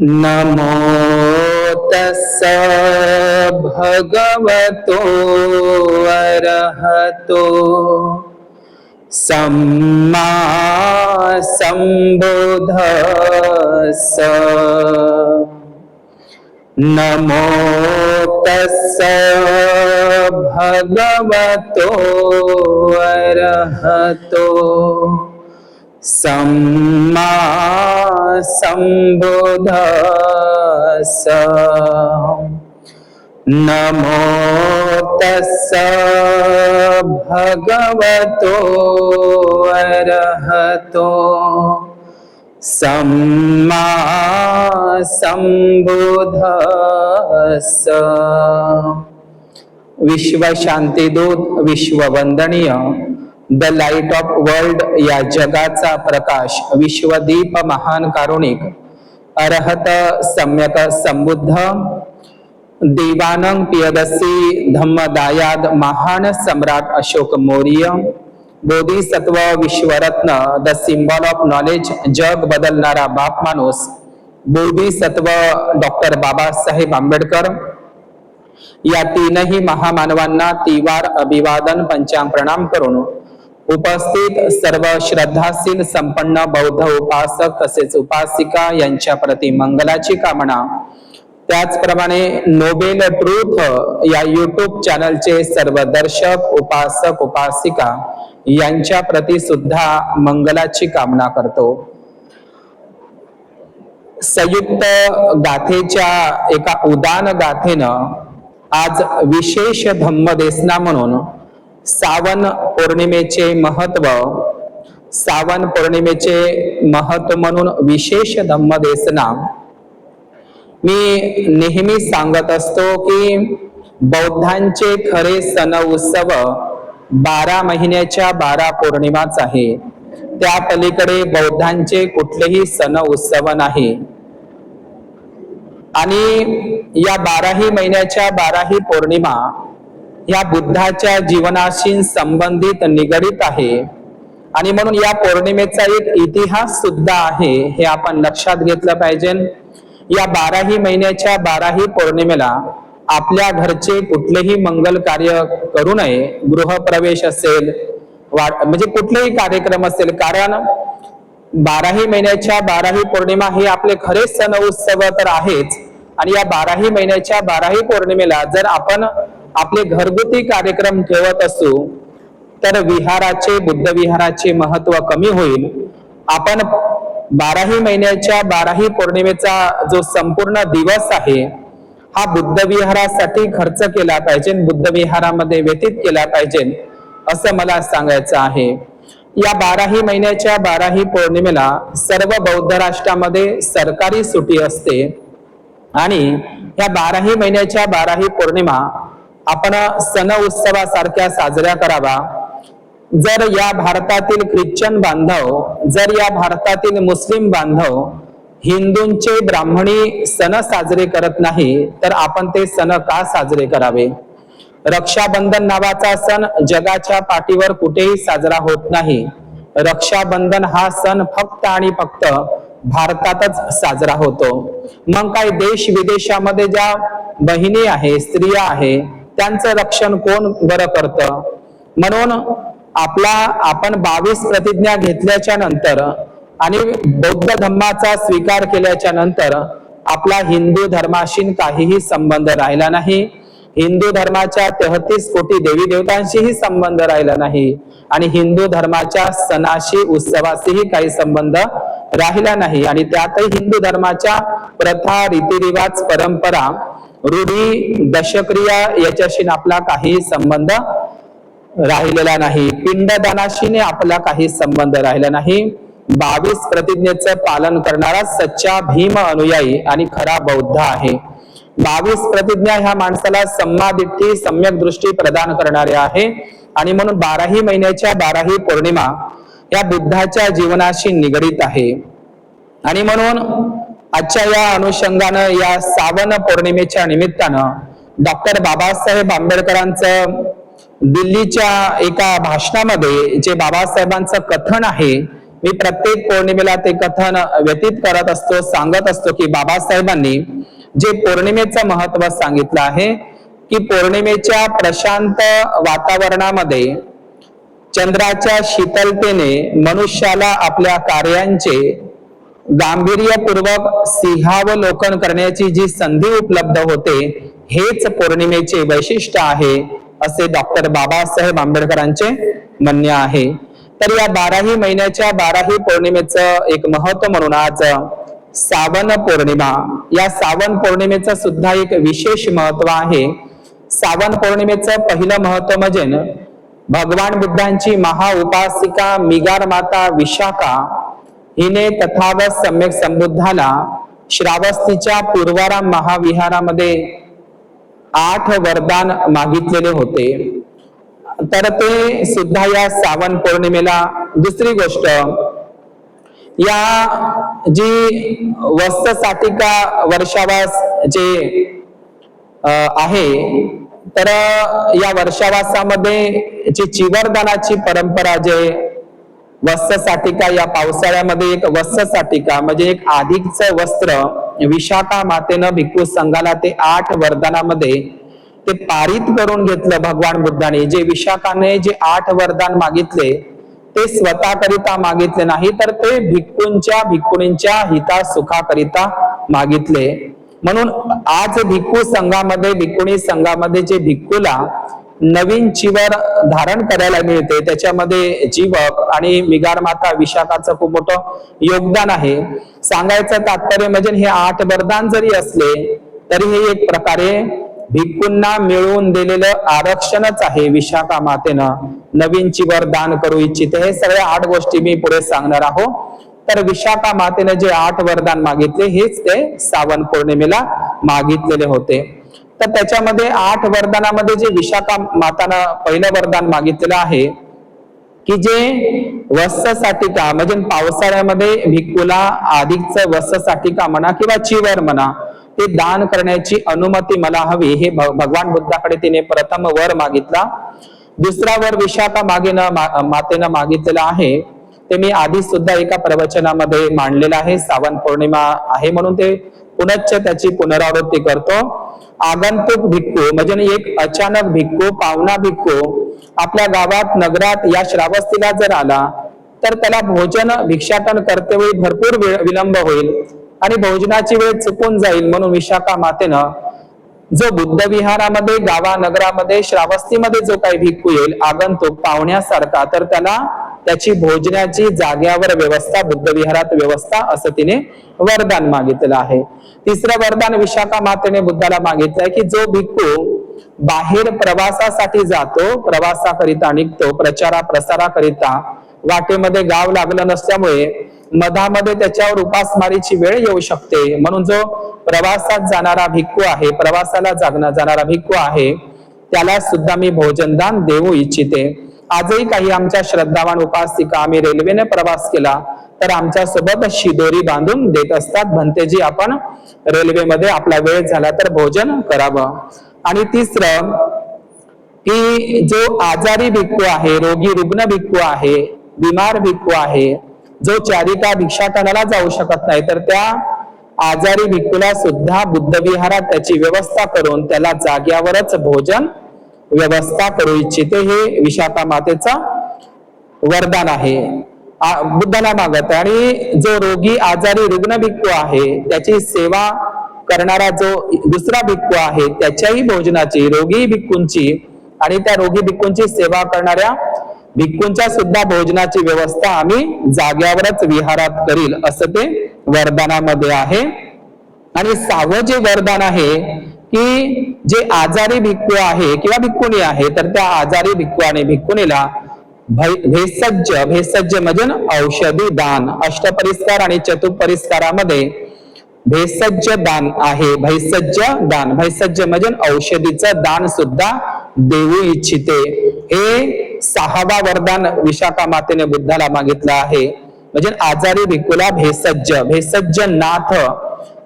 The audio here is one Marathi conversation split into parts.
नमो तस्स भगवतो अरहतो सम्मा सम्बुद्धस्स। नमो तस्स भगवतो अरहतो सम्मा सम्बुद्धस्स। नमो तस्स भगवतो अरहतो सम्मा सम्बुद्धस्स। विश्व शांतीदूत, विश्ववंदनीय, द लाईट ऑफ वर्ल्ड या जगाचा प्रकाश, विश्वदीप, महान कारुणिक, अरहत सम्यक संबुद्ध, देवानंद पियदसी धम्मदायाद, महान सम्राट अशोक मौर्य, बोधिसत्व, विश्वरत्न, द सिंबल ऑफ नॉलेज, जग बदलणारा बाप माणूस, बोधिसत्व डॉक्टर बाबासाहेब आंबेडकर, या तीनही महामानवांना तिवार अभिवादन पंचांग प्रणाम करून उपस्थित सर्व श्रद्धाशील संपन्न बौद्ध उपासक तसेच उपासिका यांच्या प्रति मंगलाची कामना, त्याचप्रमाणे नोबेल ट्रूथ या यूट्यूब चॅनलचे सर्व दर्शक, उपासक, उपासिका यांच्या प्रति सुद्धा मंगलाची कामना करतो। संयुक्त गाथेच्या एका उदान गाथेनं आज विशेष धम्मदेसना म्हणून सावन पौर्णिमेचे महत्व, सावन पौर्णिमेचे महत्व म्हणून विशेष धम्मदेसना मी नेहमी सांगत असतो की बौद्धांचे खरे सण उत्सव 12 महिन्याच्या 12 पौर्णिमाच आहे। त्या पलीकडे बौद्धांचे कुठलेही सण उत्सव नाही आणि या 12ही महिन्याच्या 12ही पौर्णिमा या बुद्धाच्या जीवनाशी संबंधित निगडित आहे आणि म्हणून या पौर्णिमेचा एक इतिहास सुद्धा आहे, हे आपण लक्षात घेतलं पाहिजे। या 12ही महिन्याच्या 12ही पौर्णिमेला आपल्या घरचे कुठलेही मंगल कार्य करू नये, गृहप्रवेश असेल, म्हणजे कुठलेही कार्यक्रम असेल, कारण 12ही महिन्याच्या 12ही पौर्णिमा हे आपले खरे सण उत्सव तर आहेच आणि या 12ही महिन्याच्या 12ही पौर्णिमेला जर आपण आपले घरगुती कार्यक्रम ठेवत असू तर विहाराचे, बुद्ध विहाराचे महत्व कमी होईल। आपण 12ही महिन्याच्या 12ही पौर्णिमेचा जो संपूर्ण दिवस आहे हा बुद्ध विहारासाठी खर्च केला पाहिजे, बुद्ध विहारामध्ये व्यतीत केला पाहिजे असं मला सांगायचं आहे। या 12ही महिन्याच्या 12ही पौर्णिमेला सर्व बौद्ध राष्ट्रामध्ये सरकारी सुट्टी असते आणि या 12ही महिन्याच्या 12ही पौर्णिमा आपण सण उत्सवासारख्या साजऱ्या करावा। जर या भारतातील ख्रिश्चन बांधव, जर या भारतातील मुस्लिम बांधव हिंदूंचे ब्राह्मणी सण साजरे करत नाही तर आपण ते सण का साजरे करावे? रक्षाबंधन नावाचा सण जगाच्या पाठीवर कुठेही साजरा होत नाही। रक्षाबंधन हा सण फक्त आणि फक्त भारतातच साजरा होतो। मग काय देश विदेशामध्ये ज्या बहिणी आहे, स्त्रिया आहे, त्यांचं रक्षण कोण बरं करतं? म्हणून आपण 22 प्रतिज्ञा घेतल्याच्या नंतर आणि बौद्ध धर्माचा स्वीकार केल्याच्या नंतर आपला हिंदू धर्माशी काहीही संबंध राहिला नाही। हिंदू धर्माच्या 33 कोटी देवी देवतांशीही संबंध राहिला नाही आणि हिंदू धर्माच्या सणाशी, उत्सवाशीही काही संबंध राहिला नाही आणि त्यातही हिंदू धर्माच्या प्रथा, रीतिरिवाज, परंपरा, रूढी, दशक्रिया याच्याशी आपला काही संबंध राहिलेला नाही। पिंडदानाशी आपला काही संबंध राहिला नाही। 22 प्रतिज्ञेचं पालन करणारा सच्चा भीम अनुयायी आणि खरा बौद्ध आहे। 22 प्रतिज्ञा ह्या माणसाला सम्मादिट्ठी, सम्यक दृष्टी प्रदान करणारे आहे आणि म्हणून 12ही महिन्याच्या 12ही पौर्णिमा या बुद्धाच्या जीवनाशी निगडित आहे आणि म्हणून आजच्या या अनुषंगानं, या सावन पौर्णिमेच्या निमित्तानं डॉक्टर बाबासाहेब आंबेडकरांचं दिल्लीच्या एका भाषणामध्ये जे बाबासाहेबांचं कथन आहे मी प्रत्येक पौर्णिमेला ते कथन व्यतीत करत असतो, सांगत असतो की बाबासाहेबांनी जे पौर्णिमेचं महत्व सांगितलं आहे की पौर्णिमेच्या प्रशांत वातावरणामध्ये चंद्राच्या शीतलतेने मनुष्याला आपल्या कार्यांचे गांभीर्यपूर्वक सिंहावलोकन करण्याची जी संधी उपलब्ध होते, हेच पौर्णिमेचे वैशिष्ट्य आहे असे डॉक्टर बाबासाहेब आंबेडकरांचे म्हणणे आहे. तर या 12ही महिन्याच्या 12ही पौर्णिमेचं एक महत्व म्हणून आज सावन पौर्णिमा, या सावन पौर्णिमेचं सुद्धा एक विशेष महत्व आहे. सावन पौर्णिमेचं पहिलं महत्व म्हणजे भगवान बुद्धांची महाउपासिका मिगार माता विशाखा हिने तथागत सम्यक संबुद्धाला श्रावस्तीच्या पूर्वाराम महाविहारामध्ये 8 वरदान मागितलेले होते. तर ते सुद्धा या सावन पौर्णिमेला. दुसरी गोष्ट, या जी वस्त्रसाटिका वर्षावास जे आहे, तर या वर्षावासामध्ये जी चिवरदानाची परंपरा, जे वस्त्रसाटिका, या पावसाळ्यामध्ये एक वस्त्रसाटिका म्हणजे एक अधिकचं वस्त्र विशाखा मातेनं भिक्खू संघाला ते 8 वरदानामध्ये ते पारित करून घेतलं भगवान बुद्धाने. जे विशाखाने जे 8 वरदान मागितले ते स्वतःकरिता मागितले नाही, तर ते भिक्खूंच्या भिक्खुणींच्या हिता सुखाकरिता मागितले. म्हणून आज भिक्खू संघामध्ये, भिक्खुणी संघामध्ये जे भिक्खूला नवीन चिवर धारण करायला मिळते, त्याच्यामध्ये जीवक आणि मिगार माता विशाखाचं खूप मोठं योगदान आहे. सांगायचं तात्पर्य म्हणजे हे 8 वरदान जरी असले तरी हे एक प्रकारे भिक्खूंना मिळवून दिलेलं आरक्षणच आहे. विशाखा मातेनं नवीन चिवर दान करू इच्छिते. हे सगळ्या 8 गोष्टी मी पुढे सांगणार आहोत. तर विशाखा मातेनं जे 8 वरदान मागितले हेच ते सावन पौर्णिमेला मागितलेले होते. तर त्याच्यामध्ये 8 वरदानामध्ये जे विशाखा मातानं पहिलं वरदान मागितलेलं आहे की जे वस्त्रसाटिका म्हणजे पावसाळ्यामध्ये भिक्खूला अधिकचं वस्त्रसाटिका म्हणा किंवा चिवर म्हणा ते दान करण्याची अनुमती मला हवी, हे भगवान बुद्धाकडे तिने प्रथम वर मागितला. दुसरा वर विशाखा मातेनं मागितलेला आहे, ते मी आधी सुद्धा एका प्रवचनामध्ये मांडलेलं आहे. सावन पौर्णिमा आहे म्हणून ते पुनश्च त्याची पुनरावृत्ती करतो. आगंतुक भिक्खू म्हणजे एक अचानक भिक्खू, पाहुणा भिक्खू आपल्या गावात, नगरात या श्रावस्तीला जर आला तर त्याला भोजन भिक्षाटन करतेवेळी भरपूर विलंब होईल आणि भोजनाची वेळ चुकून जाईल. म्हणून विशाखा मातेनं जो बुद्ध विहारामध्ये, गावा नगरामध्ये, श्रावस्तीमध्ये जो काही भिक्खू येईल आगंतुक पाहुण्यासारखा, तर त्याला त्याची भोजनाची जाग्यावर व्यवस्था, बुद्ध विहारात व्यवस्था, असं तिने वरदान मागितलेलं आहे. तिसरं वरदान विशाखा मातेने बुद्धाला मागितलंय की जो भिक्खू बाहेर प्रवासासाठी जातो, प्रवासाकरिता निघतो, प्रचारा प्रसाराकरिता, वाटेमध्ये गाव लागलं नसल्यामुळे मधामध्ये त्याच्यावर उपासमारीची वेळ येऊ शकते, म्हणून जो प्रवासात जाणारा भिक्खू आहे, प्रवासाला जाणारा भिक्खू आहे, त्याला सुद्धा मी भोजनदान देऊ इच्छिते. आजही काही आमच्या श्रद्धावान उपासिका, आम्ही रेल्वेने प्रवास केला तर आमच्या सोबत शिदोरी बांधून देत असतात, भंतेजी आपण रेल्वेमध्ये आपला वेळ झाला तर भोजन करावं. आणि तिसरं की जो आजारी भिक्खू आहे, रोगी रुग्ण भिक्खू आहे, बिमार भिक्खू आहे, जो चारिका भिक्षाटनाला जाऊ शकत नाही, तर त्या आजारी भिक्खूला सुद्धा बुद्ध विहारात त्याची व्यवस्था करून त्याला जाग्यावरच भोजन व्यवस्था करू इच्छिते. हे विशाखा मातेचा वरदान आहे, बुद्धाला मागत. आणि जो रोगी आजारी रुग्ण भिक्खू आहे त्याची सेवा करणारा जो दुसरा भिक्खू आहे त्याच्याही भोजनाची, रोगी भिक्खूंची आणि त्या रोगी भिक्खूंची सेवा करणाऱ्या भिक्खूंच्या सुद्धा भोजनाची व्यवस्था आम्ही जाग्यावरच विहारात करील, असं ते वरदानामध्ये आहे. आणि 6वं जे वरदान आहे की जे आजारी भिक्खू आहे किंवा भिक्खुणी आहे, तर त्या आजारी भिक्खू आणि भिक्खुणीला भेषज म्हणजे औषधी दान, अष्टपरिस्कार आणि चतुपरिस्कारामध्ये भेषज दान आहे. भेषज म्हणजे औषधीचं दान सुद्धा देऊ इच्छिते. हे 6वा वरदान विशाखा मातेने बुद्धाला मागितलं आहे. म्हणजे आजारी भिक्खूला भेषज नाथ,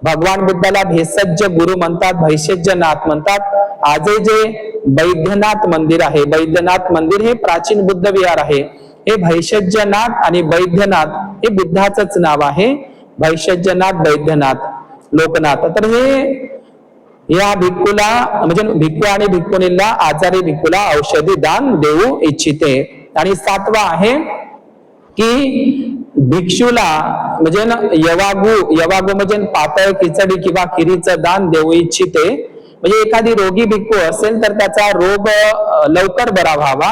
भगवान बुद्धाला भेषज गुरु म्हणतात, भैषज नाथ म्हणतात. आजही जे बैद्यनाथ मंदिर आहे, बैद्यनाथ मंदिर हे प्राचीन बुद्ध विहार आहे, हे भैषज्यनाथ आणि वैद्यनाथ हे बुद्धाचंच नाव आहे. भैषज्यनाथ, वैद्यनाथ, लोकनाथ. तर हे या भिक्खूला म्हणजे भिक्खू आणि भिक्खुनीला, आजारी भिक्खूला औषधी दान देऊ इच्छिते. आणि 7वा आहे की भिक्षूला म्हणजे यवागू म्हणजे पातळ खिचडी किंवा खिरीचं दान देऊ इच्छिते. म्हणजे एखादी रोगी भिक्खू असेल तर त्याचा रोग लवकर बरा व्हावा.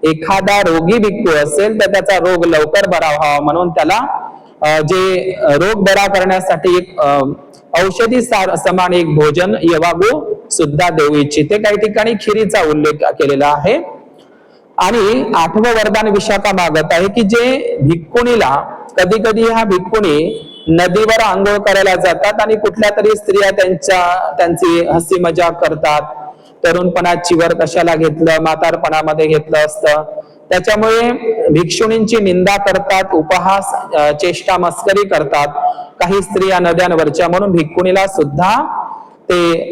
एखादा रोगी भिक्खू असेल तर त्याचा रोग लवकर बरा व्हावा म्हणून त्याला जे रोग बरा करण्यासाठी एक औषधी समान एक भोजन यवागू सुद्धा देऊ इच्छिते. काही ठिकाणी खिरीचा उल्लेख केलेला आहे. आणि 8वं वरदान विशाखा मागत आहे की जे भिक्खुनीला, कधी कधी ह्या भिक्खुनी नदीवर आंघोळ करायला जातात आणि कुठल्या तरी स्त्रिया त्यांची हसी मजाक करतात. तरुणपणाची वर कशाला घेतलं, म्हातारपणामध्ये घेतलं असतं. त्याच्यामुळे भिक्षुणींची निंदा करतात, उपहास, चेष्टा मस्करी करतात काही स्त्रिया नद्यांवरच्या. म्हणून भिक्खुनीला सुद्धा ते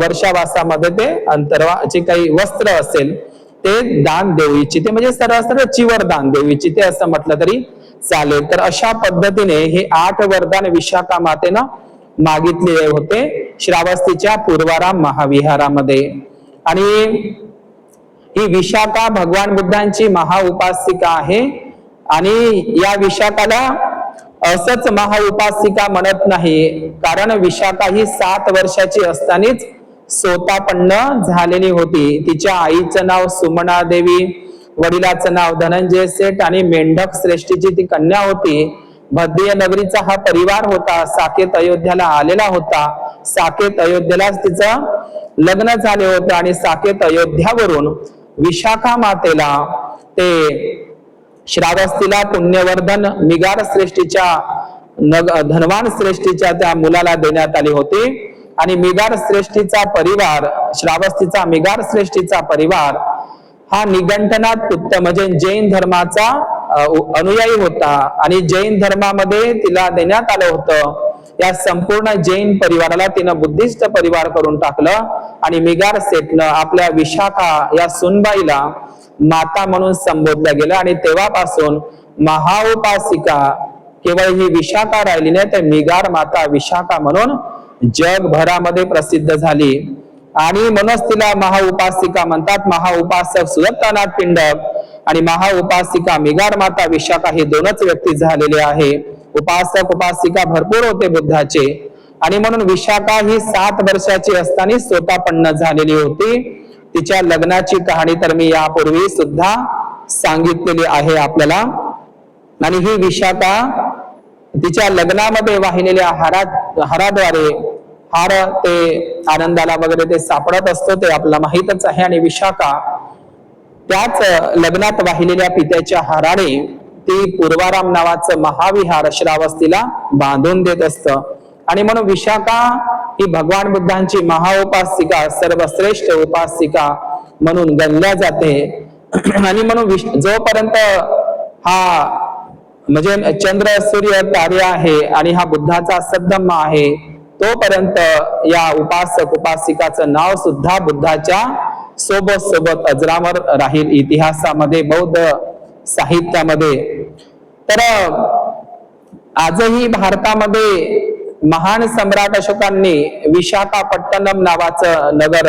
वर्षावासामध्ये ते जे काही वस्त्र असेल ते दान देऊ इच्छिते. म्हणजे सरळ चिवर दान देऊ इच्छिते असं म्हटलं तरी चालेल. तर अशा पद्धतीने हे 8 वरदान विशाखा मातेनं मागितले होते श्रावस्तीच्या पूर्वाराम महाविहारामध्ये. आणि ही विशाखा भगवान बुद्धांची महाउपासिका आहे. आणि या विशाखाला असंच महाउपासिका म्हणत नाही, कारण विशाखा ही 7 वर्षाची असतानाच सोतापन्न झालेली होती. तिच्या आईचं नाव सुमना देवी, वडिलाचं नाव धनंजय सेठ आणि मेंढक श्रेष्ठीची ती कन्या होती. भद्रिय नगरीचा हा परिवार होता. साकेत अयोध्याला आलेला होता. साकेत अयोध्येलाच तिचं लग्न झाले होतं. आणि साकेत अयोध्यावरून विशाखा मातेला ते श्रावस्तीला पुण्यवर्धन मिगार श्रेष्ठीच्या धनवान श्रेष्ठीच्या त्या मुलाला देण्यात आली होती. आणि मिगार श्रेष्ठीचा परिवार, श्रावस्तीचा मिगार श्रेष्ठीचा परिवार हा निगंठनाथ पुत्र म्हणजे जैन धर्माचा अनुयायी होता. आणि जैन धर्मामध्ये तिला देण्यात आलं होतं. या संपूर्ण जैन परिवाराला तिनं बुद्धिस्ट परिवार करून टाकलं. आणि मिगार सेठनं आपल्या विशाखा या सुनबाईला माता म्हणून संबोधलं गेलं. आणि तेव्हापासून महाउपासिका केवळ ही विशाखा राहिली नाही, तर मिगार माता विशाखा म्हणून जगभरामध्ये प्रसिद्ध झाली. आणि म्हणूनच तिला महाउपासिका म्हणतात. महाउपासक सुदत्तानाथ पिंडक आणि महाउपासिका मिगार माता विशाखा हे 2च व्यक्ती झालेले आहे. उपासक उपासिका भरपूर होते बुद्धाचे. आणि म्हणून विशाखा ही 7 वर्षाची असताना सोतापन्न झालेली होती. तिच्या लग्नाची कहाणी तर मी यापूर्वी सुद्धा सांगितलेली आहे आपल्याला. आणि ही विशाखा तिच्या लग्नामध्ये वाहिलेल्या हाराद्वारे, हार ते आनंदाला वगैरे ते सापडत असतो ते आपल्याला माहीतच आहे. आणि विशाखा त्याच लग्नात वाहिलेल्या पित्याच्या हाराने ती पूर्वाराम नावाचं महाविहार श्रावस्तीला बांधून देत असतं. आणि म्हणून विशाखा ही भगवान बुद्धांची महाउपासिका, सर्वश्रेष्ठ उपासिका म्हणून गणल्या जाते. आणि म्हणून जोपर्यंत हा म्हणजे चंद्र सूर्य तारे आहे आणि हा बुद्धाचा सद्धम्मा आहे, तोपर्यंत या उपासक उपासिकाचं नाव सुद्धा बुद्धाच्या सोबत अजरामर राहील इतिहासामध्ये, बौद्ध साहित्यामध्ये. तर आजही भारतामध्ये महान सम्राट अशोकांनी विशाखापट्टणम नावाचं नगर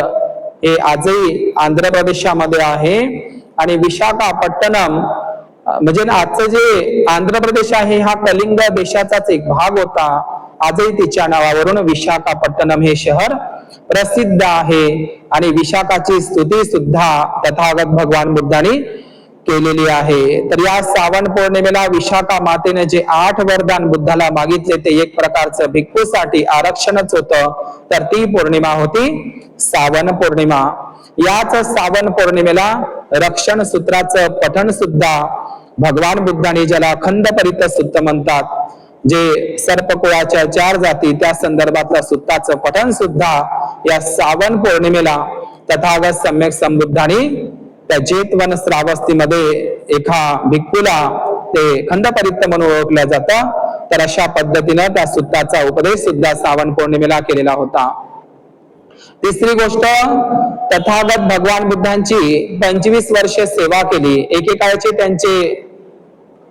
हे आजही आंध्र प्रदेशामध्ये आहे. आणि विशाखापट्टणम म्हणजे आजचं जे आंध्र प्रदेश आहे हा कलिंग देशाचाच एक भाग होता. आजही तिच्या नावावरून विशाखापट्टणम हे शहर प्रसिद्ध आहे. आणि विशाखाची स्तुती सुद्धा तथागत भगवान बुद्धांनी केलेली आहे. तर या श्रावण पौर्णिमेला विशाखा मातेने जे 8 वरदान बुद्धाला मागितले ते एक प्रकारचं भिक्खूसाठी आरक्षणच होतं. तर ती पौर्णिमा होती श्रावण पौर्णिमा. याच श्रावण पौर्णिमेला रक्षण सूत्राचं पठण सुद्धा भगवान बुद्धांनी, ज्याला अखंड परित सूक्त म्हणतात, जे सर्पकुळाच्या 4 जाती त्या संदर्भातल्या सूत्राचं पठण सुद्धा या श्रावण पौर्णिमेला तथागत सम्यक संबुद्धांनी त्या जेतवन श्रावस्तीमध्ये एका भिक्खूला ते खंडपरित्त म्हणून ओळखलं जातं. तर अशा पद्धतीनं त्या सूत्राचा उपदेश सुद्धा श्रावण पौर्णिमेला केलेला होता. तिसरी गोष्ट, तथागत भगवान बुद्धांची 25 वर्षे सेवा केली. एकेकाळचे त्यांचे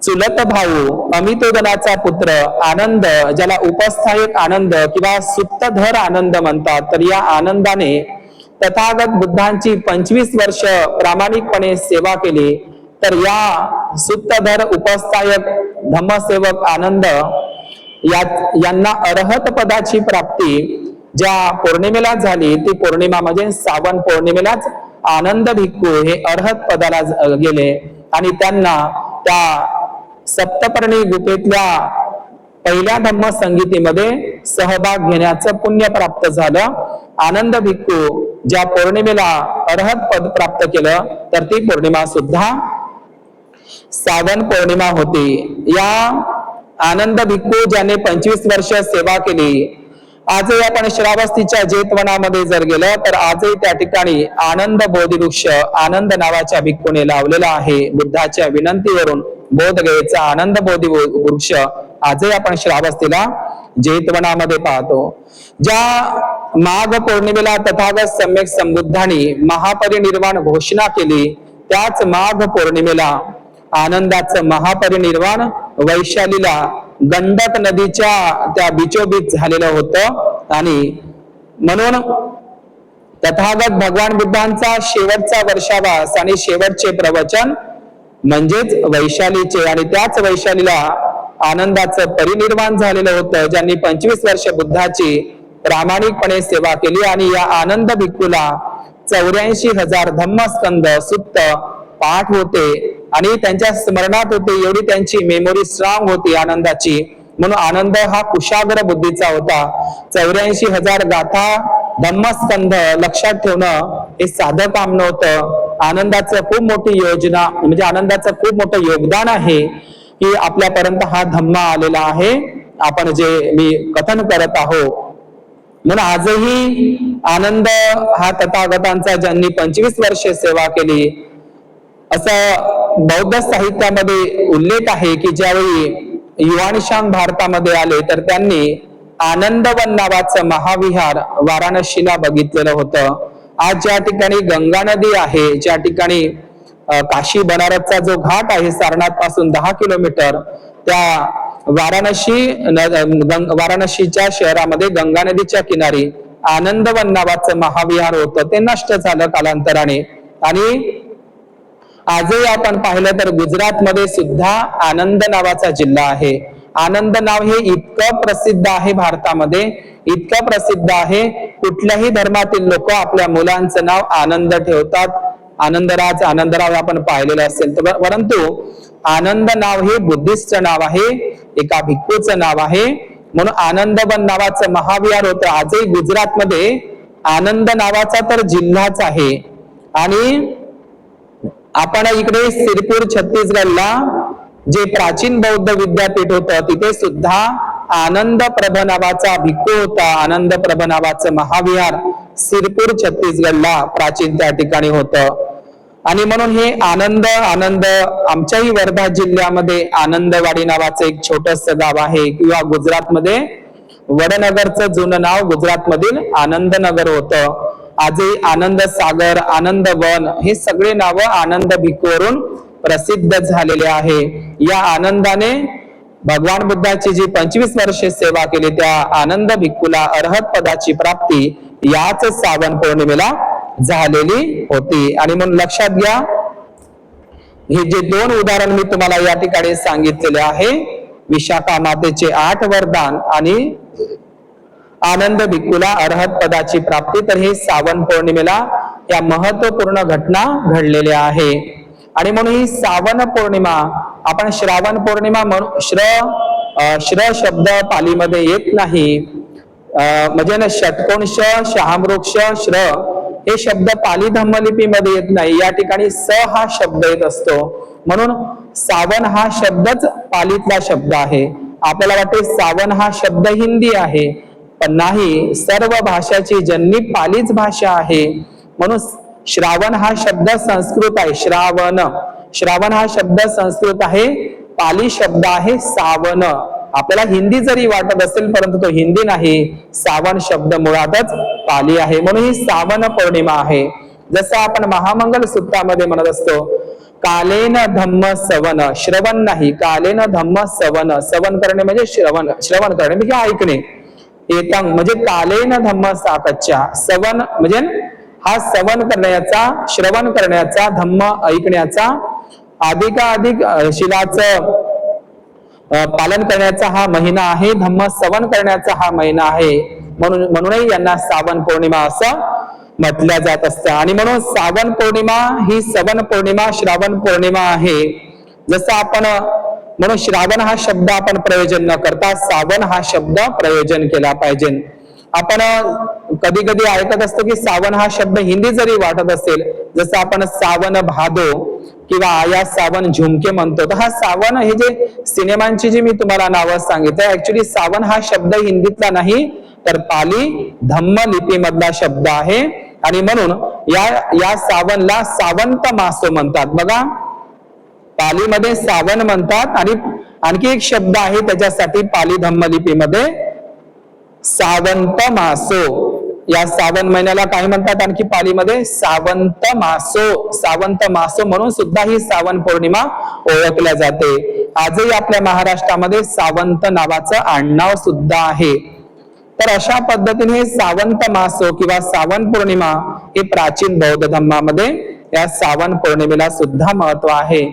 चुलत भाऊ अमितोदनाचा पुत्र आनंद, ज्याला उपस्थायक आनंद किंवा सुप्तधर आनंद म्हणतात, तर या आनंदाने तथागत बुद्धांची 25 वर्ष प्रामाणिकपणे सेवा केली. तर या सुप्तधर उपस्थायक धम्मसेवक आनंद यांना अरहत पदाची प्राप्ती ज्या पौर्णिमेला झाली, ती पौर्णिमा म्हणजे श्रावण पौर्णिमेलाच आनंद भिक्खू हे अरहत पदाला गेले आणि त्यांना त्या सप्तपर्णी गुफेतल्या पहिल्या धम्म संगीतीमध्ये सहभाग घेण्याचं पुण्य प्राप्त झालं. आनंद भिक्खू ज्या पौर्णिमेला अरहत पद प्राप्त केलं, तर ती पौर्णिमा सुद्धा श्रावण पौर्णिमा होती. या आनंद भिक्खू ज्याने 25 वर्ष सेवा केली, आजही आपण श्रावस्तीच्या जेतवनामध्ये जर गेलं तर आजही त्या ठिकाणी आनंद बोधिवृक्ष आनंद नावाच्या भिक्खूने लावलेला आहे. बुद्धाच्या विनंतीवरून बोध घ्यायचा आनंद बोधिवृक्ष आजही आपण श्रावस्तीला जेतवनामध्ये पाहतो. ज्या माघ पौर्णिमेला तथागत सम्यक संबुद्धांनी महापरिनिर्वाण घोषणा केली, त्याच माघ पौर्णिमेला आनंदाचं महापरिनिर्वाण वैशालीला गंडक नदीच्या त्या बिचोबीच झालेलं होतं आणि म्हणून तथागत भगवान बुद्धांचा शेवटचा वर्षावास आणि शेवटचे प्रवचन म्हणजेच वैशालीचे, आणि त्याच वैशालीला आनंदाचं परिनिर्वाण झालेलं होतं, ज्यांनी 25 वर्ष बुद्धाची प्रामाणिकपणे सेवा केली. आणि या आनंद भिक्खूला 84,000 धम्मस्कंद सुत्त पाठ होते आणि त्यांच्या स्मरणात होते, एवढी त्यांची मेमोरी स्ट्रॉंग होती आनंदाची. म्हणून आनंद हा कुशाग्र बुद्धीचा होता. 84,000 गाथा धम्मस्कंध लक्षात ठेवणं हे साधं काम नव्हतं. आनंदाचं खूप मोठी योजना म्हणजे आनंदाचं खूप मोठं योगदान आहे की आपल्यापर्यंत हा धम्मा आलेला आहे, आपण जे मी कथन करत आहोत. म्हणून आजही आनंद हा तथागतांचा ज्यांनी 25 वर्षे सेवा केली, असं बौद्ध साहित्यामध्ये उल्लेख आहे की ज्यावेळी युवानशांग भारतामध्ये आले तर त्यांनी आनंदवन नावाचं महाविहार वाराणसीला बघितलेलं होतं. आज ज्या ठिकाणी गंगा नदी आहे, ज्या ठिकाणी काशी बनारसचा जो घाट आहे सारनाथ पासून 10 किलोमीटर, त्या वाराणसीच्या शहरामध्ये गंगा नदीच्या किनारी आनंदवन नावाचं महाविहार होतं. ते नष्ट झालं कालांतराने. आणि आजही आपण पाहिलं तर गुजरातमध्ये सुद्धा आनंद नावाचा जिल्हा आहे. आनंद नाव हे इतकं प्रसिद्ध आहे भारतामध्ये, इतकं प्रसिद्ध आहे, कुठल्याही धर्मातील लोक आपल्या मुलांचं नाव आनंद ठेवतात. आनंदराज, आनंदराव आपण पाहिलेलं असेल. परंतु आनंद नाव हे बुद्धिस्ट नाव आहे, एका भिक्खूचं नाव आहे. म्हणून आनंदवन नावाचं महाविहार होतं. आजही गुजरातमध्ये आनंद नावाचा तर जिल्हाच आहे. आणि आपण इकडे सिरपूर छत्तीसगडला जे प्राचीन बौद्ध विद्यापीठ होतं, तिथे सुद्धा आनंद प्रभ नावाचा भिक्खू होता. आनंद प्रभ नावाचं महाविहार सिरपूर छत्तीसगडला प्राचीन त्या ठिकाणी होतं. आणि म्हणून हे आनंद आमच्याही वर्धा जिल्ह्यामध्ये आनंदवाडी नावाचं एक छोटस गाव आहे, किंवा गुजरातमध्ये वडनगरचं जुनं नाव गुजरातमधील आनंदनगर होतं. आजही आनंद सागर, आनंद वन हे सगळे नाव आनंद भिक्खूवरून प्रसिद्ध झालेले आहे. या आनंदाने भगवान बुद्धाची जी 25 वर्षे सेवा केली, त्या आनंद भिक्खूला अरहत पदाची प्राप्ती याच श्रावण पौर्णिमेला झालेली होती. आणि म्हणून लक्षात घ्या, हे जे 2 उदाहरण मी तुम्हाला या ठिकाणी सांगितलेले आहे, विशाखा मातेचे 8 वरदान आणि आनंद भिक्खूला अरहत पदाची प्राप्ती, तर हे श्रावण पौर्णिमेला या महत्वपूर्ण घटना घडलेल्या आहे. आणि म्हणून ही श्रावण पौर्णिमा आपण श्रावण पौर्णिमा म्हणून श्र शब्द पालीमध्ये येत नाही, म्हणजे ना षटकोणश, शहामृक्ष, श्र हे शब्द पाली धम्मलिपीमध्ये येत नाही. या ठिकाणी स हा शब्द येत असतो. म्हणून श्रावण हा शब्दच पालीतला शब्द आहे. आपल्याला वाटते श्रावण हा शब्द हिंदी आहे, पण नाही, सर्व भाषाची जननी पालीच भाषा आहे. म्हणून श्रावण हा शब्द संस्कृत आहे. श्रावण हा शब्द संस्कृत आहे, पाली शब्द आहे सावन. आपल्याला हिंदी जरी वाटत असेल परंतु तो हिंदी नाही, सावन शब्द मुळातच पाली आहे. म्हणून ही श्रावण पौर्णिमा आहे. जसं आपण महामंगल सूत्रामध्ये म्हणत असतो, कालेन धम्म सवन, श्रवण नाही, कालेन धम्म सवन, सवन करणे म्हणजे श्रवण करणे म्हणजे ऐकणे, एतंग म्हणजे कालेन धम्म साकच्चा, सवन म्हणजे हा सवन करण्याचा, श्रवण करण्याचा, धम्म ऐकण्याचा, अधिकाधिक शिलाचं पालन करण्याचा हा महिना आहे, धम्म सवन करण्याचा हा महिना आहे, म्हणूनही यांना श्रावण पौर्णिमा असं म्हटल्या जात असतं. आणि म्हणून श्रावण पौर्णिमा ही सवन पौर्णिमा, श्रावण पौर्णिमा आहे. जसं आपण म्हणून श्रावण हा शब्द आपण प्रयोजन न करता श्रावण हा शब्द प्रयोजन केला पाहिजे. आपण कधी कधी ऐकत असतो की सावन हा शब्द हिंदी जरी वाटत असेल, जसं आपण सावन भादो किंवा आया सावन झुमके म्हणतो, तर हा सावन हे जे सिनेमांची जी मी तुम्हाला नावं सांगितलं, ऍक्च्युली सावन हा शब्द हिंदीतला नाही तर पाली धम्म लिपी मधला शब्द आहे. आणि म्हणून या सावनला सावंत मासो म्हणतात. बघा, पालीमध्ये सावन म्हणतात आणि आणखी एक शब्द आहे त्याच्यासाठी पाली धम्म लिपीमध्ये सावंत मासो. या श्रावण महिन्याला काय म्हणतात आणखी पालीमध्ये? सावंत मासो. सावंत मासो म्हणून सुद्धा ही श्रावण पौर्णिमा ओळखल्या जाते. आजही आपल्या महाराष्ट्रामध्ये सावंत नावाचं आडनाव सुद्धा आहे. तर अशा पद्धतीने सावंत मासो किंवा श्रावण पौर्णिमा हे प्राचीन बौद्ध धर्मामध्ये या श्रावण पौर्णिमेला सुद्धा महत्व आहे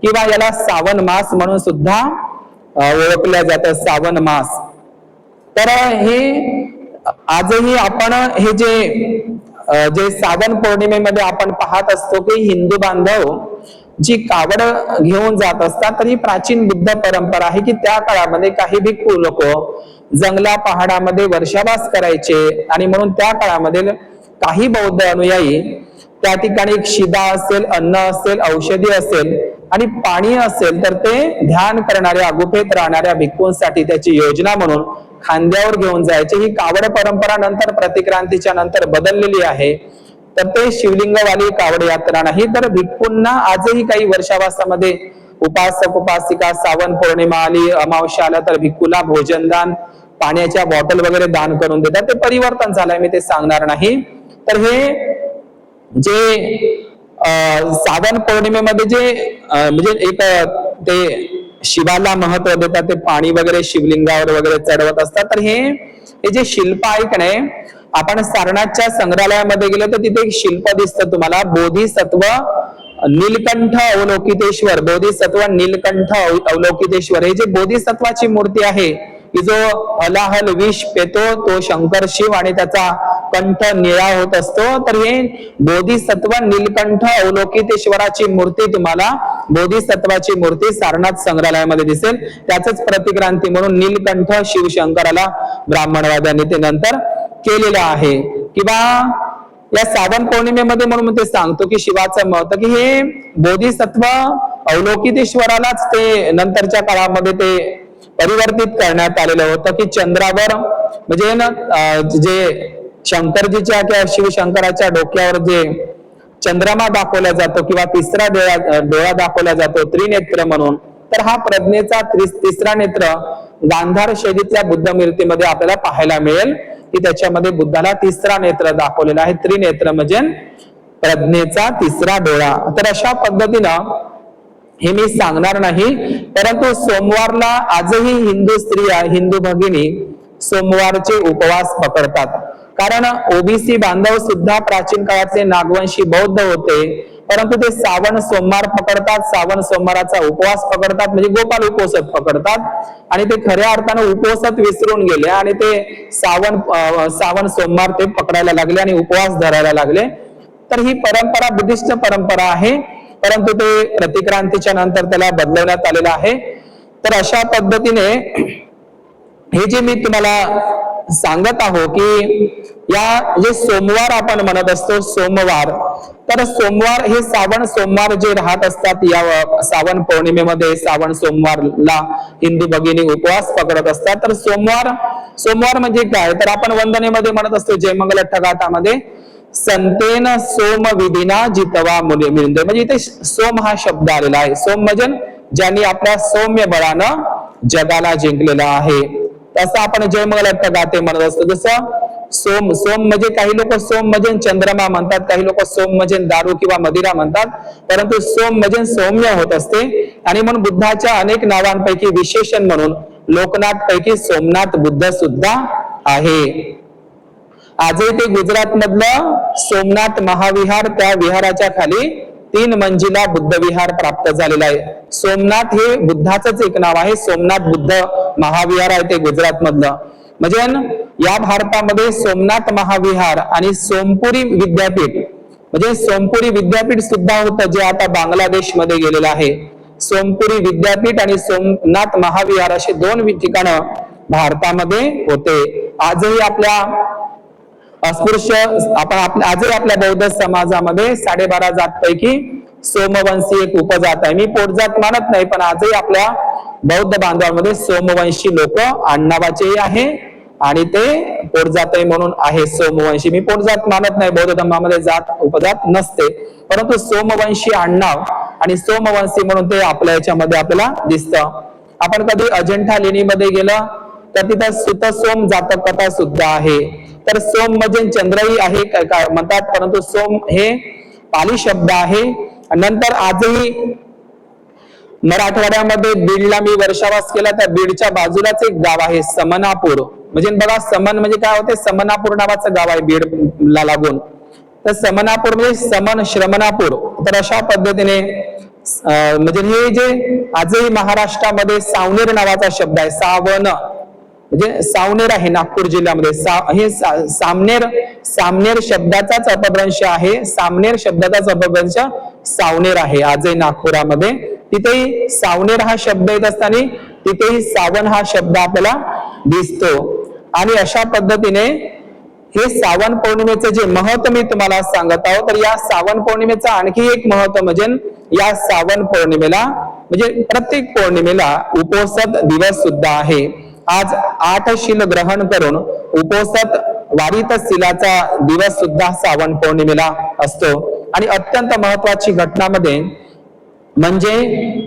किंवा याला श्रावण मास म्हणून सुद्धा ओळखल्या जातं, श्रावण मास. तर हे आजही आपण हे जे श्रावण पौर्णिमेमध्ये आपण पाहत असतो की हिंदू बांधव जी कावड घेऊन जात असतात, तर ही प्राचीन बुद्ध परंपरा आहे की त्या काळामध्ये काही भिक्खू लोक जंगला पहाडामध्ये वर्षावास करायचे आणि म्हणून त्या काळामध्ये काही बौद्ध अनुयायी त्या ठिकाणी शिदा असेल, अन्न असेल, औषधी असेल आणि पाणी असेल तर ते ध्यान करणाऱ्या गुफेत राहणाऱ्या भिक्खूंसाठी त्याची योजना म्हणून खांद्यावर घेऊन जायचे. ही कावड परंपरा नंतर प्रतिक्रांतीच्या नंतर बदललेली आहे. तर ते शिवलिंगवाली कावड यात्रा नाही, तर भिक्खूंना आजही काही वर्षावासामध्ये उपासक उपासिका श्रावण पौर्णिमा आली, अमावस्या आला तर भिक्खूला भोजनदान, पाण्याच्या बॉटल वगैरे दान करून देतात. ते परिवर्तन झालंय, मी ते सांगणार नाही. तर हे जे श्रावण पौर्णिमेमध्ये जे म्हणजे एक ते शिवाला महत्व देतात, ते पाणी वगैरे शिवलिंगावर वगैरे चढवत असतात. तर हे जे शिल्प आहे का नाही, आपण सारनाथच्या संग्रहालयामध्ये गेलो तर तिथे एक शिल्प दिसतं तुम्हाला, बोधिसत्व नीलकंठ अवलोकितेश्वर. बोधिसत्व नीलकंठ अवलोकितेश्वर, हे जे बोधिसत्वाची मूर्ती आहे की जो हलाहल विष पेतो तो शंकर शिव आणि त्याचा कंठ निळा होत असतो. तर हे बोधिसत्व नीलकंठ अवलोकितेश्वराची मूर्ती तुम्हाला, बोधिसत्वाची मूर्ती सारनाथ संग्रहालयामध्ये दिसेल. त्याच प्रतिक्रांती म्हणून नीलकंठ शिवशंकराला ब्राह्मणवाद्यांनी ते नंतर केलेलं आहे. किंवा या श्रावण पौर्णिमेमध्ये म्हणून ते सांगतो की शिवाचं महत्व की हे बोधिसत्व अवलोकितेश्वरालाच ते नंतरच्या काळामध्ये ते परिवर्तित करण्यात आलेलं होतं की चंद्रावर म्हणजे ना जे शंकरजीच्या किंवा शिवशंकराच्या डोक्यावर जे चंद्रमा दाखवला जातो किंवा तिसरा डोळा दाखवला जातो त्रिनेत्र म्हणून, तर हा प्रज्ञेचा तिसरा नेत्र गांधार शैलीतल्या बुद्ध मूर्तीमध्ये आपल्याला पाहायला मिळेल की त्याच्यामध्ये बुद्धाला तिसरा नेत्र दाखवलेला आहे. त्रिनेत्र म्हणजे प्रज्ञेचा तिसरा डोळा. तर अशा पद्धतीनं हे मी सांगणार नाही, परंतु सोमवारला आजही हिंदू स्त्रिया, हिंदू भगिनी सोमवारचे उपवास पकडतात. कारण ओबीसी बांधव सुद्धा प्राचीन काळातले नागवंशी बौद्ध होते, परंतु ते श्रावण सोमवार पकडतात, श्रावण सोमवाराचा उपवास पकडतात, म्हणजे गोपाल उपोषण पकडतात आणि ते खऱ्या अर्थानं उपोषण विसरून गेले आणि ते श्रावण सोमवार ते पकडायला लागले आणि उपवास धरायला लागले. तर ही परंपरा बुद्धिस्ट परंपरा आहे, परंतु ते प्रतिक्रांतीच्या नंतर त्याला बदलवण्यात आलेलं आहे. तर अशा पद्धतीने हे जे मी तुम्हाला सांगत आहो की या जे सोमवार आपण म्हणत असतो सोमवार, तर सोमवार हे श्रावण सोमवार जे राहत असतात या श्रावण पौर्णिमेमध्ये श्रावण सोमवारला हिंदू भगिनी उपवास पकडत असतात. तर सोमवार म्हणजे काय, तर आपण वंदनेमध्ये म्हणत असतो जयमंगल ठगाटामध्ये संतेन सोम विधिना जितवा मुले मिळते, म्हणजे इथे सोम हा शब्द आलेला आहे. सोम म्हणजे ज्यांनी आपल्या सौम्य बळानं जगाला जिंकलेलं आहे, तसं आपण जयमंगल गाते म्हणत असतो. जसं सोम सोम म्हणजे काही लोक सोम म्हणजे चंद्रमा म्हणतात, काही लोक सोम म्हणजे दारू किंवा मदिरा म्हणतात, परंतु सोम म्हणजे सौम्य होत असते. आणि म्हणून बुद्धाच्या अनेक नावांपैकी विशेषण म्हणून लोकनाथ पैकी सोमनाथ बुद्ध सुद्धा आहे. आजही ते गुजरात मधलं सोमनाथ महाविहार, त्या विहाराच्या खाली 3 मंजिला बुद्ध विहार प्राप्त झालेला आहे. सोमनाथ हे बुद्धाचंच एक नाव आहे. सोमनाथ बुद्ध महाविहार आहे ते गुजरात मधलं. म्हणजे या भारतामध्ये सोमनाथ महाविहार आणि सोमपुरी विद्यापीठ, म्हणजे सोमपुरी विद्यापीठ सुद्धा होतं जे आता बांगलादेश मध्ये गेलेलं आहे. सोमपुरी विद्यापीठ आणि सोमनाथ महाविहार असे 2 ठिकाणं भारतामध्ये होते. आजही आपल्या अस्पृश्य आजही आपल्या बौद्ध समाजामध्ये 12.5 जातपैकी सोमवंशी एक उपजात आहे. मी पोटजात मानत नाही, पण आजही आपल्या बौद्ध बांधवांमध्ये सोमवंशी लोक आडनावाचेही आहे आणि ते पोटजातही म्हणून आहे सोमवंशी. मी पोटजात मानत नाही, बौद्ध धर्मामध्ये जात उपजात नसते, परंतु सोमवंशी आडनाव आणि सोमवंशी म्हणून ते आपल्या याच्यामध्ये आपल्याला दिसतं. आपण कधी अजंठा लेणीमध्ये गेलं तर तिथं सुत सोम जातक कथा सुद्धा आहे. तर सोम म्हणजे चंद्रही आहे काय म्हणतात, परंतु सोम हे पाली शब्द आहे. नंतर आजही मराठवाड्यामध्ये बीडला मी वर्षावास केला, त्या बीडच्या बाजूलाच एक गाव आहे समनापूर. म्हणजे बघा समन म्हणजे काय होते, समनापूर नावाचं गाव आहे बीडला लागून. तर समनापूर म्हणजे समन श्रमणापूर. तर अशा पद्धतीने म्हणजे हे जे आजही महाराष्ट्रामध्ये सावनेर नावाचा शब्द आहे, सावन म्हणजे सावनेर आहे नागपूर जिल्ह्यामध्ये. हे सामनेर शब्दाचाच अपभ्रंश आहे. सामनेर शब्दाचाच अपभ्रंश सावनेर आहे आजही नागपुरामध्ये. तिथेही सावनेर हा शब्द येत असताना तिथेही सावन हा शब्द आपल्याला दिसतो. आणि अशा पद्धतीने हे सावन पौर्णिमेचं जे महत्व मी तुम्हाला सांगत आहोत, तर या सावन पौर्णिमेचं आणखी एक महत्व म्हणजे या सावन पौर्णिमेला म्हणजे प्रत्येक पौर्णिमेला उपोषद दिवस सुद्धा आहे. आज 8 शील ग्रहण करून उपोषद वारित शिलाचा दिवस सुद्धा सावन पौर्णिमेला असतो. आणि अत्यंत महत्वाची घटनामध्ये म्हणजे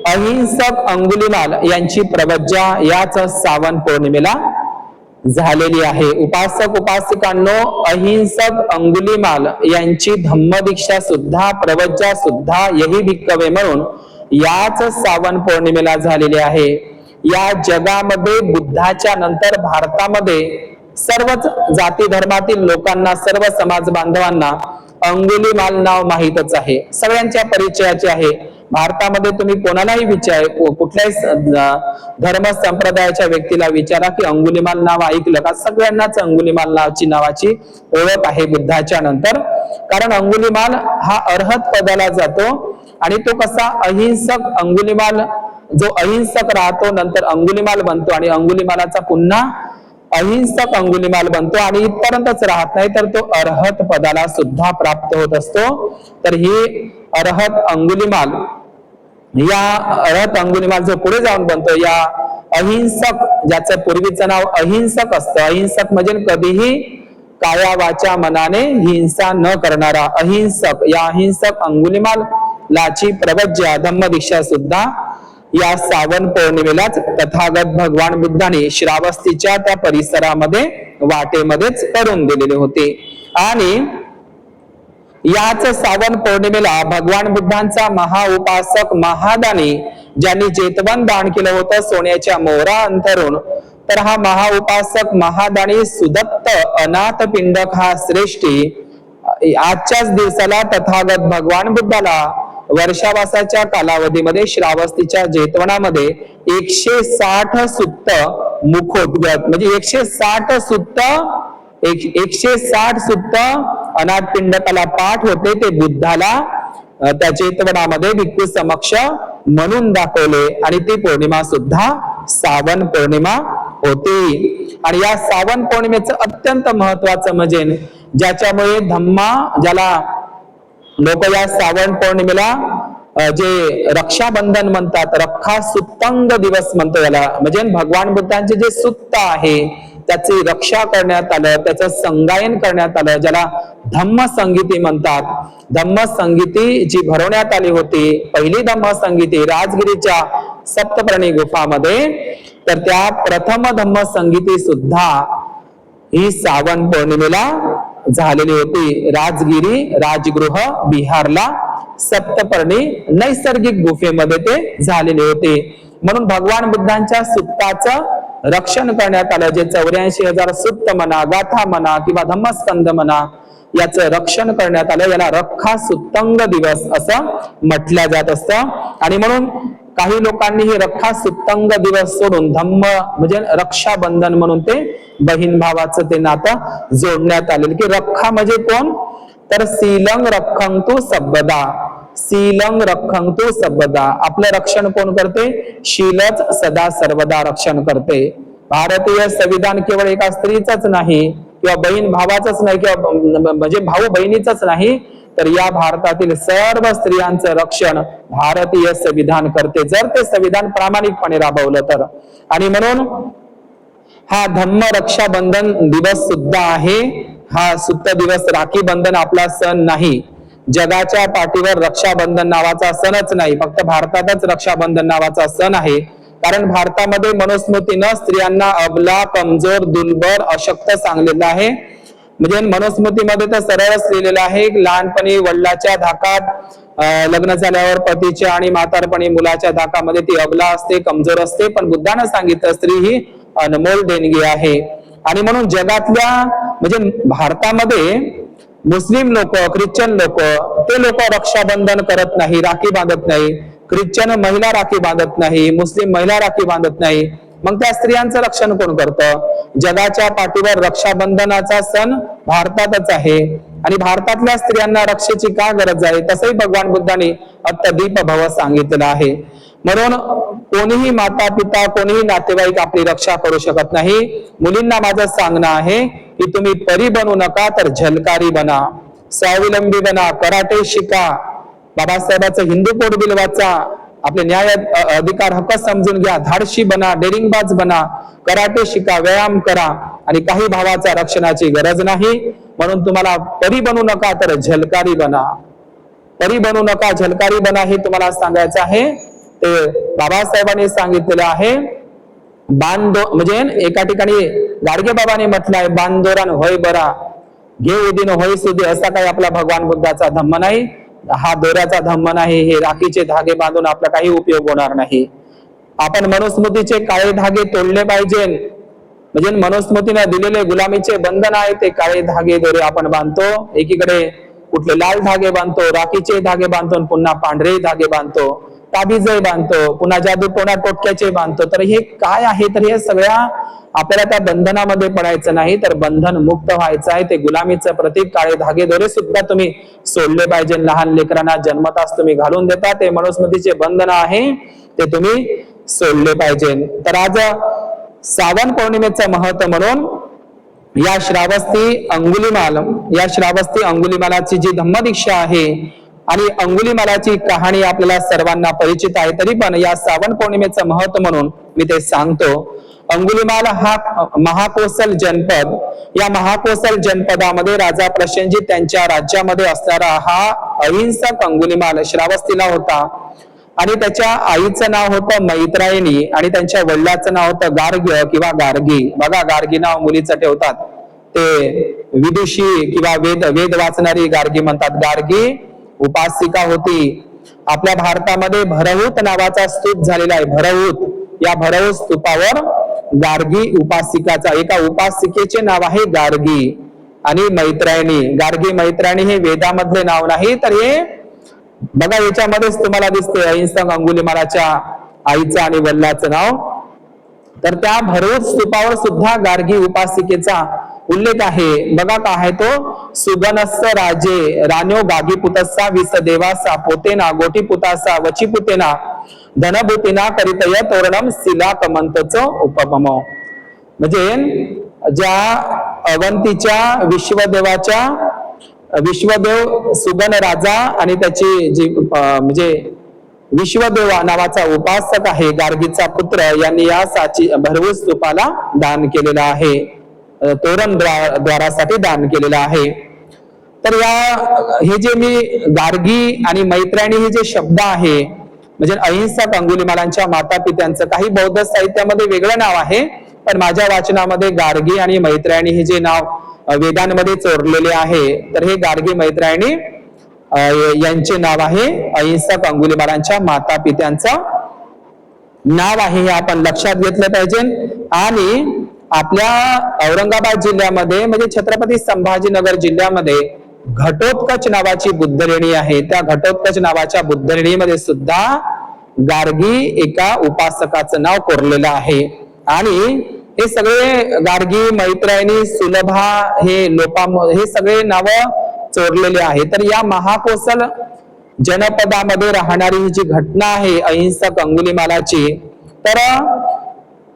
अहिंसक अंगुलीमाल यांची प्रवज्जा याच सावन पौर्णिमेला झालेली आहे. उपासक उपासिकांनो, अहिंसक अंगुलीमाल यांची धम्मदीक्षा सुद्धा प्रवज्जा सुद्धा यही भिक्कवे म्हणून याच सावन पौर्णिमेला झालेली आहे. या जगामध्ये बुद्धाच्या नंतर भारतामध्ये सर्वच जाती धर्मातील लोकांना, सर्व समाज बांधवांना अंगुलीमाल नाव माहीतच आहे, सगळ्यांच्या परिचयाचे आहे. भारतामध्ये तुम्ही कोणालाही कुठल्याही धर्म संप्रदायाच्या व्यक्तीला विचारा की अंगुलीमाल नाव ऐकलं का, सगळ्यांनाच अंगुलीमाल नावाची ओळख आहे बुद्धाच्या नंतर. कारण अंगुलीमाल हा अर्हत पदाला जातो आणि तो कसा अहिंसक अंगुलीमाल, जो अहिंसक राहतो नंतर अंगुलीमाल बनतो आणि अंगुलीमालाचा पुन्हा अहिंसक अंगुलीमाल बनतो आणि इथपर्यंतच राहत नाही, तर तो अर्हत पदाला सुद्धा प्राप्त होत असतो. तर ही अर्हत अंगुलीमाल, या अर्हत अंगुलीमाल जो पुढे जाऊन बनतो या अहिंसक, ज्याचं पूर्वीचं नाव अहिंसक असतं. अहिंसक म्हणजे कधीही काया वाचा मनाने हिंसा न करणारा अहिंसक. या अहिंसक अंगुलीमालाची प्रवज्जा धम्मदीक्षा सुद्धा या सावन पौर्णिमेलाच तथागत भगवान बुद्धाने श्रावस्तीच्या त्या परिसरामध्ये वाटेमध्येच करून दिलेले होते. आणि याच सावन पौर्णिमेला भगवान बुद्धांचा महाउपासक महादानी, ज्यांनी जेतवन दान केलं होतं सोन्याच्या मोहरा अंतरून, तर हा महाउपासक महादानी सुदत्त अनाथ पिंडक हा श्रेष्ठी आजच्याच दिवसाला तथागत भगवान बुद्धाला वर्षावासाच्या कालावधीमध्ये श्रावस्तीच्या जेतवनामध्ये 160 सुत्त मुखोद्गत, म्हणजे 160 सुत्त अनाथ पिंडकाला पाठ होते, ते बुद्धाला त्या जेतवनामध्ये भिक्खू समक्ष म्हणून दाखवले आणि ती पौर्णिमा सुद्धा सावन पौर्णिमा होती. आणि या सावन पौर्णिमेचं अत्यंत महत्वाचं म्हणजे ज्याच्यामुळे धम्मा, ज्याला लोक या सावन पौर्णिमेला जे रक्षाबंधन म्हणतात, रक्षा सुत्तंग दिवस म्हणतो याला, म्हणजे भगवान बुद्धांचे जे सुत्त आहे त्याची रक्षा करण्यात आलं, त्याचं संगायन करण्यात आलं, ज्याला धम्म संगीती म्हणतात. धम्म संगीती जी भरवण्यात आली होती, पहिली धम्म संगीती राजगिरीच्या सप्तपर्णी गुफामध्ये, तर त्या प्रथम धम्म संगीती सुद्धा ही श्रावण पौर्णिमेला झालेली होती. राजगिरी राजगृह बिहारला सप्तपर्णी नैसर्गिक गुफेमध्ये ते झालेले होते. म्हणून भगवान बुद्धांच्या सुत्ताचं रक्षण करण्यात आलं. जे 84,000 सुत्त म्हणा, गाथा म्हणा किंवा धम्मस्कंद म्हणा, याचं रक्षण करण्यात आलं. याला रक्षा सुत्तंग दिवस असं म्हटलं जात असतं. आणि म्हणून काही लोकांनी हे रक्षा सुत्तंग दिवस सोडून धम्म म्हणजे रक्षाबंधन म्हणून ते बहीण भावाचं ते नातं जोडण्यात आलेलं. की रक्षा म्हणजे कोण, तर शीलं रक्षन्तु सर्वदा, शीलं रक्षन्तु सर्वदा. आपलं रक्षण कोण करते, शीलच सदा सर्वदा रक्षण करते. भारतीय संविधान केवळ एका स्त्रीचंच नाही किंवा बहीण भावाचंच नाही किंवा म्हणजे भाऊ बहिणीचंच नाही, तर या भारतातील सर्व स्त्रियांचं रक्षण भारतीय संविधान करते, जर ते संविधान प्रामाणिकपणे राबवलं तर. आणि म्हणून हा धम्म रक्षाबंधन दिवस सुद्धा आहे. हा सुत्त दिवस, राखी बंधन आपला सण नाही. जगाच्या पाठीवर रक्षाबंधन नावाचा सणच नाही, फक्त भारतातच रक्षाबंधन नावाचा सण आहे. कारण भारतामध्ये मनुस्मृतीनं स्त्रियांना अबला, कमजोर, दुर्बल, अशक्त सांगलेलं आहे. म्हणजे मनुस्मृतीमध्ये तर सरळच लिहिलेलं आहे, लहानपणी वडिलाच्या धाकात, लग्न झाल्यावर पतीच्या आणि म्हातारपणी मुलाच्या धाकामध्ये ती अबला असते, कमजोर असते. पण बुद्धानं सांगितलं स्त्री ही अनमोल देणगी आहे. आणि म्हणून जगातल्या म्हणजे भारतामध्ये मुस्लिम लोक, ख्रिश्चन लोक, ते लोक रक्षाबंधन करत नाही, राखी बांधत नाही. ख्रिश्चन महिला राखी बांधत नाही, मुस्लिम महिला राखी बांधत नाही. मग त्या स्त्रियांचं रक्षण कोण करतं? जगाच्या पाठीवर रक्षाबंधनाचा सण भारतातच आहे. आणि भारतातल्या स्त्रियांना रक्षेची का गरज आहे, तसंही भगवान बुद्धांनी अत्तदीप भव सांगितलेलं आहे. म्हणून कोणीही माता पिता, कोणीही नातेवाईक आपली रक्षा करू शकत नाही. मुलींना माझं सांगणं आहे की तुम्ही परी बनू नका, तर झलकारी बना, स्वावलंबी बना, कराटे शिका, बाबासाहेबांचं हिंदू कोड बिल वाचा, आपले न्याय अधिकार हक्क समजून घ्या, धाडशी बना, डेरिंगबाज बना, कराटे शिका, व्यायाम करा. आणि काही भावाचा रक्षणाची गरज नाही. म्हणून तुम्हाला परी बनू नका, तर झलकारी बना. परी बनू नका, झलकारी बना, हे तुम्हाला सांगायचं आहे. ते बाबासाहेबांनी सांगितलेलं आहे. म्हणजे एका ठिकाणी गाडगे बाबांनी म्हटलं आहे, बांधोरान होय बरा, घे उदीन होय सुदे. असा काही आपला भगवान बुद्धाचा धम्म नाही, हा दोऱ्याचा धम्म नाही. हे राखीचे धागे बांधून आपला काही उपयोग होणार नाही. आपण मनुस्मृतीचे काळे धागे तोडले पाहिजे. म्हणजे मनुस्मृतीने दिलेले गुलामीचे बंधन आहे, ते काळे धागे दोरे आपण बांधतो. एकीकडे कुठले लाल धागे बांधतो, राखीचे धागे बांधतो, पुन्हा पांढरे धागे बांधतो, ताबीजही बांधतो, पुन्हा जादू टोना टोटक्याचे बांधतो. तर हे काय आहे, तर हे सगळ्या आपल्याला त्या बंधनामध्ये पडायचं नाही, तर बंधन मुक्त व्हायचं आहे. ते गुलामीचं प्रतीक काळे धागे दोरे सुद्धा तुम्ही सोडले पाहिजे. लहान लेकरांना जन्मताच तुम्ही घालून देता, ते मनुस्मृतीचे बंधन आहे, ते तुम्ही सोडले पाहिजे. तर आज श्रावण पौर्णिमेचं महत्व म्हणून या श्रावस्ती अंगुलीमालाची जी धम्मदीक्षा आहे आणि अंगुलीमालाची कहाणी आपल्याला सर्वांना परिचित आहे, तरी पण या श्रावण पौर्णिमेचं महत्व म्हणून मी ते सांगतो. अंगुलीमाल हा महाकोसल जनपद, या महाकोसल जनपदामध्ये राजा प्रसेनजीत त्यांच्या राज्यामध्ये असणारा हा अहिंसक अंगुलीमाल श्रावस्तीला होता. आणि त्याच्या आईचं नाव होतं मैत्रायणी आणि त्यांच्या वडिलाचं नाव होतं गार्ग्य किंवा गार्गी. बघा, गार्गी नाव मुलीचं ठेवतात, ते विदुषी किंवा वेद वाचणारी गार्गी म्हणतात. गार्गी उपासिका होती. आपल्या भारतामध्ये भरहूत नावाचा स्तूप झालेला आहे. भरहूत, या भरहूत स्तूपावर गार्गी उपासिकाचा, एका उपासिकेचे नाव आहे गार्गी. आणि मैत्रायणी, गार्गी मैत्रायणी हे वेदामधले नाव नाही, तर हे बघा याच्यामध्येच तुम्हाला दिसते अहिंसक अंगुलीमालाच्या आईचं आणि वडिलांचं नाव. तर त्या भरहूत स्तूपावर सुद्धा गार्गी उपासिकेचा उल्लेख आहे. बघा काय आहे तो, सुगनस्स राजे राण्यो गागीपुतस्सा विसदेवासा पोतेना गोटीपुतासा वचीपुतेना धनभूतीना करितय तोरणम शिला कमंतच उपमम. म्हणजे ज्या अवंतीच्या विश्वदेव सुगन राजा आणि त्याची जी म्हणजे विश्वदेवा नावाचा उपासक आहे, गार्गीचा पुत्र, यांनी या भरहूत स्तूपाला दान केलेलं आहे, तोरण द्वारासाठी दान केलेलं आहे. तर हे जे मी गार्गी आणि मैत्रायणी हे जे शब्द आहे, म्हणजे अहिंसक अंगुलीमालांच्या माता पित्यांचं काही बौद्ध साहित्यामध्ये वेगळं नाव आहे, पण माझ्या वाचनामध्ये गार्गी आणि मैत्रायणी हे जे नाव वेदांमध्ये चोरलेले आहे, तर हे गार्गी मैत्रायणी यांचे नाव आहे अहिंसक अंगुलीमालांच्या माता पित्यांचं नाव आहे, हे आपण लक्षात घेतलं पाहिजे. आणि आपल्या औरंगाबाद जिल्ह्यामध्ये म्हणजे छत्रपती संभाजीनगर जिल्ह्यामध्ये घटोत्कच नावाची बुद्धलेणी आहे. त्या घटोत्कच नावाच्या बुद्धलेणीमध्ये सुद्धा गार्गी एका उपासकाचं नाव कोरलेलं आहे. आणि हे सगळे गार्गी, मैत्रायणी, सुलभा, हे हे सगळे नाव चोरलेले आहे. तर या महाकोसल जनपदामध्ये राहणारी ही जी घटना आहे अहिंसक अंगुलीमालाची, तर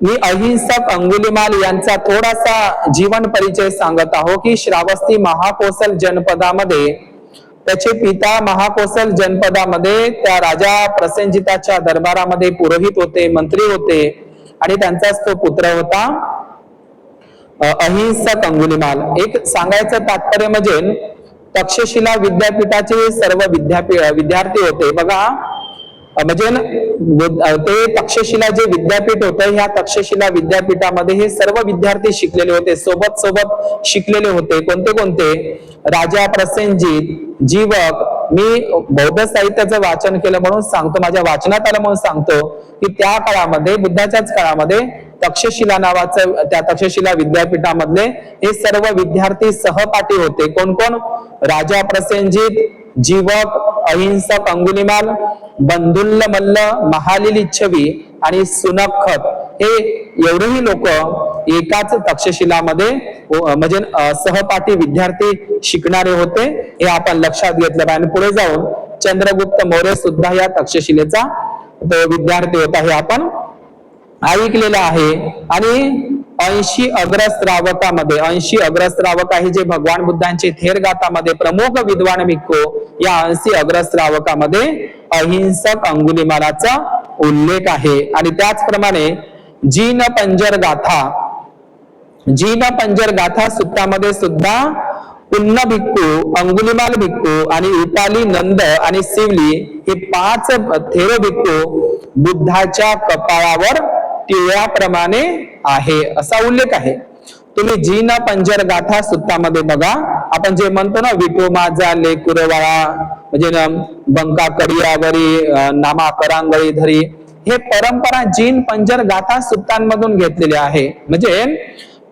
मी अहिंसक अंगुलीमाल यांचा थोडासा जीवन परिचय सांगत आहो की श्रावस्ती महाकोसल जनपदामध्ये त्याचे पिता महाकोसल जनपदामध्ये त्या राजा प्रसेनजिताच्या दरबारामध्ये पुरोहित होते, मंत्री होते आणि त्यांचाच तो पुत्र होता अहिंसक अंगुलीमाल. एक सांगायचं तात्पर्य म्हणजे तक्षशिला विद्यापीठाचे सर्व विद्यार्थी होते बघा. म्हणजे ते तक्षशिला जे विद्यापीठ होतं, ह्या तक्षशिला विद्यापीठामध्ये हे सर्व विद्यार्थी शिकलेले होते, सोबत शिकलेले होते. कोणते कोणते? राजा प्रसेनजित, जीवक. मी बौद्ध साहित्याचं वाचन केलं म्हणून सांगतो, माझ्या वाचनात आलं म्हणून सांगतो की त्या काळामध्ये, बुद्धाच्याच काळामध्ये तक्षशिला नावाचं, त्या तक्षशिला विद्यापीठामधले हे सर्व विद्यार्थी सहपाठी होते. कोण कोण? राजा प्रसेनजित, जीवक, अहिंसक अंगुलीमाल, बंधुल्ल मल्ल, महाली लिच्छवी आणि सुनखत, हे एवढेही लोक एकाच तक्षशिलामध्ये म्हणजे सहपाठी विद्यार्थी शिकणारे होते, हे आपण लक्षात घेतलं पाहिजे. पुढे जाऊन चंद्रगुप्त मौर्य सुद्धा या तक्षशिलेचा विद्यार्थी होता, हे आपण ऐकलेलं आहे. आणि 80 अग्रश्रावकामध्ये, 80 अग्रश्रावक आहे जे भगवान बुद्धांचे थेर गाथामध्ये प्रमुख विद्वान भिक्खू, या 80 अग्रश्रावकामध्ये अहिंसक अंगुलीमालाचा उल्लेख आहे. आणि त्याचप्रमाणे जीन पंजर गाथा सुत्तामध्ये सुद्धा पुन्न भिक्खू, अंगुलीमाल भिक्खू आणि उपाली, नंद आणि सिवली हे 5 थेर भिक्खू बुद्धाच्या कपाळावर टिळ्याप्रमाणे आहे असा उल्लेख आहे. तुम्ही जीन पंजर गाथा सुत्तामध्ये बघा, आपण जे म्हणतो ना, विठो माझा लेकुरवाळा, म्हणजे बंका कडियावरी नामा करांगळी धरी, हे परंपरा जीन पंजर गाथा सुत्तांमधून घेतलेले आहे. म्हणजे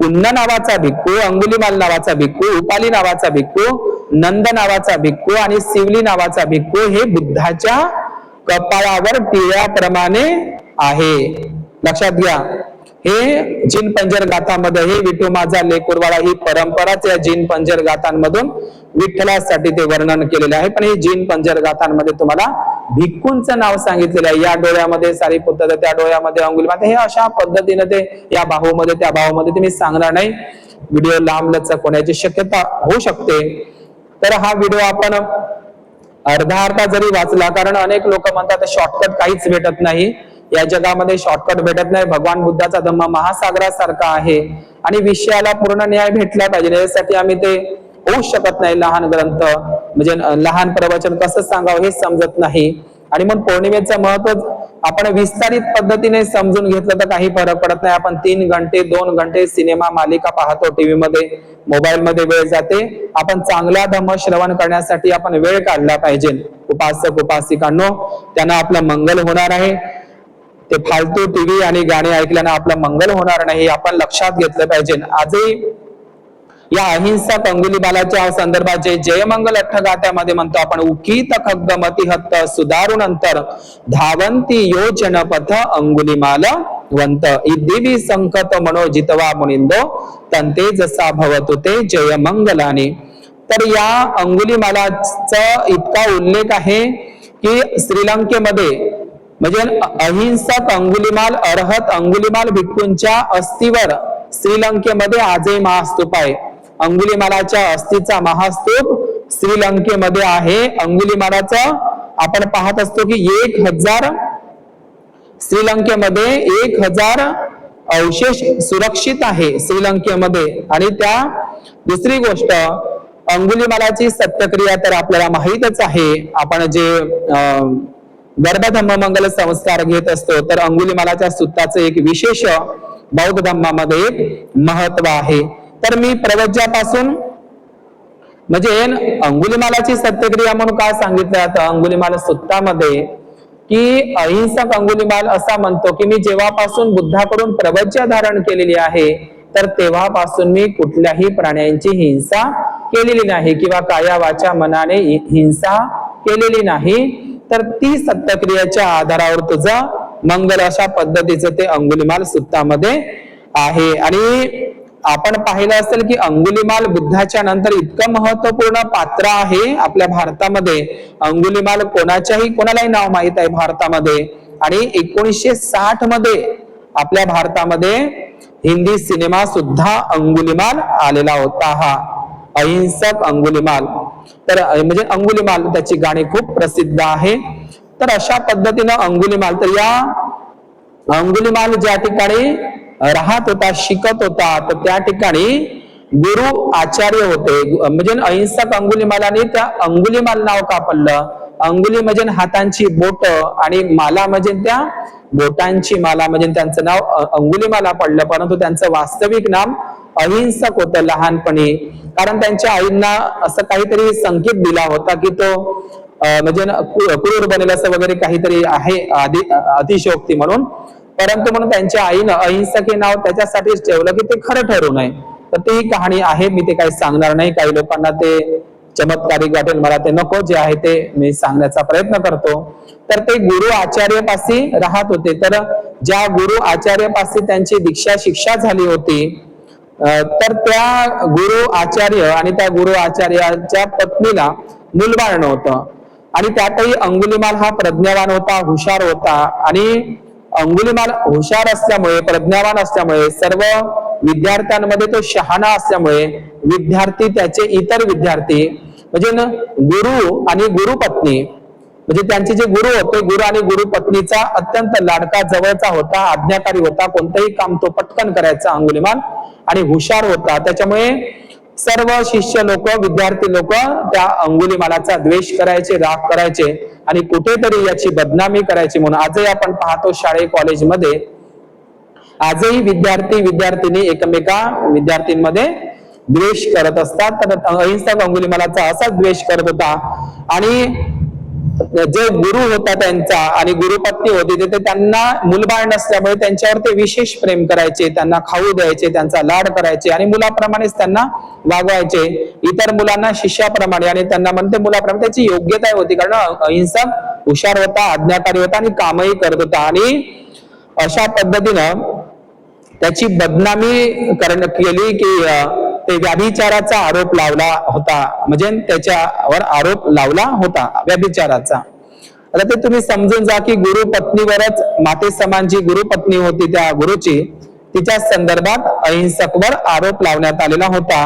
पुन्न नावाचा भिक्खू, अंगुलीमाल नावाचा भिक्खू, उपाली नावाचा भिक्खू, नंद नावाचा भिक्खू आणि सिवली नावाचा भिक्खू हे बुद्धाच्या कपाळावर टिळ्याप्रमाणे आहे. लक्षात घ्या, हे जीन पंजर गाथामध्ये हे विठू माझा लेकुरवाळा ही परंपराच या जीन पंजर गाथांमधून विठ्ठलासाठी ते वर्णन केलेले आहे. पण हे जीन पंजर गाथांमध्ये तुम्हाला भिक्खूंचं नाव सांगितलेलं आहे. या डोळ्यामध्ये सारीपुत्र, त्या डोळ्यामध्ये अंगुलीमाल, हे अशा पद्धतीने ते या बाहूमध्ये त्या बाहूमध्ये तुम्ही सांगणार नाही. व्हिडिओ लांब लचक होण्याची शक्यता होऊ शकते. तर हा व्हिडिओ आपण अर्धा जरी वाचला, कारण अनेक लोक म्हणतात शॉर्टकट काहीच भेटत नाही, या जगामध्ये शॉर्टकट भेटत नाही. भगवान बुद्धाचा धम्म महासागरासारखा आहे आणि विषयाला पूर्ण न्याय भेटला पाहिजे, यासाठी आम्ही ते होऊ शकत नाही. लहान ग्रंथ म्हणजे लहान प्रवचन कसं सांगावं हे समजत नाही. आणि मग पौर्णिमेचं महत्व आपण विस्तारित पद्धतीने समजून घेतलं तर काही फरक पडत नाही. आपण 3 घंटे 2 घंटे सिनेमा मालिका पाहतो टीव्ही मध्ये, मोबाईल मध्ये वेळ जाते. आपण चांगला धम्म श्रवण करण्यासाठी आपण वेळ काढला पाहिजे. उपासक उपासिकांनो, त्यांना आपलं मंगल होणार आहे. ते फालतू टीव्ही आणि गाणी ऐकल्यानं आपलं मंगल होणार नाही, आपण लक्षात घेतलं पाहिजे. आजही या अहिंसक अंगुलीमालाच्या संदर्भात जे जयमंगल अठ्ठगाथ्यामध्ये म्हणतो आपण, उकीत खग्गमती हत्त सुधारून अंतर धावंती योजन पथ अंगुलीमाल वंत इदिवी संकत मनोजितवा मुनिंदो तंते जसा भवतु ते जयमंगलाने. तर या अंगुलीमालाचा इतका उल्लेख आहे की श्रीलंकेमध्ये म्हणजे अहिंसक अंगुलीमाल, अरहत अंगुलीमाल भिक्खूंच्या अस्थिवर श्रीलंकेमध्ये आजही महास्तूप आहे. अंगुलीमालाच्या अस्थीचा महास्तूप श्रीलंकेमध्ये आहे. अंगुलीमालाचा आपण पाहत असतो की 1000 श्रीलंकेमध्ये 1000 अवशेष सुरक्षित आहे श्रीलंकेमध्ये. आणि त्या दुसरी गोष्ट, अंगुलीमालाची सत्यक्रिया तर आपल्याला माहीतच आहे. आपण जे गर्भधम्म मंगल संस्कार घेत असतो, तर अंगुलीमालाच्या सुत्ताचं एक विशेष बौद्ध धर्मामध्ये एक महत्व आहे. तर मी प्रवज्यापासून म्हणजे अंगुलिमालाची सत्यक्रिया म्हणून काय सांगितलं जातं अंगुलिमाल सूत्रामध्ये, की अहिंसक अंगुलिमाल असा म्हणतो की मी जेव्हापासून बुद्धाकडून प्रवज्या धारण केलेली आहे तर तेव्हापासून मी कुठल्याही प्राण्यांची हिंसा केलेली नाही किंवा काया वाचा मनाने हिंसा केलेली नाही. तर ती सत्यक्रियेच्या आधारावर तुझं मंगल अशा पद्धतीचं ते अंगुलिमाल सूत्रामध्ये आहे. आणि आपण पाहिलं असेल की अंगुलिमाल बुद्धाच्या नंतर इतकं महत्वपूर्ण पात्र आहे आपल्या भारतामध्ये. अंगुलिमाल कोणालाही नाव माहित आहे भारतामध्ये. आणि 1960 मध्ये आपल्या भारतामध्ये हिंदी सिनेमा सुद्धा अंगुलिमाल आलेला होता, हा अहिंसक अंगुलिमाल. तर म्हणजे अंगुलिमाल त्याची गाणी खूप प्रसिद्ध आहे. तर अशा पद्धतीनं अंगुलिमाल, तर या अंगुलिमाल ज्या ठिकाणी राहत होता, शिकत होता, तर त्या ठिकाणी गुरु आचार्य होते. म्हणजे अहिंसक अंगुलिमालाने त्या अंगुलिमाल नाव का पडलं? अंगुली म्हणजे हातांची बोट आणि माला म्हणजे त्या बोटांची माला, म्हणजे त्यांचं नाव अंगुलिमाला पडलं. परंतु त्यांचं वास्तविक नाम अहिंसक होतं लहानपणी. कारण त्यांच्या आईंना असं काहीतरी संकेत दिला होता की तो म्हणजे क्रूर बनेल असं वगैरे काहीतरी आहे अतिशयोक्ती म्हणून. परंतु म्हणून त्यांच्या आईनं अहिंसक हे नाव त्याच्यासाठीच ठेवलं की ते खरं ठरू नये. तर ती कहाणी आहे, मी ते काही सांगणार नाही. काही लोकांना ते चमत्कारिक वाटेल, मला ते नको. जे आहे ते मी सांगण्याचा प्रयत्न करतो. तर ते गुरु आचार्यपाशी राहत होते. तर ज्या गुरु आचार्यपाशी त्यांची दीक्षा शिक्षा झाली होती, तर त्या गुरु आचार्य आणि त्या गुरु आचार्याच्या पत्नीला मूलबाळ नव्हतं. आणि त्यातही अंगुलिमाल हा प्रज्ञावान होता, हुशार होता. आणि अंगुलिमाल हुशार असल्यामुळे, प्रज्ञावान असल्यामुळे, सर्व विद्यार्थ्यांमध्ये तो शहाणा असल्यामुळे विद्यार्थी, त्याचे इतर विद्यार्थी म्हणजे गुरु आणि गुरुपत्नी, म्हणजे त्यांचे जे गुरु होते, गुरु आणि गुरुपत्नीचा अत्यंत लाडका, जवळचा होता, आज्ञाकारी होता. कोणतेही काम तो पटकन करायचा अंगुलिमाल. आणि हुशार होता. त्याच्यामुळे सर्व शिष्य लोक, विद्यार्थी लोक त्या अंगुलिमालाचा द्वेष करायचे, राग करायचे आणि कुठेतरी याची बदनामी करायची. म्हणून आजही आपण पाहतो शाळे कॉलेजमध्ये आजही विद्यार्थी विद्यार्थिनी विद्यार्थींमध्ये द्वेष करत असतात. तर अहिंसक अंगुलिमालाचा असाच द्वेष करत होता. आणि जे गुरु होता त्यांचा आणि गुरुपत्नी होती ते त्यांना मुलबाळ नसल्यामुळे त्यांच्यावर ते विशेष प्रेम करायचे, त्यांना खाऊ द्यायचे, त्यांचा लाड करायचे आणि मुलाप्रमाणेच त्यांना वागवायचे, इतर मुलांना शिष्याप्रमाणे. आणि त्यांना म्हणते मुलाप्रमाणे त्याची योग्यता होती, कारण अहिंसक, हुशार होता, आज्ञाकारी होता आणि कामही करत होता. आणि अशा पद्धतीनं त्याची बदनामी केली की ते व्यभिचाराचा आरोप लावला होता, म्हणजे त्याच्यावर आरोप लावला होता व्यभिचाराचा. आता ते तुम्ही समजून जा की गुरु पत्नीवरच, माते समान जी गुरुपत्नी होती त्या गुरुची, तिच्या संदर्भात अहिंसकवर आरोप लावण्यात आलेला होता.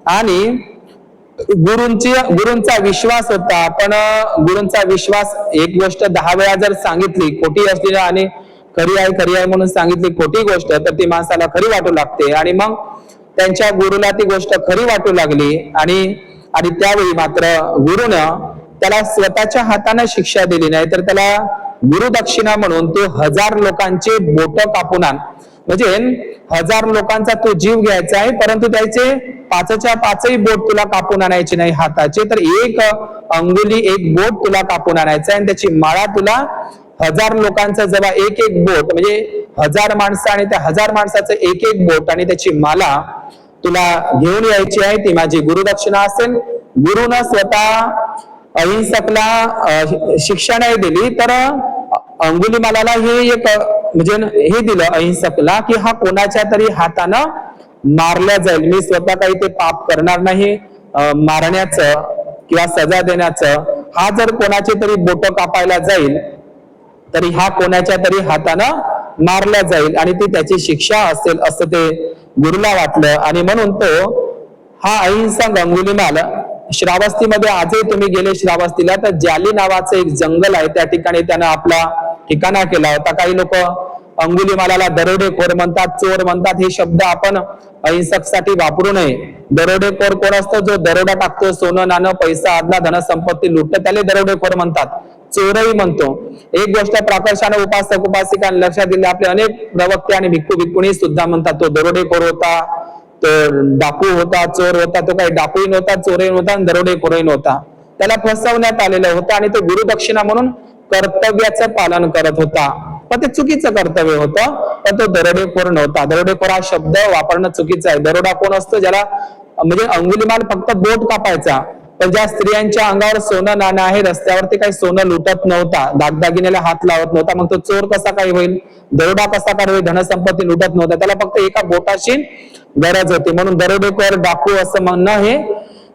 आणि गुरूंचा विश्वास होता. पण गुरूंचा विश्वास, एक गोष्ट 10 वेळा जर सांगितली खोटी असलेली आणि खरी आहे म्हणून सांगितली खोटी गोष्ट, तर ती माणसाला खरी वाटू लागते. आणि मग त्यांच्या गुरुला ती गोष्ट खरी वाटू लागली. आणि त्यावेळी मात्र गुरुनं त्याला स्वतःच्या हाताने शिक्षा दिली नाही, तर त्याला गुरुदक्षिणा म्हणून तो 1000 लोकांचे बोट कापून आण, म्हणजे 1000 लोकांचा तो जीव घ्यायचा आहे, परंतु त्याचे 5च्या 5ही बोट तुला कापून आणायचे नाही हाताचे, तर एक अंगुली, एक बोट तुला कापून आणायचं आहे. आणि त्याची माळा तुला 1000 लोकांचा जेव्हा एक एक बोट, म्हणजे 1000 माणसं आणि त्या 1000 माणसाचं एक एक बोट आणि त्याची माला तुला घेऊन यायची आहे, ती माझी गुरुदक्षिणा असेल. गुरुनं स्वतः अहिंसकला शिक्षा नाही दिली, तर अंगुलिमालाला हे एक म्हणजे हे दिलं अहिंसकला की हा कोणाच्या तरी हातानं मारल्या जाईल. मी स्वतः काही ते पाप करणार नाही मारण्याचं किंवा सजा देण्याचं. हा जर कोणाची तरी बोट कापायला जाईल तरी हा कोणाच्या तरी हातानं मारला जाईल आणि ती त्याची शिक्षा असेल असं ते गुरुला वाटलं. आणि म्हणून तो हा अहिंसक अंगुलिमाल श्रावस्तीमध्ये, आजही तुम्ही गेले श्रावस्तीला तर जाली नावाचं एक जंगल आहे, त्या ठिकाणी त्यानं आपला ठिकाणा केला होता. काही लोक अंगुलिमालाला दरोडेखोर म्हणतात, चोर म्हणतात. हे शब्द आपण अहिंसक साठी वापरू नये. दरोडेखोर कोण असतो? जो दरोडा टाकतो, सोनं नाणं पैसा आदना धन संपत्ती लुटतो, त्याला दरोडेखोर म्हणतात. चोरही म्हणतो. एक गोष्ट प्राकर्षाने उपासक उपासिकांनी लक्षात दिली, आपले अनेक प्रवक्ते आणि भिक्खू भिक्खुणी सुद्धा म्हणतात तो दरोडेखोर होता, तो डाकू होता, चोर होता. तो काही डाकूही नव्हता, चोरही नव्हता आणि दरोडेखोरही नव्हता. त्याला फसवण्यात आलेलं होतं आणि तो गुरुदक्षिणा म्हणून कर्तव्याचं पालन करत होता. पण ते चुकीचं कर्तव्य होतं, पण तो दरोडेखोर नव्हता. दरोडेखोर हा शब्द वापरणं चुकीचं आहे. दरोडा कोण असतो? ज्याला म्हणजे अंगुलीमाल फक्त बोट कापायचा, पण ज्या स्त्रियांच्या अंगावर सोनं नाणं आहे, रस्त्यावरती काही सोनं लुटत नव्हता, दागदागिन्याला हात लावत नव्हता, मग तो चोर कसा काय होईल? दरोडा कसा काय होईल? धनसंपत्ती लुटत नव्हता, त्याला फक्त एका बोटाची गरज होती. म्हणून दरोडेखोर डाकू असं म्हणणं हे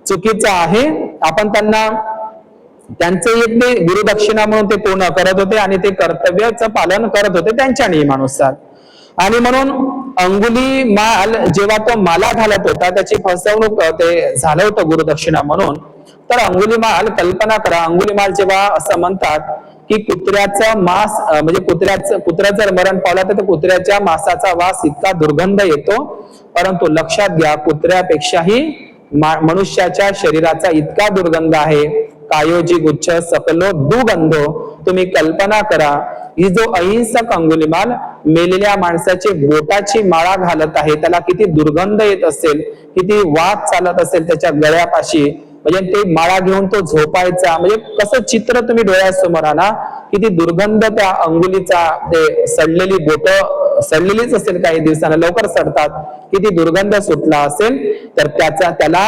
चुकीचं आहे. आपण त्यांचं एक ते गुरुदक्षिणा म्हणून ते पूर्ण करत होते आणि ते कर्तव्याचं पालन करत होते त्यांच्या नियमानुसार. आणि म्हणून अंगुलीमाल जेव्हा तो माला घालत होता, त्याची फसवणूक ते झालं होतं गुरुदक्षिणा म्हणून. तर अंगुलीमाल, कल्पना करा, अंगुलीमाल जेव्हा असं म्हणतात की कुत्र्याचं मांस म्हणजे कुत्र्या जर मरण पावला तर कुत्र्याच्या मांसाचा वास इतका दुर्गंध येतो, परंतु लक्षात घ्या कुत्र्यापेक्षाही मनुष्याच्या शरीराचा इतका दुर्गंध आहे. कायोजी गुच्छ सकलो दुगंधो. तुम्ही कल्पना करा, ही जो अहिंसक अंगुलीमाल मेलेल्या माणसाची बोटाची माळा घालत आहे, त्याला किती दुर्गंध येत असेल, किती वास चालत असेल त्याच्या गळ्यापाशी. म्हणजे ते माळा घेऊन तो झोपायचा, म्हणजे कसं चित्र तुम्ही डोळ्यासमोर आणा, किती दुर्गंध त्या अंगुलीचा. ते सडलेली बोट सडलेलीच असेल, काही दिवसांना लवकर सडतात, किती दुर्गंध सुटला असेल. तर त्याला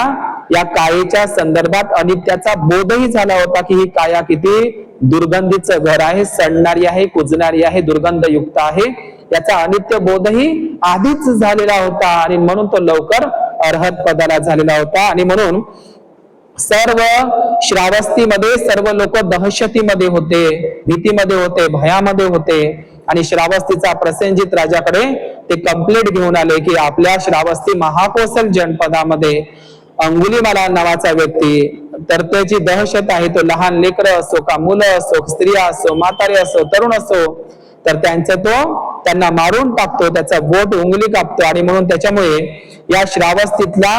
या कायेच्या संदर्भात अनित्याचा बोधही झाला होता की ही काया किती दुर्गंधीचं घर आहे, सडणारी आहे, कुजणारी आहे, दुर्गंधयुक्त आहे. त्याचा अनित्य बोधही आधीच झालेला होता आणि म्हणून तो लवकर अर्हत पदाला झालेला होता. आणि म्हणून सर्व श्रावस्तीमध्ये सर्व लोक दहशतीमध्ये होते, भीतीमध्ये होते, भयामध्ये होते. आणि श्रावस्तीचा प्रसेनजित राजाकडे ते कंप्लेंट घेऊन आले की आपल्या श्रावस्ती महाकोसल जनपदामध्ये अंगुलीमाला नावाचा व्यक्ती, तर त्याची दहशत आहे. तो लहान लेकरं असो का मुलं असो, स्त्रिया असो, म्हातारे असो, तरुण असो, तर त्यांना मारून टाकतो, त्याचा बोट उंगली कापतो. आणि म्हणून त्याच्यामुळे या श्रावस्तीतला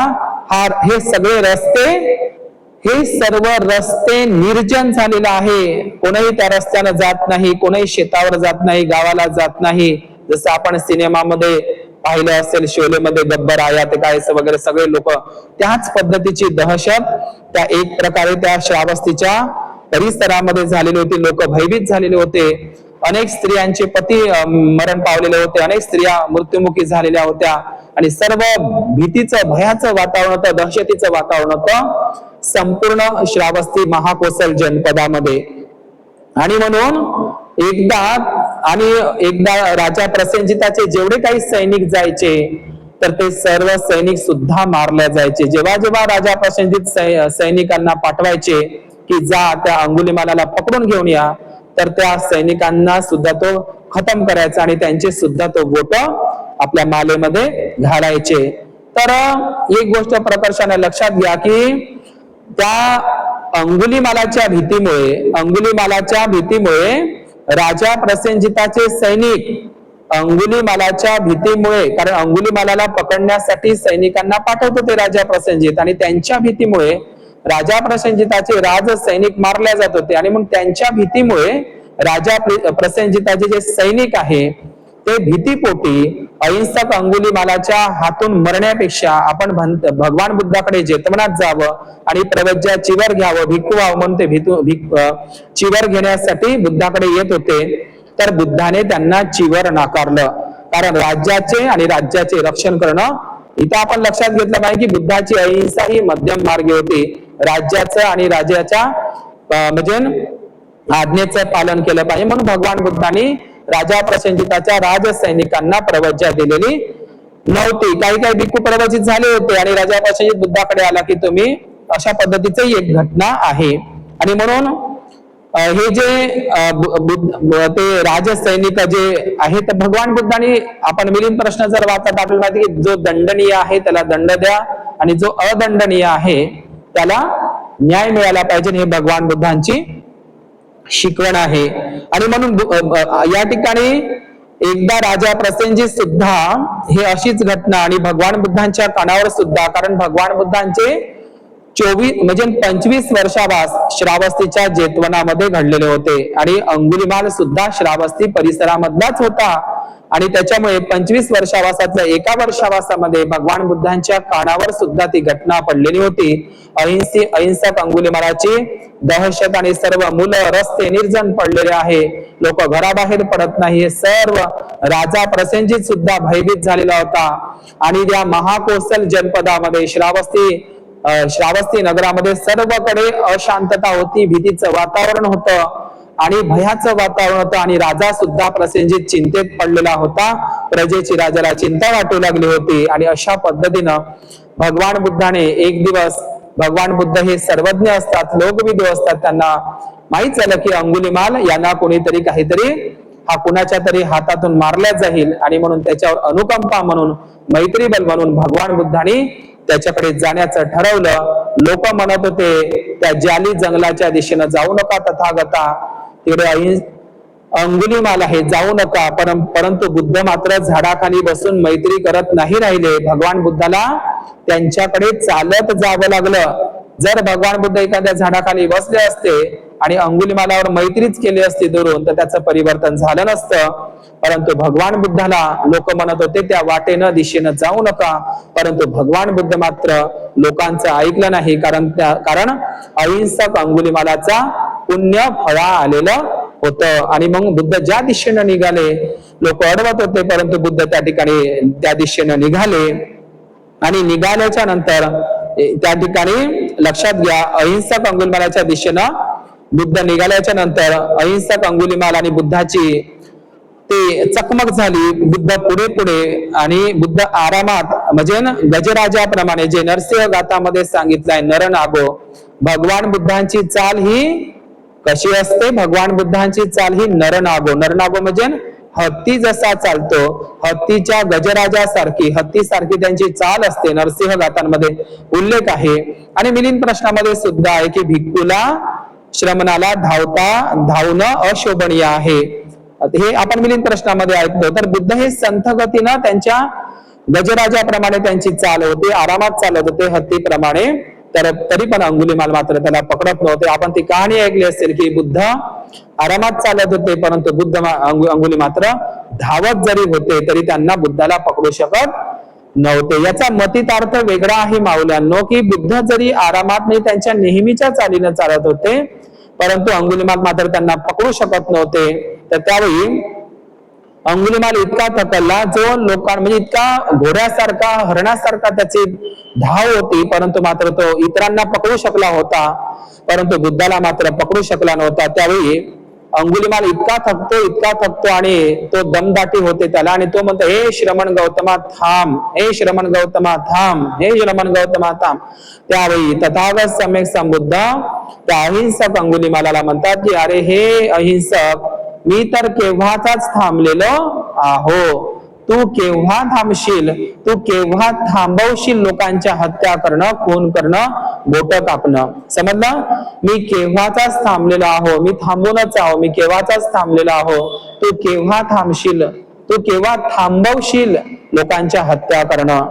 हे सर्व रस्ते निर्जन झालेला आहे. कोणीही त्या रस्त्यानं जात नाही, कोणीही शेतावर जात नाही, गावाला जात नाही. जसं आपण सिनेमामध्ये पाहिलं असेल, शोलेमध्ये गब्बर आया ते काय वगैरे सगळे लोक, त्याच पद्धतीची दहशत त्या एक प्रकारे त्या श्रावस्तीच्या परिसरामध्ये झालेली होती. लोक भयभीत झालेले होते. अनेक स्त्रियांचे पती मरण पावलेले होते, अनेक स्त्रिया मृत्युमुखी झालेल्या होत्या आणि सर्व भीतीचं, भयाचं वातावरण होतं, दहशतीचं वातावरण होतं संपूर्ण श्रावस्ती महाकोसल जनपदामध्ये. आणि म्हणून एकदा राजा प्रसेनजिताचे जेवढे काही सैनिक जायचे, तर ते सर्व सैनिक सुद्धा मारले जायचे. जेव्हा राजा प्रसेनजित सैनिकांना पाठवायचे की जा त्या अंगुलीमालाला पकडून घेऊन या, तर त्या सैनिकांना सुद्धा तो खतम करायचा आणि त्यांचे सुद्धा तो बोट आपल्या मालेमध्ये घालायचे. तर एक गोष्ट प्रकर्षाने लक्षात घ्या की त्या अंगुलीमालाच्या भीतीमुळे राजा प्रसेनजिताचे सैनिक अंगुलीमालाच्या भीतीमुळे, कारण अंगुलीमालाला पकडण्यासाठी सैनिकांना पाठवत होते राजा प्रसेनजित, आणि त्यांच्या भीतीमुळे राजा प्रसेनजिताचे राज सैनिक मारले जात होते. आणि मग त्यांच्या भीतीमुळे राजा प्रसेनजिताचे जे सैनिक आहे ते भीतीपोटी अहिंसक अंगुलीमालाच्या हातून मरण्यापेक्षा आपण भगवान बुद्धाकडे जेतवनात जावं आणि प्रवज्या चिवर घ्यावं, भिक्खू व्हावं म्हणून ते चिवर घेण्यासाठी बुद्धाकडे येत होते. तर बुद्धाने त्यांना चिवर नाकारलं, कारण राज्याचे रक्षण करणं. इथं आपण लक्षात घेतलं पाहिजे की बुद्धाची अहिंसा ही मध्यम मार्गी होती. राज्याचं आणि राजाच्या म्हणजे आज्ञेचं पालन केलं पाहिजे, म्हणून भगवान बुद्धांनी राजा प्रसेनजिताच्या राज सैनिकांना प्रवज्या दिलेली नव्हती. काही भिक्खू प्रवचित झाले होते आणि राजा प्रसेनजित बुद्धाकडे आला की तुम्ही, अशा पद्धतीची एक घटना आहे. आणि म्हणून हे जे ते राज सैनिक जे आहेत, भगवान बुद्धांनी, आपण मिलिंद प्रश्न जर वाचत आपल्याला माहिती की जो दंडनीय आहे त्याला दंड द्या आणि जो अदंडनीय आहे त्याला न्याय मिळाला पाहिजे, हे भगवान बुद्धांची शिकवण आहे. आणि म्हणून या ठिकाणी एकदा राजा प्रसेनजित सुद्धा हे अशीच घटना, आणि भगवान बुद्धांच्या कानावर सुद्धा, कारण भगवान बुद्धांचे म्हणजे 25 वर्षावास श्रावस्तीच्या जेतवनामध्ये घडलेले होते आणि अंगुलिमाल सुद्धा श्रावस्ती परिसरामधलाच होता आणि त्याच्यामुळे 25 वर्षावासातल्या एका वर्षावासामध्ये भगवान बुद्धांच्या कानावर सुद्धा ती घटना पडलेली होती। अहिंसक अंगुलिमालाची दहशत आणि सर्व मुलं रस्ते निर्जन पडलेले आहे, लोक घराबाहेर पडत नाही, हे सर्व राजा प्रसेनजित सुद्धा भयभीत झालेला होता आणि त्या महाकोसल जनपदामध्ये श्रावस्ती नगरामध्ये सर्वकडे अशांतता होती, भीतीचं वातावरण होतं आणि भयाचं वातावरण होतं आणि राजा सुद्धा प्रसेनजित चिंतेत पडलेला होता, प्रजेची राजाला चिंता वाटू लागली होती आणि अशा पद्धतीनं भगवान बुद्धाने एक दिवस, भगवान बुद्ध हे सर्वज्ञ असतात, लोकविदू असतात, त्यांना माहित झालं की अंगुलिमाल यांना कोणीतरी काहीतरी हा कुणाच्या तरी हातातून मारला जाईल आणि म्हणून त्याच्यावर अनुकंपा म्हणून, मैत्रीबल म्हणून भगवान बुद्धांनी त्याच्याकडे जाण्याचं ठरवलं। लोक म्हणत होते त्या जाली जंगलाच्या दिशेनं जाऊ नका तथागता, तिकडे अंगुलिमाल आहे जाऊ नका, परंतु बुद्ध मात्र झाडाखाली बसून मैत्री करत नाही राहिले। भगवान बुद्धाला त्यांच्याकडे चालत जावं लागलं। जर भगवान बुद्ध एखाद्या झाडाखाली बसले असते आणि अंगुलिमालावर मैत्रीच केली असती दुरून तर त्याचं परिवर्तन झालं नसतं, परंतु भगवान बुद्धाला लोक म्हणत होते त्या वाटेनं दिशेनं जाऊ नका, परंतु भगवान बुद्ध मात्र लोकांचं ऐकलं नाही, कारण अहिंसक अंगुलिमालाचा पुण्य फळा आलेलं होतं आणि मग बुद्ध ज्या दिशेनं निघाले, लोक अडवत होते परंतु बुद्ध त्या ठिकाणी त्या दिशेनं निघाले आणि निघाल्याच्या नंतर त्या ठिकाणी लक्षात घ्या, अहिंसक अंगुलिमालाच्या दिशेनं बुद्ध निघाल्याच्या नंतर अहिंसक अंगुलिमाल आणि बुद्धाची ते चकमक झाली। बुद्ध पुढे आणि बुद्ध आरामात, म्हणजे गजराजाप्रमाणे जे नरसिंह गाथामध्ये सांगितलंय नरनागो, भगवान बुद्धांची चाल ही कशी असते, भगवान बुद्धांची चाल ही नरनागो, नरनागो म्हणजे हत्ती जसा चालतो, हत्तीच्या गजराजासारखी, हत्तीसारखी त्यांची चाल असते, नरसिंह गाथांमध्ये उल्लेख आहे। आणि मिलिंद प्रश्नामध्ये सुद्धा आहे की भिक्खूला श्रमणाला धावणं अशोभनीय आहे, हे आपण मिलिंद प्रश्नामध्ये ऐकतो। तर बुद्ध हे संथ गतीनं त्यांच्या गजराजाप्रमाणे त्यांची चाल होती, आरामात चालत होते हत्तीप्रमाणे, तर तरी पण अंगुलिमाल मात्र त्याला पकडत नव्हते। आपण ती कहाणी ऐकली असेल की बुद्ध आरामात चालत होते परंतु अंगुली मात्र धावत जरी होते तरी त्यांना बुद्धाला पकडू शकत नव्हते। याचा मतितार्थ वेगळा आहे माऊल्यांनो, की बुद्ध जरी आरामात नाही त्यांच्या नेहमीच्या चालीनं चालत होते परंतु अंगुलिमाल मात्र त्यांना पकडू शकत नव्हते। तर त्यावेळी अंगुलिमाल इतका थकला, जो म्हणजे इतका घोड्यासारखा, हरणासारखा त्याची धाव होती, परंतु मात्र तो इतरांना पकडू शकला होता परंतु बुद्धाला मात्र पकडू शकला नव्हता। त्यावेळी अंगुलिमाल इतका थकतो आणि तो दमदाटी होते त्याला, आणि तो म्हणतो, हे श्रमण गौतमा थांब, हे श्रमण गौतमा थांब, हे श्रमण गौतमा थांब। त्यावेळी तथागत सम्यक संबुद्ध त्या अहिंसक अंगुलिमालाला म्हणतात की अरे हे अहिंसक, मी तर केव्हाचाच थांबलेलो आहो, तू केव्हा थांबशील, तू केव्हा थांबवशील लोकांच्या हत्या करणं, खून करणं, बोट कापणं, समजलं? मी केव्हाचाच थांबलेलो आहो, मी थांबूनच आहो, मी केव्हाचाच थांबलेलो आहो, तू केव्हा थांबशील, तू केव्हा थांबवशील लोकांच्या हत्या करणं।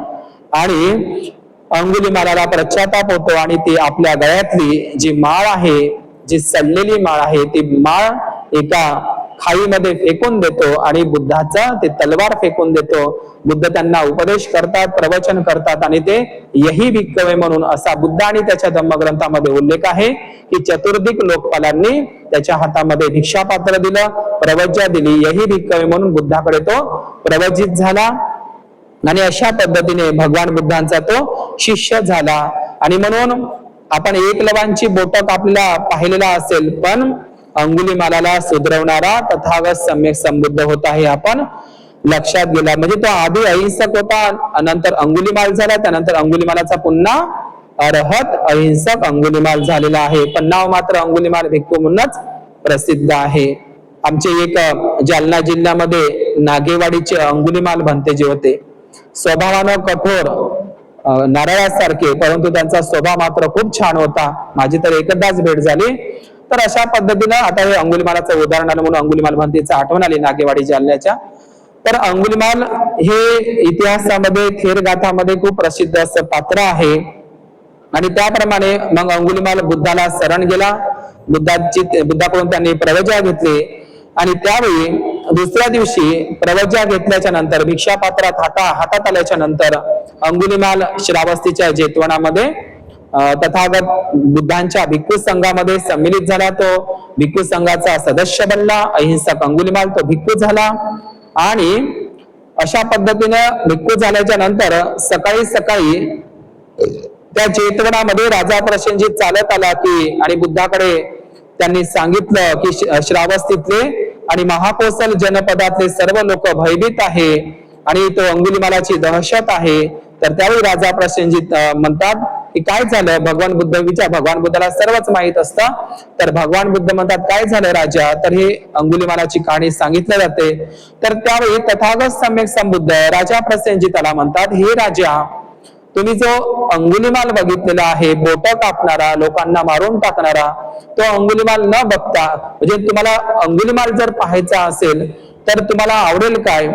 आणि अंगुलिमालाला पश्चाताप होतो आणि ती आपल्या गळ्यातली जी माळ आहे, जी सडलेली माळ आहे, ती माळ एका खाईमध्ये फेकून देतो आणि बुद्धाचा ते तलवार फेकून देतो। बुद्ध त्यांना उपदेश करतात, प्रवचन करतात आणि ते यही भिक्खवे म्हणून असा बुद्ध आणि त्याच्या धम्मग्रंथामध्ये उल्लेख आहे की चतुर्दिक लोकपालांनी त्याच्या हातामध्ये भिक्षापात्र दिलं, प्रवज्या दिली, यही भिक्खवे म्हणून बुद्धाकडे तो प्रवजित झाला आणि अशा पद्धतीने भगवान बुद्धांचा तो शिष्य झाला। आणि म्हणून आपण एकलवांची बोटं कापलेला पाहिलेला असेल, पण अंगुलिमालाला सुधरवणारा तथागत सम्यक संबुद्ध होता हे आपण लक्षात गेला। म्हणजे तो आधी अहिंसक होता, नंतर अंगुलिमाल झाला, त्यानंतर अंगुलिमालाचा पुन्हा अरहत अहिंसक अंगुलिमाल झालेला आहे, पण नाव मात्र अंगुलिमाल भिक्खू म्हणूनच प्रसिद्ध आहे। आमचे एक जालना जिल्ह्यामध्ये नागेवाडीचे अंगुलिमाल भंते जे होते, स्वभावानं कठोर नारळासारखे, परंतु त्यांचा स्वभाव मात्र खूप छान होता, माझी तर एकदाच भेट झाली। तर अशा पद्धतीनं आता हे अंगुलिमालाचं उदाहरण आलं म्हणून अंगुलिमाल भंतेचं आठवण आली नागेवाडी जालन्याच्या। तर अंगुलिमाल हे इतिहासामध्ये थेर गाथामध्ये खूप प्रसिद्ध असं पात्र आहे आणि त्याप्रमाणे मग अंगुलिमाल बुद्धाला शरण गेला. बुद्धाकडून त्यांनी प्रवज्ञा घेतली आणि त्यावेळी दुसऱ्या दिवशी प्रवज्ञा घेतल्याच्या नंतर भिक्षापात्रात हातात आल्याच्या नंतर अंगुलिमाल श्रावस्तीच्या जेतवनामध्ये तथागत बुद्धांच्या भिक्खू संघामध्ये सम्मिलित झाला. तो भिक्खू संघाचा सदस्य बनला. अहिंसक अंगुलिमाल तो भिक्खू झाला आणि अशा पद्धतीनं भिक्खू झाल्याच्या नंतर सकाळी सकाळी त्या जेतवनामध्ये राजा प्रसेनजीत चालत आला की आणि बुद्धाकडे त्यांनी सांगितलं की श्रावस्तीतले आणि महाकोसल जनपदातले सर्व लोक भयभीत आहे आणि तो अंगुलिमालाची दहशत आहे. तर त्यावेळी राजा प्रसेनजीत म्हणतात की काय झालं. भगवान बुद्धाला सर्वच माहित असतं. तर भगवान बुद्ध म्हणतात काय झालं राजा. तर हे अंगुलिमालाची कहाणी सांगितली जाते. तर त्यावेळी तथागत सम्यक संबुद्ध राजा प्रसेनजीताला म्हणतात हे राजा, तुम्ही जो अंगुलिमाल बघितलेला आहे, बोट कापणारा, लोकांना मारून टाकणारा, तो अंगुलिमाल न बघता म्हणजे तुम्हाला अंगुलिमाल जर पाहायचा असेल तर तुम्हाला आवडेल काय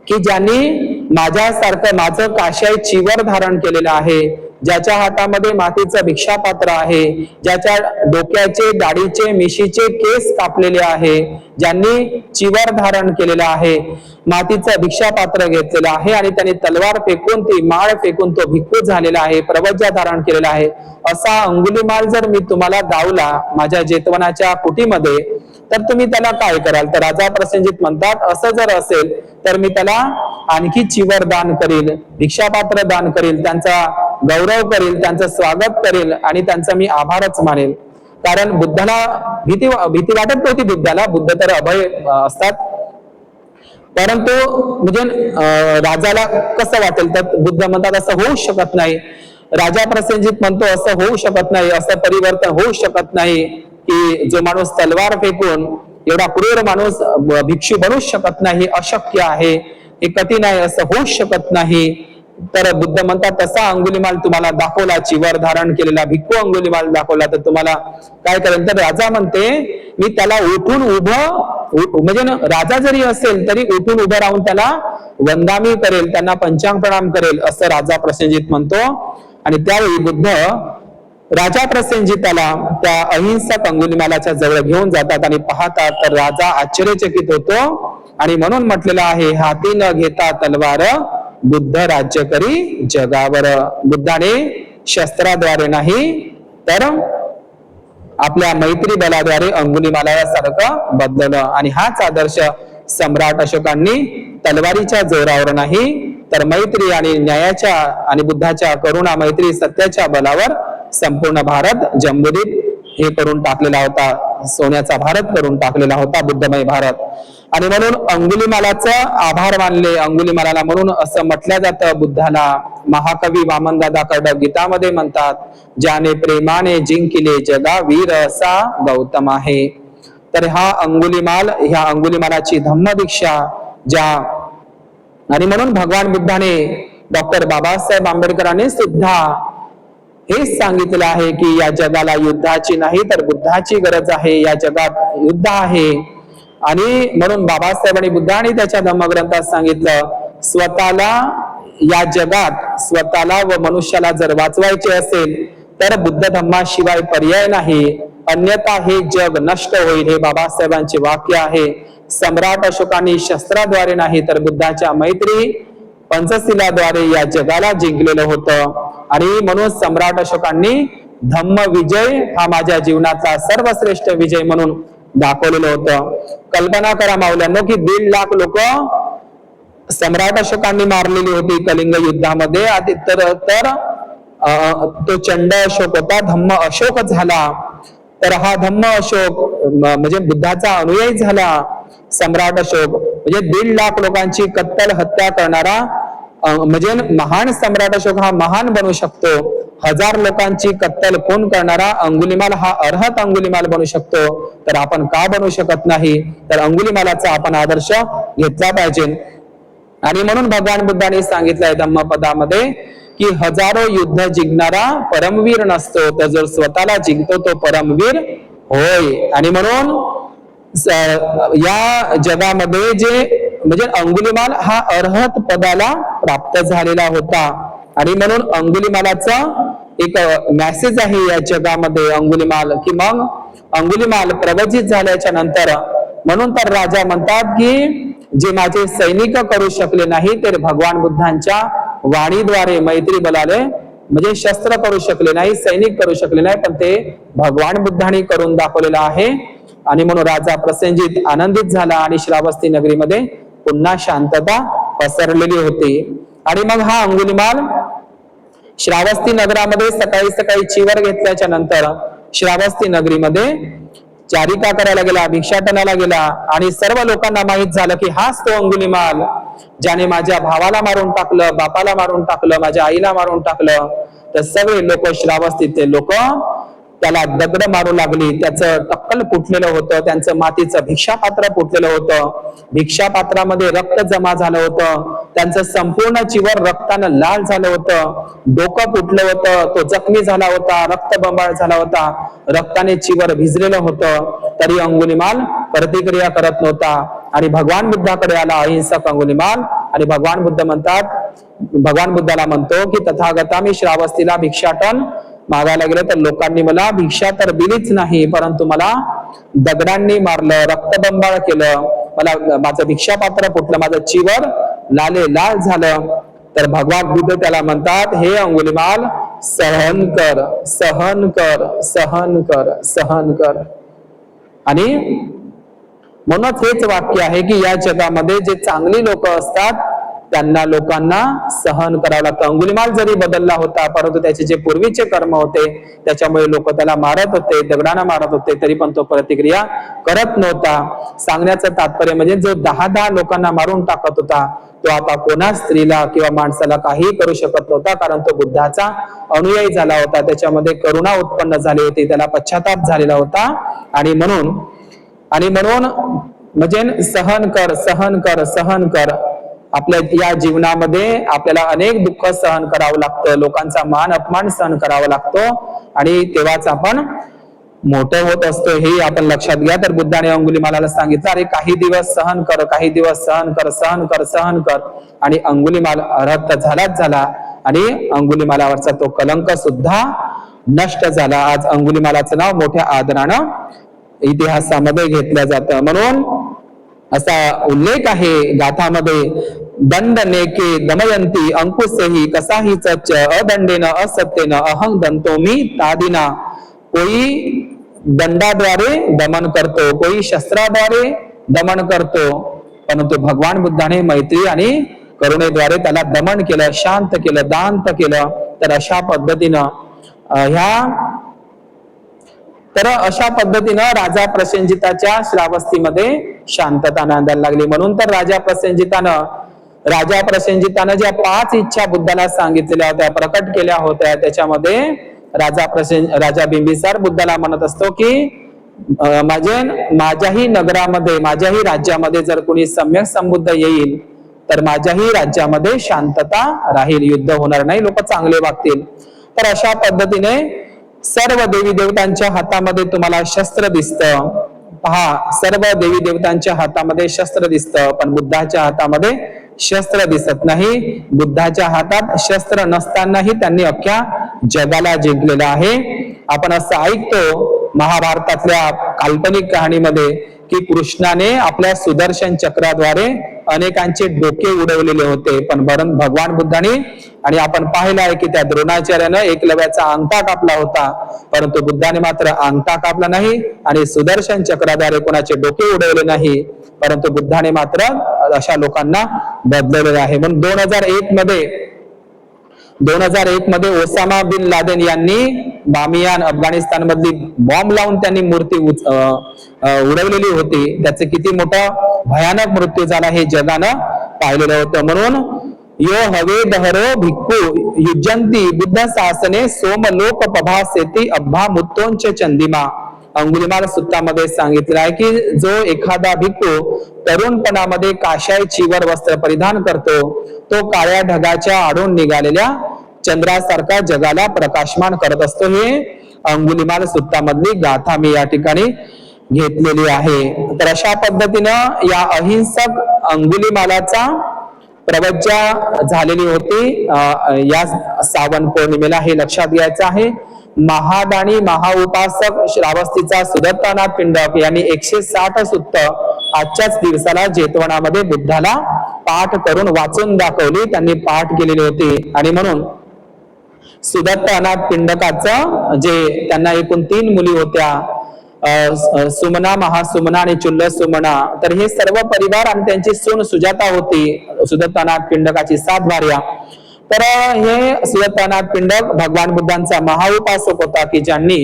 की ज्यांनी माझ्यासारखं माझं काशाय चिवर धारण केलेलं आहे, ज्याच्या हातामध्ये मातीचं भिक्षापात्र आहे, ज्याच्या डोक्याचे दाढीचे मिशीचे केस कापलेले आहे, ज्यांनी चिवर धारण केलेला आहे, मातीचं भिक्षापात्र घेतलेलं आहे आणि त्यांनी तलवार फेकून ती माळ फेकून तो भिक्खू झालेला आहे, प्रवज्ञा धारण केलेला आहे, असा अंगुलिमाल जर मी तुम्हाला दावला माझ्या जेतवनाच्या कुटीमध्ये तर तुम्ही त्याला काय कराल. तर राजा प्रसेनजीत म्हणतात असं जर असेल तर मी त्याला आणखी चिवर दान करील, भिक्षापात्र दान करील, त्यांचा गौरव करील, त्यांचं स्वागत करेल आणि त्यांचा मी आभारच मानेल. कारण बुद्धाला भीती वाटत नव्हती. बुद्ध तर अभय असतात. परंतु म्हणजे राजाला कसं वाटेल तर बुद्ध म्हणतात असं होऊ शकत नाही. राजा प्रसेनजीत म्हणतो असं होऊ शकत नाही, असं परिवर्तन होऊ शकत नाही की जो माणूस तलवार फेकून एवढा क्रूर माणूस भिक्षू बनूच शकत नाही, अशक्य आहे, हे कठीण आहे, असं होऊच शकत नाही. तर बुद्ध म्हणतात तसा अंगुलिमाल तुम्हाला दाखवला, चिवर धारण केलेला भिक्खू अंगुलिमाल दाखवला तर तुम्हाला काय करेल. तर राजा म्हणते मी त्याला उठून उभं म्हणजे राजा जरी असेल तरी उठून उभं राहून त्याला वंदामी करेल, त्यांना पंचांग प्रणाम करेल असं राजा प्रसेनजीत म्हणतो. आणि त्यावेळी बुद्ध राजा प्रसेनजीताला त्या अहिंसक अंगुलिमालाच्या जवळ घेऊन जातात आणि पाहतात तर राजा आश्चर्यचकित होतो आणि म्हणून म्हटलेलं आहे हाती न घेता तलवार बुद्ध राज्य करी जगावर. बुद्धाने शस्त्राद्वारे नाही तर आपल्या मैत्री बलाद्वारे अंगुलिमालासारखं बदललं. आणि हाच आदर्श सम्राट अशोकांनी तलवारीच्या जोरावर नाही तर मैत्री आणि न्यायाच्या आणि बुद्धाच्या करुणा मैत्री सत्याच्या बलावर संपूर्ण भारत जम्बुदीप हे करून टाकलेला होता, सोन्याचा भारत करून टाकलेला होता बुद्धमय भारत. आणि म्हणून अंगुलिमालाचं आभार मानले अंगुलिमालाला. म्हणून असं म्हटलं जातं बुद्धाला. महाकवी वामनदादा कर्डक गीतामध्ये म्हणतात ज्याने प्रेमाने जिंकले जगा वीर असा गौतम आहे. तर हा अंगुलिमाल, ह्या अंगुलिमालाची धम्मदीक्षा ज्या आणि म्हणून भगवान बुद्धाने डॉक्टर बाबासाहेब आंबेडकरांनी सुद्धा हेच सांगितलं आहे की या जगाला युद्धाची नाही तर बुद्धाची गरज आहे, या जगात युद्ध आहे. आणि म्हणून बाबासाहेबांनी बुद्धाने त्याच्या धम्मग्रंथात सांगितलं स्वतःला या जगात स्वतःला व मनुष्याला जर वाचवायचे असेल तर बुद्ध धम्माशिवाय पर्याय नाही, अन्यथा हे जग नष्ट होईल. हे बाबासाहेबांचे वाक्य आहे. सम्राट अशोकांनी शस्त्राद्वारे नाही तर बुद्धाच्या मैत्री पंचशिलाद्वारे या जगाला जिंकलेलं होतं. आणि म्हणून सम्राट अशोकांनी धम्म विजय हा माझ्या जीवनातला सर्वश्रेष्ठ विजय म्हणून दाखवलेलं होतं. कल्पना करा मावल्यांनो की 1.5 लाख लोक सम्राट अशोकांनी मारलेली होती कलिंग युद्धामध्ये. तर तो चंड अशोक होता, धम्म अशोक झाला. तर हा धम्म अशोक म्हणजे बुद्धाचा अनुयायी झाला. सम्राट अशोक म्हणजे 1.5 लाख लोकांची कत्तल हत्या करणारा म्हणजे महान सम्राट अशोक हा महान बनू शकतो. 1000 लोकांची कत्तल खून करणारा अंगुलिमाल हा अर्हत अंगुलिमाल बनू शकतो. तर आपण का बनू शकत नाही. तर अंगुलिमालाचा आपण आदर्श घेतला पाहिजे. आणि म्हणून भगवान बुद्धाने सांगितलंय धम्मपदामध्ये की हजारो युद्ध जिंकणारा परमवीर नसतो, तर जर स्वतःला जिंकतो तो परमवीर होय. आणि म्हणून या जगामध्ये जे म्हणजे अंगुलिमाल हा अर्हत पदाला प्राप्त झालेला होता. आणि म्हणून अंगुलिमालाचा एक मेसेज आहे या जगामध्ये अंगुलीमाल, की मग अंगुलीमाल प्रवचित झाल्याच्या नंतर म्हणून तर राजा म्हणतात की जे माझे सैनिक करू शकले नाही ते भगवान बुद्धांच्या वाणीद्वारे मैत्री बलाले म्हणजे शस्त्र करू शकले नाही, सैनिक करू शकले नाही, पण ते भगवान बुद्धांनी करून दाखवलेलं आहे. आणि म्हणून राजा प्रसेनजित आनंदित झाला आणि श्रावस्ती नगरीमध्ये पुन्हा शांतता पसरलेली होती. आणि मग हा अंगुलीमाल श्रावस्ती नगरामध्ये सकाळी सकाळी चिवर घेतल्याच्या नंतर श्रावस्ती नगरीमध्ये चारिका करायला गेला, भिक्षाटनाला गेला आणि सर्व लोकांना माहित झालं की हाच तो अंगुलीमाल ज्याने माझ्या भावाला मारून टाकलं, बापाला मारून टाकलं, माझ्या आईला मारून टाकलं. तर सगळे लोक, श्रावस्तीचे लोक त्याला दगड मारू लागली. त्याचं टक्कल फुटलेलं होतं, त्यांचं मातीचं भिक्षापात्र फुटलेलं होतं, भिक्षापात्रामध्ये रक्त जमा झालं होतं, त्यांचं संपूर्ण चिवर रक्तानं लाल झालं होतं, डोकं फुटलं होतं, तो जखमी झाला होता, रक्तबंबाळ झाला होता, रक्ताने चिवर भिजलेलं होतं. तरी अंगुलीमाल प्रतिक्रिया करत नव्हता आणि भगवान बुद्धाकडे आला अहिंसक अंगुलीमाल. आणि भगवान बुद्ध म्हणतात, भगवान बुद्धाला म्हणतो की तथागता, मी श्रावस्तीला भिक्षाटन मागायला गेलं तर लोकांनी मला भिक्षा तर दिलीच नाही, परंतु मला दगडांनी मारलं, रक्तबंबाळ केलं, मला माझं भिक्षापात्र फुटलं, माझं चिवर लाले लाल झालं. तर भगवान बुद्ध त्याला म्हणतात, हे अंगुलीमाल सहन कर, सहन कर, सहन कर, सहन कर. आणि म्हणूनच हेच वाक्य आहे की या जगामध्ये जे चांगली लोक असतात त्यांना लोकांना सहन करावं लागतं. अंगुलीमाल जरी बदलला होता, परंतु त्याचे जे पूर्वीचे कर्म होते त्याच्यामुळे लोक त्याला मारत होते, दगडानं मारत होते, तरी पण तो प्रतिक्रिया करत नव्हता. सांगण्याचं तात्पर्य म्हणजे जो 10 लोकांना मारून टाकत होता तो आता कोणा स्त्रीला किंवा माणसाला काही करू शकत नव्हता, कारण तो बुद्धाचा अनुयायी झाला होता. त्याच्यामध्ये करुणा उत्पन्न झाली होती, त्याला पश्चाताप झालेला होता. आणि म्हणून म्हणजे सहन कर, सहन कर, सहन कर. आपल्या या जीवनामध्ये आपल्याला अनेक दुःख सहन करावं लागतं, लोकांचा मान अपमान सहन करावा लागतो आणि तेव्हाच आपण मोठं होत असतो, हे आपण लक्षात घ्या. तर बुद्धाने अंगुलीमालाला सांगितलं, अरे काही दिवस सहन कर, काही दिवस सहन कर, सहन कर, सहन कर. आणि अंगुलीमाल अर्हत झालाच झाला आणि अंगुलीमालावरचा तो कलंक सुद्धा नष्ट झाला. आज अंगुलीमालाचं नाव मोठ्या आदरानं इतिहासामध्ये घेतलं जातं. म्हणून असा उल्लेख आहे गाथामध्ये, दंड नेके दमयंती अंकुशेही कसाही चच अदंडेन असत्येन अहं दंतो मी तादिना. कोई दंडाद्वारे दमन करतो, कोई शस्त्राद्वारे दमन करतो, परंतु भगवान बुद्धाने मैत्री आणि करुणेद्वारे त्याला दमन केलं, शांत केलं, दांत केलं. तर अशा पद्धतीनं राजा प्रसेनजिताच्या श्रावस्तीमध्ये शांतता नांदायला लागली. म्हणून तर राजा प्रसेनजितानं ज्या 5 इच्छा बुद्धाला सांगितलेल्या होत्या, प्रकट केल्या होत्या, त्याच्यामध्ये राजा बिंबिसार बुद्धाला म्हणत असतो की माझ्याही नगरामध्ये, माझ्याही राज्यामध्ये जर कोणी सम्यक संबुद्ध येईल तर माझ्याही राज्यामध्ये शांतता राहील, युद्ध होणार नाही, लोक चांगले वागतील. तर अशा पद्धतीने सर्व देवी देवतांच्या हातामध्ये तुम्हाला शस्त्र दिसतं. पहा, सर्व देवी देवतांच्या हातामध्ये शस्त्र दिसतं, पण बुद्धाच्या हातामध्ये शस्त्र दिसत नाही. बुद्धाच्या हातात शस्त्र नसतानाही त्यांनी अख्ख्या जगाला जिंकलेलं आहे. आपण असं ऐकतो महाभारतातल्या काल्पनिक कहाणीमध्ये की कृष्णाने आपल्या सुदर्शन चक्राद्वारे अनेकांचे डोके उडवलेले होते, पण भगवान बुद्धाने, आणि आपण पाहिलं आहे की त्या द्रोणाचार्यानं एकलव्याचा अंगठा कापला होता, परंतु बुद्धाने मात्र अंगठा कापला नाही आणि सुदर्शन चक्राद्वारे कोणाचे डोके उडवले नाही, परंतु बुद्धाने मात्र अशा लोकांना बदललेले आहे. म्हणून 2001 मध्ये ओसामा बिन लादेन यांनी बामियान अफगाणिस्तान मधली बॉम्ब लावून त्यांनी मूर्ती उडवलेली होती. त्याचे किती मोठा भयानक मृत्यू झाला हे जगानं पाहिलेलं होतं. म्हणून यो हवे दहरो भिक्खू युजंती बुद्ध शासने सोमलोक पभासेती अब्भा मुत्तोंच चंदिमा. अंगुलीमाल सुत्तामध्ये सांगितलं आहे की जो एखादा भिक्खू तरुणपणामध्ये काशाय चिवर वस्त्र परिधान करतो तो काळ्या ढगाच्या आडून निघालेल्या चंद्रासारखा जगाला प्रकाशमान करत असतो. हे अंगुलीमाल सुत्तामधली गाथा मी या ठिकाणी घेतलेली आहे. तर अशा पद्धतीनं या अहिंसक अंगुलीमालाचा प्रवज्जा झालेली होती या श्रावण पौर्णिमेला, हे लक्षात घ्यायचं आहे. महादानी महाउपासक श्रावस्तीचा सुदत्तानाथ पिंडक यांनी 160 सुत्त आजच्याच दिवसाला जेतवनामध्ये बुद्धाला पाठ करून वाचून दाखवली, त्यांनी पाठ केलेली होती. आणि म्हणून सुदत्तानाथ पिंडकाचं जे त्यांना एकूण 3 मुली होत्या, सुमना, महासुमना आणि चुल्ल सुमना, तर हे सर्व परिवार आणि त्यांची सून सुजाता होती, सुदत्तानाथ पिंडकाची 7 भार्या. तर हे सुदत्तानाथ पिंडक भगवान बुद्धांचा महाउपासक होता की ज्यांनी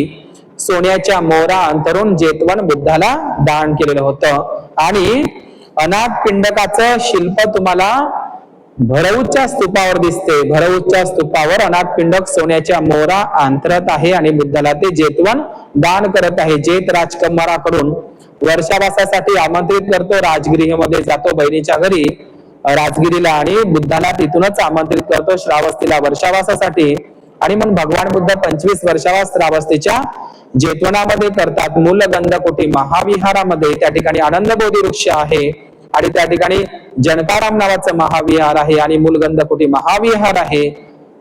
सोन्याच्या मोहरा अंतरून जेतवन बुद्धाला दान केलेलं होतं. आणि अनाथ पिंडकाचं शिल्प तुम्हाला भरऊच्या स्तूपावर दिसते. भरऊच्या स्तूपावर अनाथ पिंडक सोन्याच्या मोहरा अंतरत आहे आणि बुद्धाला ते जेतवन दान करत आहे. जेत राजकुमाराकडून वर्षावासासाठी आमंत्रित करतो, राजगृहामध्ये जातो बहिणीच्या घरी राजगिरीला आणि बुद्धाला तिथूनच आमंत्रित करतो श्रावस्तीला वर्षावासासाठी. आणि मग भगवान बुद्ध 25 वर्षावास श्रावस्तीच्या जेतवनामध्ये करतात. मूलगंधकुटी महाविहारामध्ये त्या ठिकाणी आनंदबोधी वृक्ष आहे आणि त्या ठिकाणी जनकाराम नावाचं महाविहार आहे आणि मूलगंधकुटी महाविहार आहे.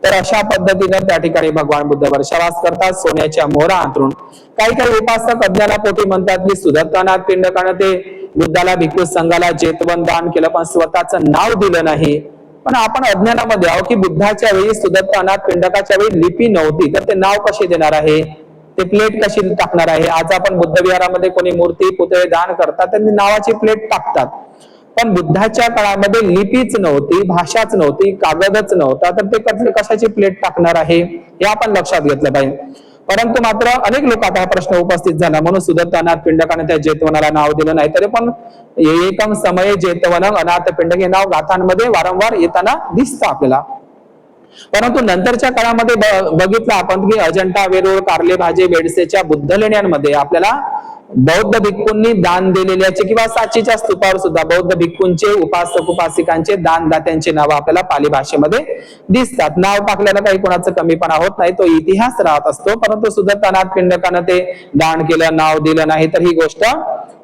तर अशा पद्धतीने त्या ठिकाणी भगवान बुद्ध वर्षावास करतात सोन्याच्या मोहरा अंतरून. काही काही उपासक अज्ञानापोटी म्हणतात की सुदत्तानाथ पिंडकानं ते बुद्धाला भिक्खू संघाला जेतवन दान केलं पण स्वतःचं नाव दिलं नाही. पण आपण अज्ञानामध्ये आहोत की बुद्धाच्या वेळी सुदत्तानाथ पिंडकाच्या वेळी लिपी नव्हती, तर ते नाव कसे देणार आहे, ते प्लेट कशी टाकणार आहे. आज आपण बुद्ध विहारामध्ये कोणी मूर्ती पुतळे दान करतात, त्यांनी नावाची प्लेट टाकतात. पण बुद्धाच्या काळामध्ये लिपीच नव्हती, भाषाच नव्हती, कागदच नव्हता, तर ते कशाची प्लेट टाकणार आहे हे आपण लक्षात घेतलं पाहिजे. परंतु मात्र अनेक लोक आता हा प्रश्न उपस्थित झाला म्हणून सुदत्तानाथ पिंडकाने त्या जेतवनाला नाव दिलं नाही. तरी पण एकम समये जेतवन अनाथ पिंडक हे नाव गाथांमध्ये वारंवार येताना दिसतं आपल्याला. परंतु नंतरच्या काळामध्ये बघितलं आपण की अजंठा, वेरूळ, कार्ले भाजे, बेडसेच्या बुद्ध लेण्यांमध्ये आपल्याला बौद्ध भिक्खूंनी दान दिलेल्याचे किंवा सांचीच्या स्तूपावर सुद्धा बौद्ध भिक्खूंचे उपासक उपासिकांचे दानदात्यांचे नाव आपल्याला पाली भाषेमध्ये दिसतात. नाव टाकल्यानं काही कोणाचं कमीपणा होत नाही, तो इतिहास राहत असतो. परंतु सुदत्तानाथ पिंडकानं ते दान केलं, नाव दिलं नाही, तर ही गोष्ट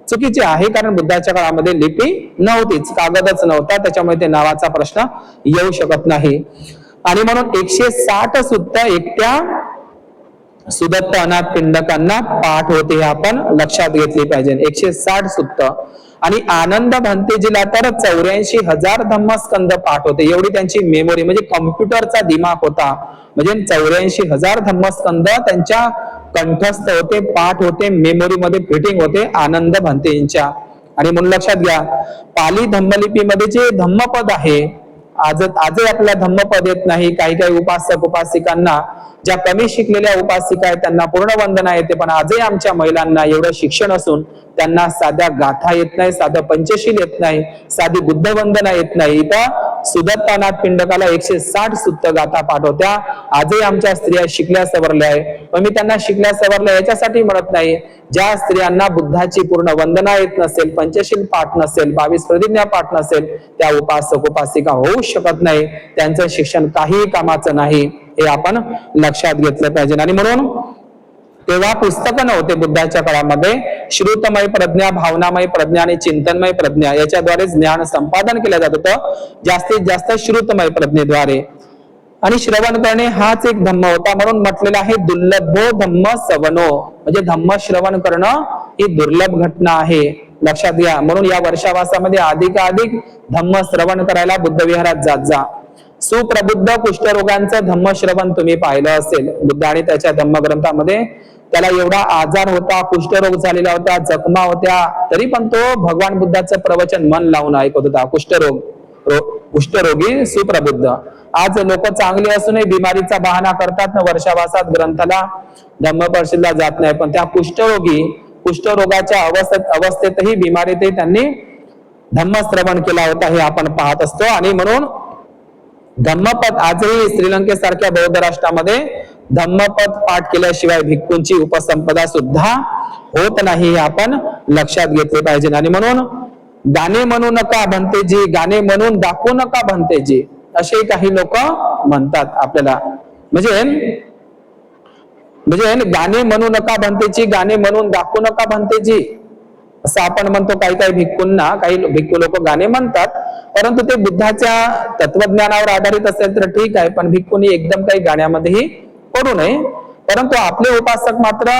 चुकीची आहे. कारण बुद्धाच्या काळामध्ये लिपी नव्हतीच, कागदच नव्हता, त्याच्यामुळे ते नावाचा प्रश्न येऊ शकत नाही. आणि म्हणून 160 सुत्त एकट्या सुदत्त अनाथ पिंडकांना पाठ होते, हे आपण लक्षात घेतली पाहिजे. 160 सुत्त. आणि आनंद भंतेजीला तर 84,000 धम्मस्कंद पाठ होते. एवढी त्यांची मेमोरी, म्हणजे कॉम्प्युटरचा दिमाग होता. म्हणजे 84,000 धम्मस्कंद त्यांच्या कंठस्थ होते, पाठ होते, मेमोरी मध्ये फिटिंग होते आनंद भंतेजींच्या. आणि म्हणून लक्षात घ्या, पाली धम्मलिपीमध्ये जे धम्मपद आहे, आजही आपल्याला धम्मपद येत नाही. काही काही उपासक उपासिकांना, ज्या कमी शिकलेल्या उपासिका आहेत त्यांना पूर्ण वंदना येते, पण आजही आमच्या महिलांना एवढं शिक्षण असून त्यांना साध्या गाथा येत नाही, साधं पंचशील येत नाही, साधी बुद्ध वंदना येत नाही. इथं सुदत्तानाथ पिंडकाला 160 सुत्त गाथा पाठ होत्या. आजही आमच्या स्त्रिया शिकल्या सवरल्या आहे. पण मी त्यांना शिकल्या सवरल्या याच्यासाठी म्हणत नाही, ज्या स्त्रियांना बुद्धाची पूर्ण वंदना येत नसेल, पंचशील पाठ नसेल, 22 प्रतिज्ञा पाठ नसेल, त्या उपासक उपासिका होऊ शकत नाही. त्यांचं शिक्षण काही कामाचं नाही, हे आपण लक्षात घेतलं पाहिजे. आणि म्हणून तेव्हा पुस्तकं नव्हते बुद्धाच्या काळामध्ये. श्रुतमय प्रज्ञा, भावनामय प्रज्ञा आणि चिंतनमय प्रज्ञा याच्याद्वारे ज्ञान संपादन केलं जात होतं, जास्तीत जास्त श्रुतमय प्रज्ञेद्वारे. आणि श्रवण करणे हाच एक धम्म होता. म्हणून म्हटलेलं आहे दुर्लभो धम्म सवनो, म्हणजे धम्म श्रवण करणं ही दुर्लभ घटना आहे, लक्षात घ्या. म्हणून या वर्षावासामध्ये अधिकाधिक धम्म श्रवण करायला बुद्ध विहारात जात जा. सुप्रबुद्ध कुष्ठरोगांचं धम्मश्रवण तुम्ही पाहिलं असेल. बुद्ध आणि त्याच्या धम्मग्रंथामध्ये त्याला एवढा आजार होता, कुष्ठरोग झालेला होता, जखमा होत्या, तरी पण तो भगवान बुद्धाचं प्रवचन मन लावून ऐकत होता. कुष्ठरोगी सुप्रबुद्ध. आज लोक चांगली असूनही बिमारीचा बहाणा करतात ना, वर्षावासात ग्रंथाला धम्मपरिषदेला जात नाही. पण त्या कुष्ठरोगाच्या अवस्थेतही बिमारीतही त्यांनी धम्मश्रवण केला होता, हे आपण पाहत असतो. आणि म्हणून धम्मपद आजही श्रीलंकेसारख्या बौद्ध राष्ट्रामध्ये धम्मपद पाठ केल्याशिवाय भिक्खूंची उपसंपदा सुद्धा होत नाही, हे आपण लक्षात घेतले पाहिजे. आणि म्हणून गाणे म्हणू नका भंतेजी, गाणे म्हणून दाखवू नका भंतेजी, असे काही लोक म्हणतात आपल्याला. म्हणजे गाणे म्हणू नका भंतेजी, गाणे म्हणून दाखवू नका भंतेजी असं आपण म्हणतो. काही काही भिक्खूंना, काही भिक्खू लोक गाणे म्हणतात, परंतु ते बुद्धाच्या तत्वज्ञानावर आधारित असेल तर ठीक आहे, पण भिक्खूंनी एकदम काही गाण्यामध्येही पडू नये. परंतु आपले उपासक मात्र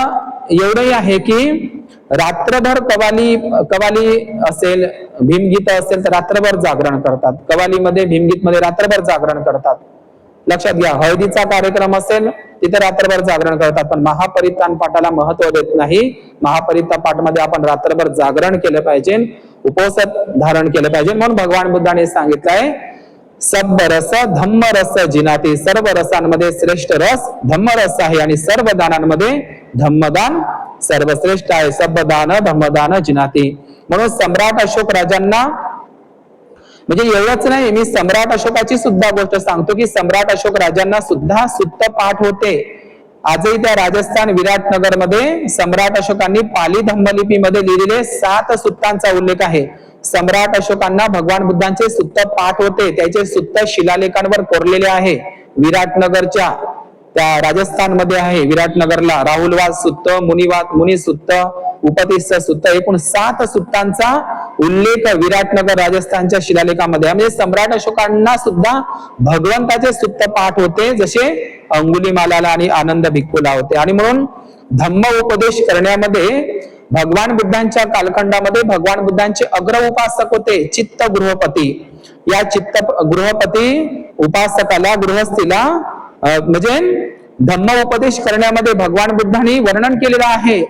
एवढंही आहे की रात्रभर कवाली असेल, भीमगीत असेल तर रात्रभर जागरण करतात. कवालीमध्ये, भीमगीत मध्ये रात्रभर जागरण करतात. लक्षात घ्या, हळदीचा कार्यक्रम असेल तिथे रात्रभर जागरण करतात, पण महापरित्राण पाठाला महत्व देत नाही. महापरित्राण पाठामध्ये आपण रात्रभर जागरण केलं पाहिजे, उपवास धारण केलं पाहिजे. म्हणून भगवान बुद्धाने सांगितलंय सब रस धम्म रस जिनाती, सर्व रसांमध्ये श्रेष्ठ रस धम्मरस आहे आणि सर्व दानांमध्ये धम्मदान सर्वश्रेष्ठ आहे. सब दान धम्मदान जिनाती. म्हणून सम्राट अशोक राजांना, म्हणजे एवढंच नाही, मी सम्राट अशोकाची सुद्धा गोष्ट सांगतो की सम्राट अशोक राजांना सुद्धा सुत्त पाठ होते. आजही त्या राजस्थान विराटनगर मध्ये सम्राट अशोकांनी पाली धम्मलिपीमध्ये लिहिलेले 7 सुत्तांचा उल्लेख आहे. सम्राट अशोकांना भगवान बुद्धांचे सुत्त पाठ होते, त्याचे सुत्त शिलालेखांवर कोरलेले आहे. विराटनगरच्या त्या राजस्थान मध्ये आहे, विराटनगरला राहुलवाद सुत्त, मुनी सुत्त, उपतिस्स सुत्त, एकूण 7 सुत्तांचा उल्लेख विराटनगर राजस्थानच्या शिलालेखामध्ये. म्हणजे सम्राट अशोकांना सुद्धा भगवंताचे सुत्त पाठ होते, जसे अंगुलीमालाला आणि आनंद भिक्खूला होते. आणि म्हणून धम्म उपदेश करण्यामध्ये भगवान बुद्धांच्या कालखंडामध्ये भगवान बुद्धांचे अग्र उपासक होते चित्त गृहपती. या चित्त गृहपती उपासकाला, गृहस्थीला म्हणजे धम्म उपदेश करण्यामध्ये भगवान बुद्धांनी वर्णन केलेलं आहे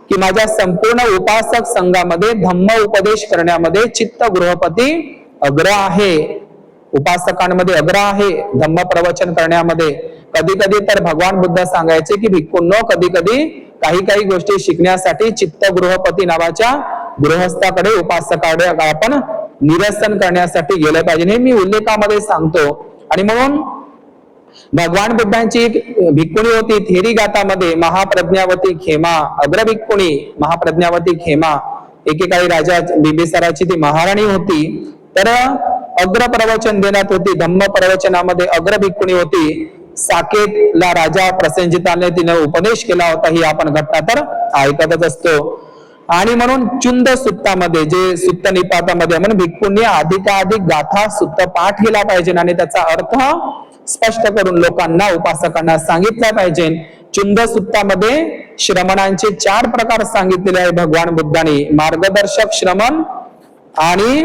की माझ्या संपूर्ण उपासक संघामध्ये धम्म उपदेश करण्यामध्ये चित्त गृहपती अग्र आहे, उपासकांमध्ये अग्र आहे धम्म प्रवचन करण्यामध्ये. कधी कधी तर भगवान बुद्ध सांगायचे की भिक्खूंनो, कधी कधी काही गोष्टी शिकण्यासाठी चित्त गृहपती नावाच्या गृहस्थाकडे, उपासकाकडे आपण निरसन करण्यासाठी गेलं पाहिजे, हे मी उल्लेखामध्ये सांगतो. आणि म्हणून भगवान बुद्धांची एक भिक्खुणी होती थेरी गाथामध्ये, महाप्रज्ञावती खेमा, अग्र भिक्खुणी महाप्रज्ञावती खेमा. एकेकाळी राजा बिंबिसाराची ती महाराणी होती, तर अग्र प्रवचन देण्यात होती. धम्म प्रवचनामध्ये अग्र भिक्खुणी होती. साकेतला राजा प्रसेनजिताने तिने उपदेश केला होता, ही आपण घटना तर ऐकतच असतो. आणि म्हणून चुंद सुत्तामध्ये, जे सुत्त निपातामध्ये, म्हणून भिक्खूंनी अधिकाधिक गाथा सुत्त पाठ केला पाहिजे आणि त्याचा अर्थ स्पष्ट करून लोकांना, उपासकांना सांगितला पाहिजे. चुंद सुत्तामध्ये श्रमणांचे 4 प्रकार सांगितलेले आहे भगवान बुद्धांनी. मार्गदर्शक श्रमण आणि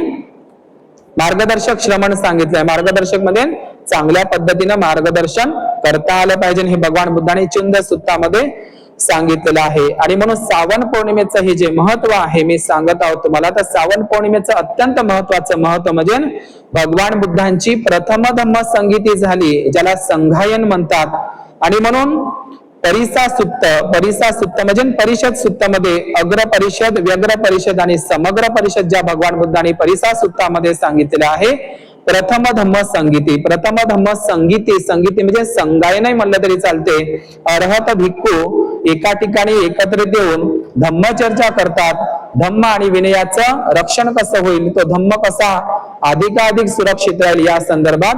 मार्गदर्शक श्रमण सांगितलंय. मार्गदर्शक मध्ये चांगल्या पद्धतीने मार्गदर्शन करता आलं पाहिजे, हे भगवान बुद्धांनी चुंद सुत्तामध्ये सांगितलेलं आहे. आणि म्हणून श्रावण पौर्णिमेचं हे जे महत्व आहे मी सांगत आहोत तुम्हाला, तर श्रावण पौर्णिमेचं अत्यंत महत्वाचं महत्व म्हणजे भगवान बुद्धांची प्रथम धम्म संगीती झाली, ज्याला संघायन म्हणतात. आणि म्हणून परिसा सुत्त म्हणजे परिषद सुत्तामध्ये अग्र परिषद, व्यग्र परिषद आणि समग्र परिषद ज्या भगवान बुद्धांनी परिसा सुत्तामध्ये सांगितलेलं आहे. प्रथम धम्म संगीती, प्रथम धम्म संगीती म्हणजे संगायन म्हणलं तरी चालते. अर्हत भिक्खू एका ठिकाणी एकत्रित येऊन धम्मचर्चा करतात. धम्म आणि विनयाचं रक्षण कसं होईल, तो धम्म कसा अधिकाधिक सुरक्षित राहील या संदर्भात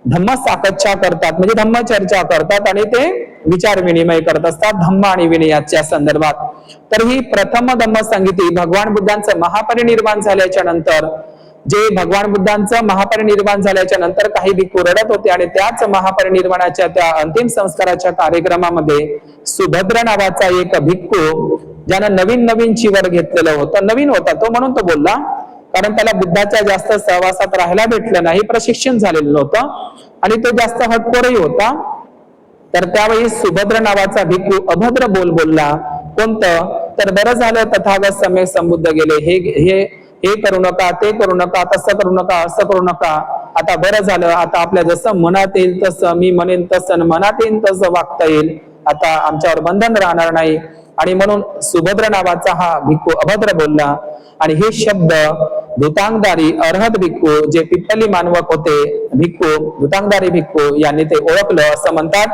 धम्म साकच्छा करतात, म्हणजे धम्मचर्चा करतात आणि ते विचार विनिमय करत असतात धम्म आणि विनयाच्या संदर्भात. तर ही प्रथम धम्म संगीती भगवान बुद्धांचं महापरिनिर्वाण झाल्याच्या नंतर, जे भगवान बुद्धांचं महापरिनिर्वाण झाल्याच्या नंतर काही भिक्खू रडत होते आणि त्याच महापरिनिर्वाणाच्या त्या अंतिम संस्काराच्या कार्यक्रमामध्ये सुभद्र नावाचा एक भिक्खू, ज्यानं नवीन चिवर घेतलेलं होतं, नवीन होता तो, म्हणून तो बोलला, कारण त्याला बुद्धाच्या जास्त सहवासात राहायला भेटलं नाही, प्रशिक्षण झालेलं नव्हतं आणि तो जास्त हटकोरही होता. तर त्यावेळी सुभद्र नावाचा भिक्खू अभद्र बोलला. कोणतं, तर बरं झालं तथागत सम्यक संबुद्ध गेले, हे करू नका, ते करू नका, तसं करू नका, असं करू नका, आता बरं झालं, आता आपल्या जसं मनात येईल तसं, मी म्हणेन तसं, मनात येईल तसं वागता येईल, आता आमच्यावर बंधन राहणार नाही. आणि म्हणून सुभद्र नावाचा हा भिक्खू अभद्र बोलला. आणि हे शब्द धुतांगधारी अर्हत भिक्खू, जे पिप्पली मानवक होते भिक्खू, धुतांगधारी भिक्खू यांनी ते ओळखलं. असं म्हणतात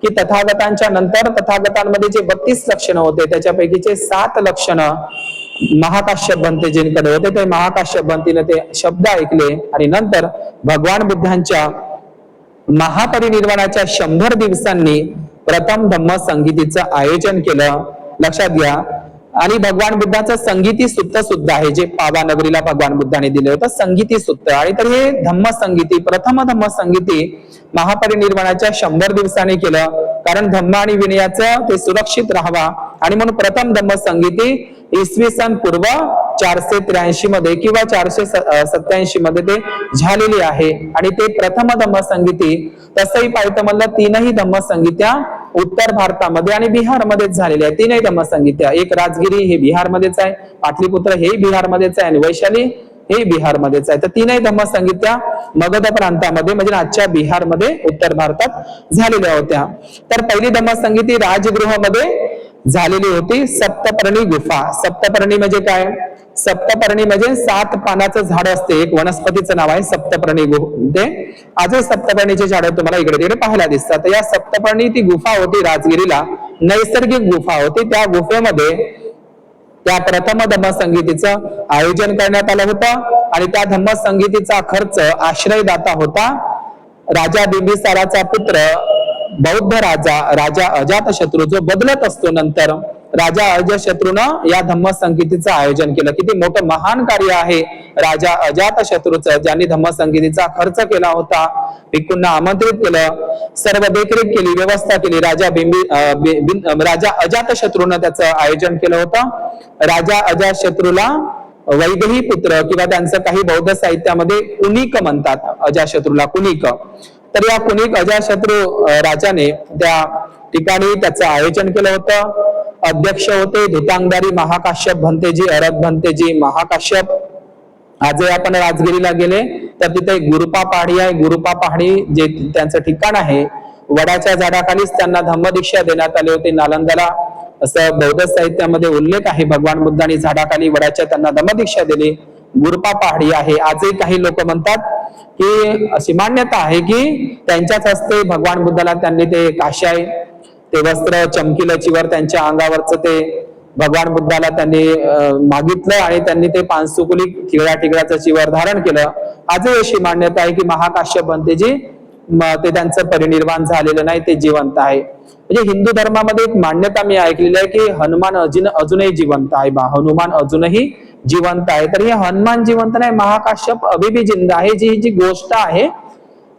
की तथागतांच्या नंतर तथागतांमध्ये जे 32 लक्षणं होते त्याच्यापैकीचे 7 लक्षणं महाकाश्यप भंतेजींकडे होते. ते महाकाश्यप भंतीने ते शब्द ऐकले आणि नंतर भगवान बुद्धांच्या महापरिनिर्वाणाच्या 100 दिवसांनी प्रथम धम्म संगीतीचं आयोजन केलं. लक्षात घ्या, आणि भगवान बुद्धाचं संगीती सूत्र सुद्धा आहे, जे पावानगरीला भगवान बुद्धाने दिले होतं संगीती सूत्र. आणि तर हे धम्म संगीती, प्रथम धम्म संगीती महापरिनिर्वाणाच्या 100 दिवसांनी केलं, कारण धम्म आणि विनयाचं ते सुरक्षित राहावा. आणि म्हणून प्रथम धम्म संगीती इसवी सन पूर्व 483 मध्ये किंवा 487 मध्ये ते झालेली आहे. आणि ते प्रथम धम्म संगीती तसंही पाहिलं म्हणलं 3ही धम्म संगीत्या उत्तर भारतामध्ये आणि बिहारमध्येच झालेल्या आहे. 3ही धम्म संगीत्या, एक राजगिरी हे बिहारमध्येच आहे, पाटलीपुत्र हे बिहारमध्येच आहे आणि वैशाली हे बिहारमध्येच आहे. तर 3ही धम्म संगीत्या मगध प्रांतामध्ये म्हणजे आजच्या बिहारमध्ये उत्तर भारतात झालेल्या होत्या. तर पहिली धम्म संगीती राजगृहामध्ये झालेली होती. सप्तपर्णी गुफा. सप्तपर्णी म्हणजे काय? सप्तपर्णी म्हणजे 7 पानाचं झाड असते, एक वनस्पतीचं नाव आहे सप्तपर्णी. ते आजही सप्तपर्णीचे झाड तुम्हाला इकडे तिकडे पाहायला दिसतात. तर या सप्तपर्णी ती गुफा होती राजगिरीला, नैसर्गिक गुफा होती. त्या गुफेमध्ये त्या प्रथम धम्म संगीतीचं आयोजन करण्यात आलं होतं आणि त्या धम्म संगीतीचा खर्च आश्रयदाता होता राजा बिंबिसाराचा पुत्र बौद्ध राजा अजातशत्रू, जो बदलत असतो नंतर. राजा अजातशत्रूनं या धम्म संगीतीचं आयोजन केलं. किती मोठं महान कार्य आहे राजा अजातशत्रूचं, ज्यांनी धम्म संगीतीचा खर्च केला होता, भिक्खूंना आमंत्रित केलं, सर्व देखरेख केली, व्यवस्था केली. राजा अजातशत्रूनं त्याचं आयोजन केलं होतं. राजा अजातशत्रूला वैदेही पुत्र किंवा त्यांचं काही बौद्ध साहित्यामध्ये कुनिक म्हणतात, अजातशत्रूला कुनिक. तर या कुनिक अजातशत्रू राजाने त्या ठिकाणी त्याचं आयोजन केलं होतं. अध्यक्ष होते धुतांगधारी महाकाश्यप भंतेजी, अरत भंतेजी महाकाश्यप. आजही आपण राजगिरीला गेले तर तिथे गुरुपा पहाडी आहे. गुरुपा पहाडी जे त्यांचं ठिकाण आहे, वडाच्या झाडाखालीच त्यांना धम्मदीक्षा देण्यात आली होती नालंदाला, असं बौद्ध साहित्यामध्ये उल्लेख आहे. भगवान बुद्धांनी झाडाखाली वडाच्या त्यांना धम्मदीक्षा दिली. गुरुपा पहाडी आहे. आजही काही लोक म्हणतात की अशी मान्यता आहे की त्यांच्याच हस्ते भगवान बुद्धाला त्यांनी ते काशाय, ते वस्त्र चमकीलचीवर त्यांच्या अंगावरचं ते भगवान बुद्धाला त्यांनी मागितलं आणि त्यांनी ते पानसुकुली ठिगळाचं चिवर धारण केलं. आजही अशी मान्यता आहे की महाकाश्यप भंतेजी ते त्यांचं परिनिर्वाण झालेलं नाही, ते जिवंत आहे. म्हणजे हिंदू धर्मामध्ये एक मान्यता मी ऐकलेली आहे की हनुमान अजूनही जिवंत आहे. हनुमान अजूनही जिवंत आहे. तर हे हनुमान जिवंत नाही, महाकाश्यप अभी भी जिंदा आहे. जी गोष्ट आहे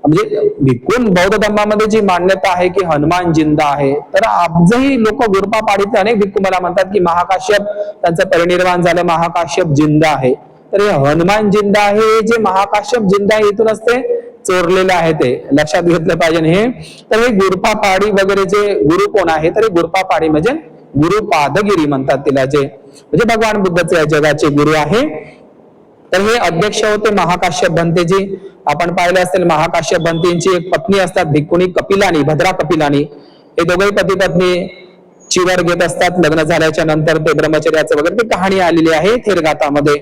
म्हणजे भिक्खून बौद्ध धर्मामध्ये जी मान्यता आहे की हनुमान जिंदा आहे, तर आजही लोक गुरुपा पाडीचे अनेक भिक्खू मला म्हणतात की महाकाश्यप त्यांचं परिनिर्वाण झालं, महाकाश्यप जिंदा आहे. तर हे हनुमान जिंदा आहे, जे महाकाश्यप जिंदा आहे इथूनच ते चोरलेलं आहे, ते लक्षात घेतलं पाहिजे हे. तर हे गुरुपा पहाडी वगैरे जे गुरु कोण आहे, तर हे गुरुपा पहाडी म्हणजे गुरुपादगिरी म्हणतात तिला, जे म्हणजे भगवान बुद्धाचे या जगाचे गुरु आहे. तर हे अध्यक्ष होते महाकाश्यप भंतेजी. आपण पाहिलं असेल महाकाश्यप भंतेंची एक पत्नी असतात भिक्खुनी कपिलानी, भद्रा कपिलानी. हे दोघेही पती पत्नी चिवर घेत असतात लग्न झाल्याच्या नंतर, ते ब्रह्मचर्याचं वगैरे ती कहाणी आलेली आहे थेरगाथामध्ये.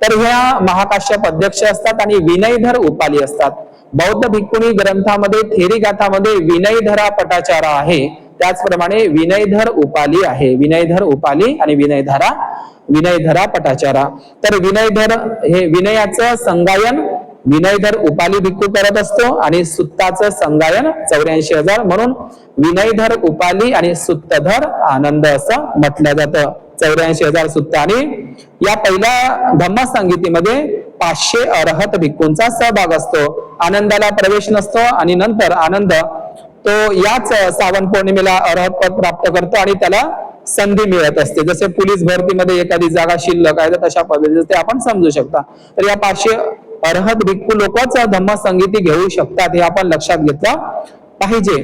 तर ह्या महाकाश्यप अध्यक्ष असतात आणि विनयधर उपाली असतात. बौद्ध भिक्खुनी ग्रंथामध्ये थेरीगाथामध्ये विनयधरा पटाचारा आहे, त्याचप्रमाणे विनयधर उपाली आहे. विनयधर उपाली आणि विनयधरा पटाचारा. तर विनयधर हे विनयाचं संगायन विनयधर उपाली भिक्खू करत असतो आणि सुत्ताचं संगायन 84,000, म्हणून विनयधर उपाली आणि सुत्तधर आनंद असं म्हटलं जातं. 84,000 सुत्त. आणि या पहिल्या धम्म संगीतीमध्ये 500 अरहत भिक्खूंचा सहभाग असतो. आनंदाला प्रवेश नसतो आणि नंतर आनंद तो याच सावन पौर्णिमेला अरहत पद प्राप्त करतो आणि त्याला संधी मिळत असते. जसे पोलीस भरतीमध्ये एखादी जागा शिल्लक आहे तर तशा पद्धतीने ते आपण समजू शकता. तर या 500 अरहत भिक्खू लोकच धम्म संगीती घेऊ शकतात, हे आपण लक्षात घेतलं पाहिजे.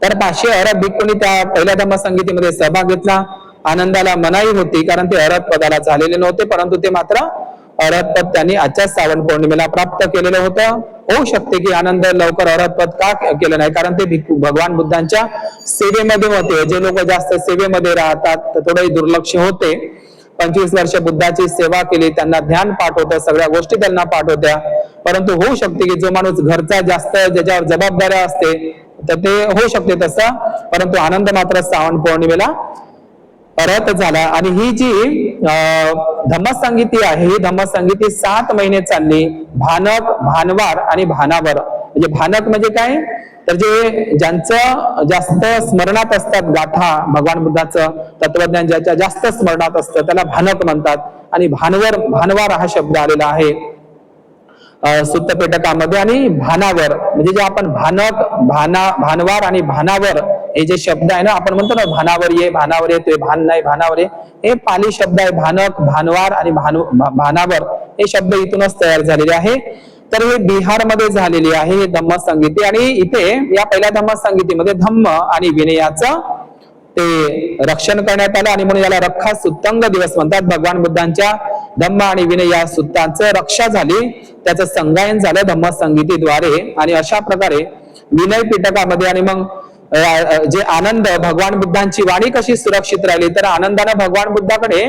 तर 500 अरहत भिक्खूंनी त्या पहिल्या धम्म संगीतीमध्ये सहभाग घेतला. आनंदाला मनाई होती कारण ते अरहत पदाला झालेले नव्हते, परंतु ते मात्र अरहत पद त्यांनी आजच्या श्रावण पौर्णिमेला प्राप्त केलेलं होतं. होऊ शकते की आनंद लवकर अरहत पद का केलं नाही, कारण ते भिक्खू भगवान बुद्धांच्या सेवेमध्ये होते. जे लोक जास्त सेवेमध्ये राहतात तर थोडे दुर्लक्ष होते. 25 वर्ष बुद्धाची सेवा केली, त्यांना ध्यान पाठ होतं, सगळ्या गोष्टी त्यांना पाठ होत्या. परंतु होऊ शकते की जो माणूस घरचा जास्त ज्याच्यावर जबाबदाऱ्या असते तर ते होऊ शकते तसं, परंतु आनंद मात्र श्रावण पौर्णिमेला अरहत झाला. आणि ही जी धम्मसंगीती आहे, ही धम्मसंगीती 7 महिने चालली. भानक, भानवार आणि भानावर. म्हणजे भानक म्हणजे काय, तर जे ज्यांचं जास्त स्मरणात असतात गाथा, भगवान बुद्धाचं तत्वज्ञान ज्याच्या जास्त स्मरणात असतं त्याला भानक म्हणतात. आणि भानवार हा शब्द आलेला आहे सुत्त पेटकामध्ये. आणि भानावर म्हणजे जे आपण भानवार आणि भानावर हे जे शब्द आहे ना, आपण म्हणतो ना भानावर ये ते भान नाही भानावर ये, हे पाली शब्द आहे. भानक, भानवार आणि भानावर हे शब्द इथूनच तयार झालेले आहे. तर हे बिहारमध्ये झालेली आहे हे धम्मसंगीती. आणि इथे या पहिल्या धम्मसंगीतीमध्ये धम्म आणि विनयाचं ते रक्षण करण्यात आलं आणि म्हणून याला रक्षा सुत्तंग दिवस म्हणतात. भगवान बुद्धांच्या धम्म आणि विनय या सुत्तांचं रक्षा झाली, त्याचं संगायन झालं धम्मसंगीतीद्वारे. आणि अशा प्रकारे विनय पिटकामध्ये आणि मग जे आनंद, भगवान बुद्धांची वाणी कशी सुरक्षित राहिली, तर आनंदाने भगवान बुद्धाकडे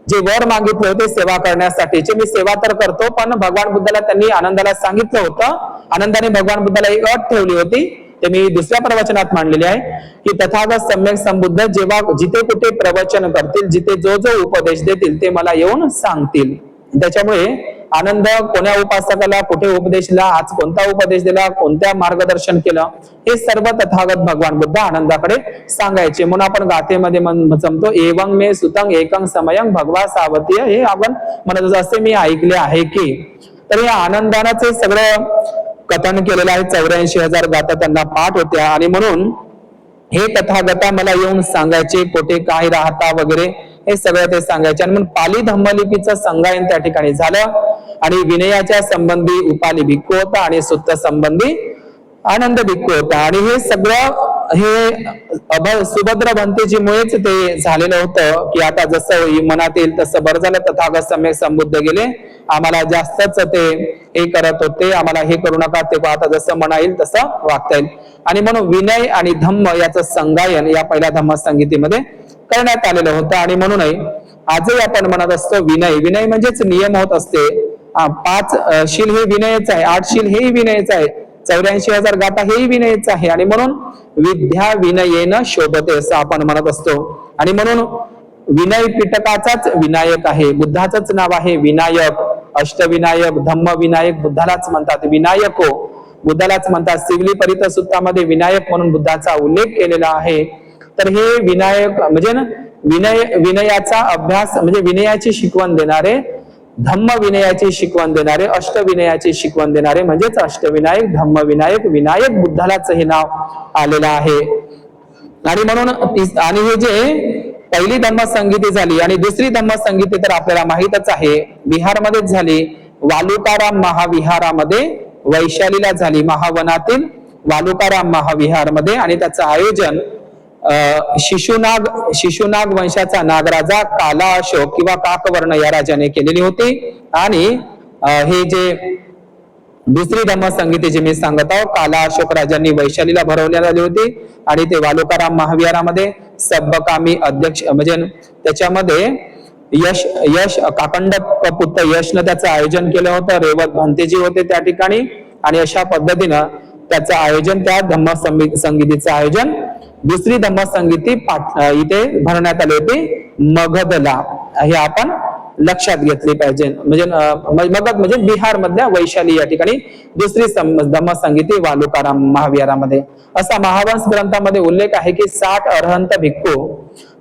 जे वर मागितले होते सेवा करण्यासाठीचे, मी सेवा तर करतो, पण भगवान बुद्धाला त्यांनी आनंदाला सांगितलं होतं, आनंदाने भगवान बुद्धाला एक अट ठेवली होती, ते मी दुसऱ्या प्रवचनात मांडलेले आहे की तथागत सम्यक संबुद्ध जेव्हा जिथे कुठे प्रवचन करतील, जिथे जो जो उपदेश देतील ते मला येऊन सांगतील. त्याच्यामुळे आनंद कोण्या उपासकाला कुठे उपदेश दिला, आज कोणता उपदेश दिला, कोणत्या मार्गदर्शन केलं, हे सर्व तथागत भगवान बुद्ध आनंदाकडे सांगायचे. म्हणून आपण गाथेमध्ये जमतो एवं मे सुतंग एकं समयं भगवा सावतीय, हे आपण म्हणत असे मी ऐकले आहे की. तर या आनंदानंच हे सगळं कथन केलेलं आहे. 84,000 गाथा त्यांना पाठ होत्या आणि म्हणून हे तथागता मला येऊन सांगायचे कुठे काय राहता वगैरे हे सगळं ते सांगायचे. आणि म्हणून पाली धम्मलिपीचं संगायन त्या ठिकाणी झालं आणि विनयाच्या संबंधी उपाली भिक्खू होता आणि सुत्त संबंधी आनंद भिक्खू होता. आणि हे सगळं हे सुभद्र भंतेजीमुळेच ते झालेलं होतं की आता जसं मनात येईल तसं बरं झालं, तथागत सम्यक संबुद्ध गेले, आम्हाला जास्तच ते हे करत होते, आम्हाला हे करू नका, ते आता जसं म्हणा येईल तसं वागता येईल. आणि म्हणून विनय आणि धम्म याचं संगायन या पहिल्या धम्मसंगीतीमध्ये करण्यात आलेलं होतं. आणि म्हणूनही आजही आपण म्हणत असतो विनय, विनय म्हणजेच नियम होत असते. 5 शील हे विनयच आहे, 8 शील हेही विनयच आहे, 84,000 गाथा हेही विनयच आहे. आणि म्हणून विद्या विनयेन शोभते असं आपण म्हणत असतो. आणि म्हणून विनय पिटकाचाच विनायक आहे, बुद्धाचंच नाव आहे विनायक, अष्टविनायक, धम्म विनायक बुद्धालाच म्हणतात, विनायको बुद्धालाच म्हणतात. सिवली परित सुत्तामध्ये विनायक म्हणून बुद्धाचा उल्लेख केलेला आहे. तर हे विनायक म्हणजे विनयाचा अभ्यास म्हणजे विनयाची शिकवण देणारे, धम्म विनयाची शिकवण देणारे, अष्टविनयाची शिकवण देणारे म्हणजेच अष्टविनायक, धम्म विनायक, विनायक बुद्धालाच हे नाव आलेलं आहे. आणि म्हणून आणि हे जे पहिली धम्मसंगीती झाली आणि दुसरी धम्मसंगीती तर आपल्याला माहितच आहे बिहारमध्येच झाली, वालुकाराम महाविहारामध्ये वैशालीला झाली, महावनातील वालुकाराम महाविहारमध्ये. आणि त्याचं आयोजन शिशुनाग वंशाचा नागराजा काला अशोक किंवा काकवर्ण या राजाने केलेली होती. आणि हे जे दुसरी धम्मसंगीती जी मी सांगत आहोत, काला अशोक राजांनी वैशालीला भरवण्यात आली होती आणि ते वालुकाराम महाविहारामध्ये सब्बकामी अध्यक्ष म्हणजे त्याच्यामध्ये यश काकंड पुत्र यशनं त्याचं आयोजन केलं होतं, रेवत भंतेजी होते त्या ठिकाणी. आणि अशा पद्धतीनं त्याचं आयोजन, त्या धम्मसंगीतीचं आयोजन दुसरी धम्मसंगीती इथे भरण्यात आली होती मगधला, हे आपण लक्षात घेतली पाहिजे. म्हणजे मगध म्हणजे बिहार मधल्या वैशाली या ठिकाणी दुसरी धम्मसंगीती वालुकाराम महाविहारामध्ये. असा महावंश ग्रंथामध्ये उल्लेख आहे की 60 अरहंत भिक्खू,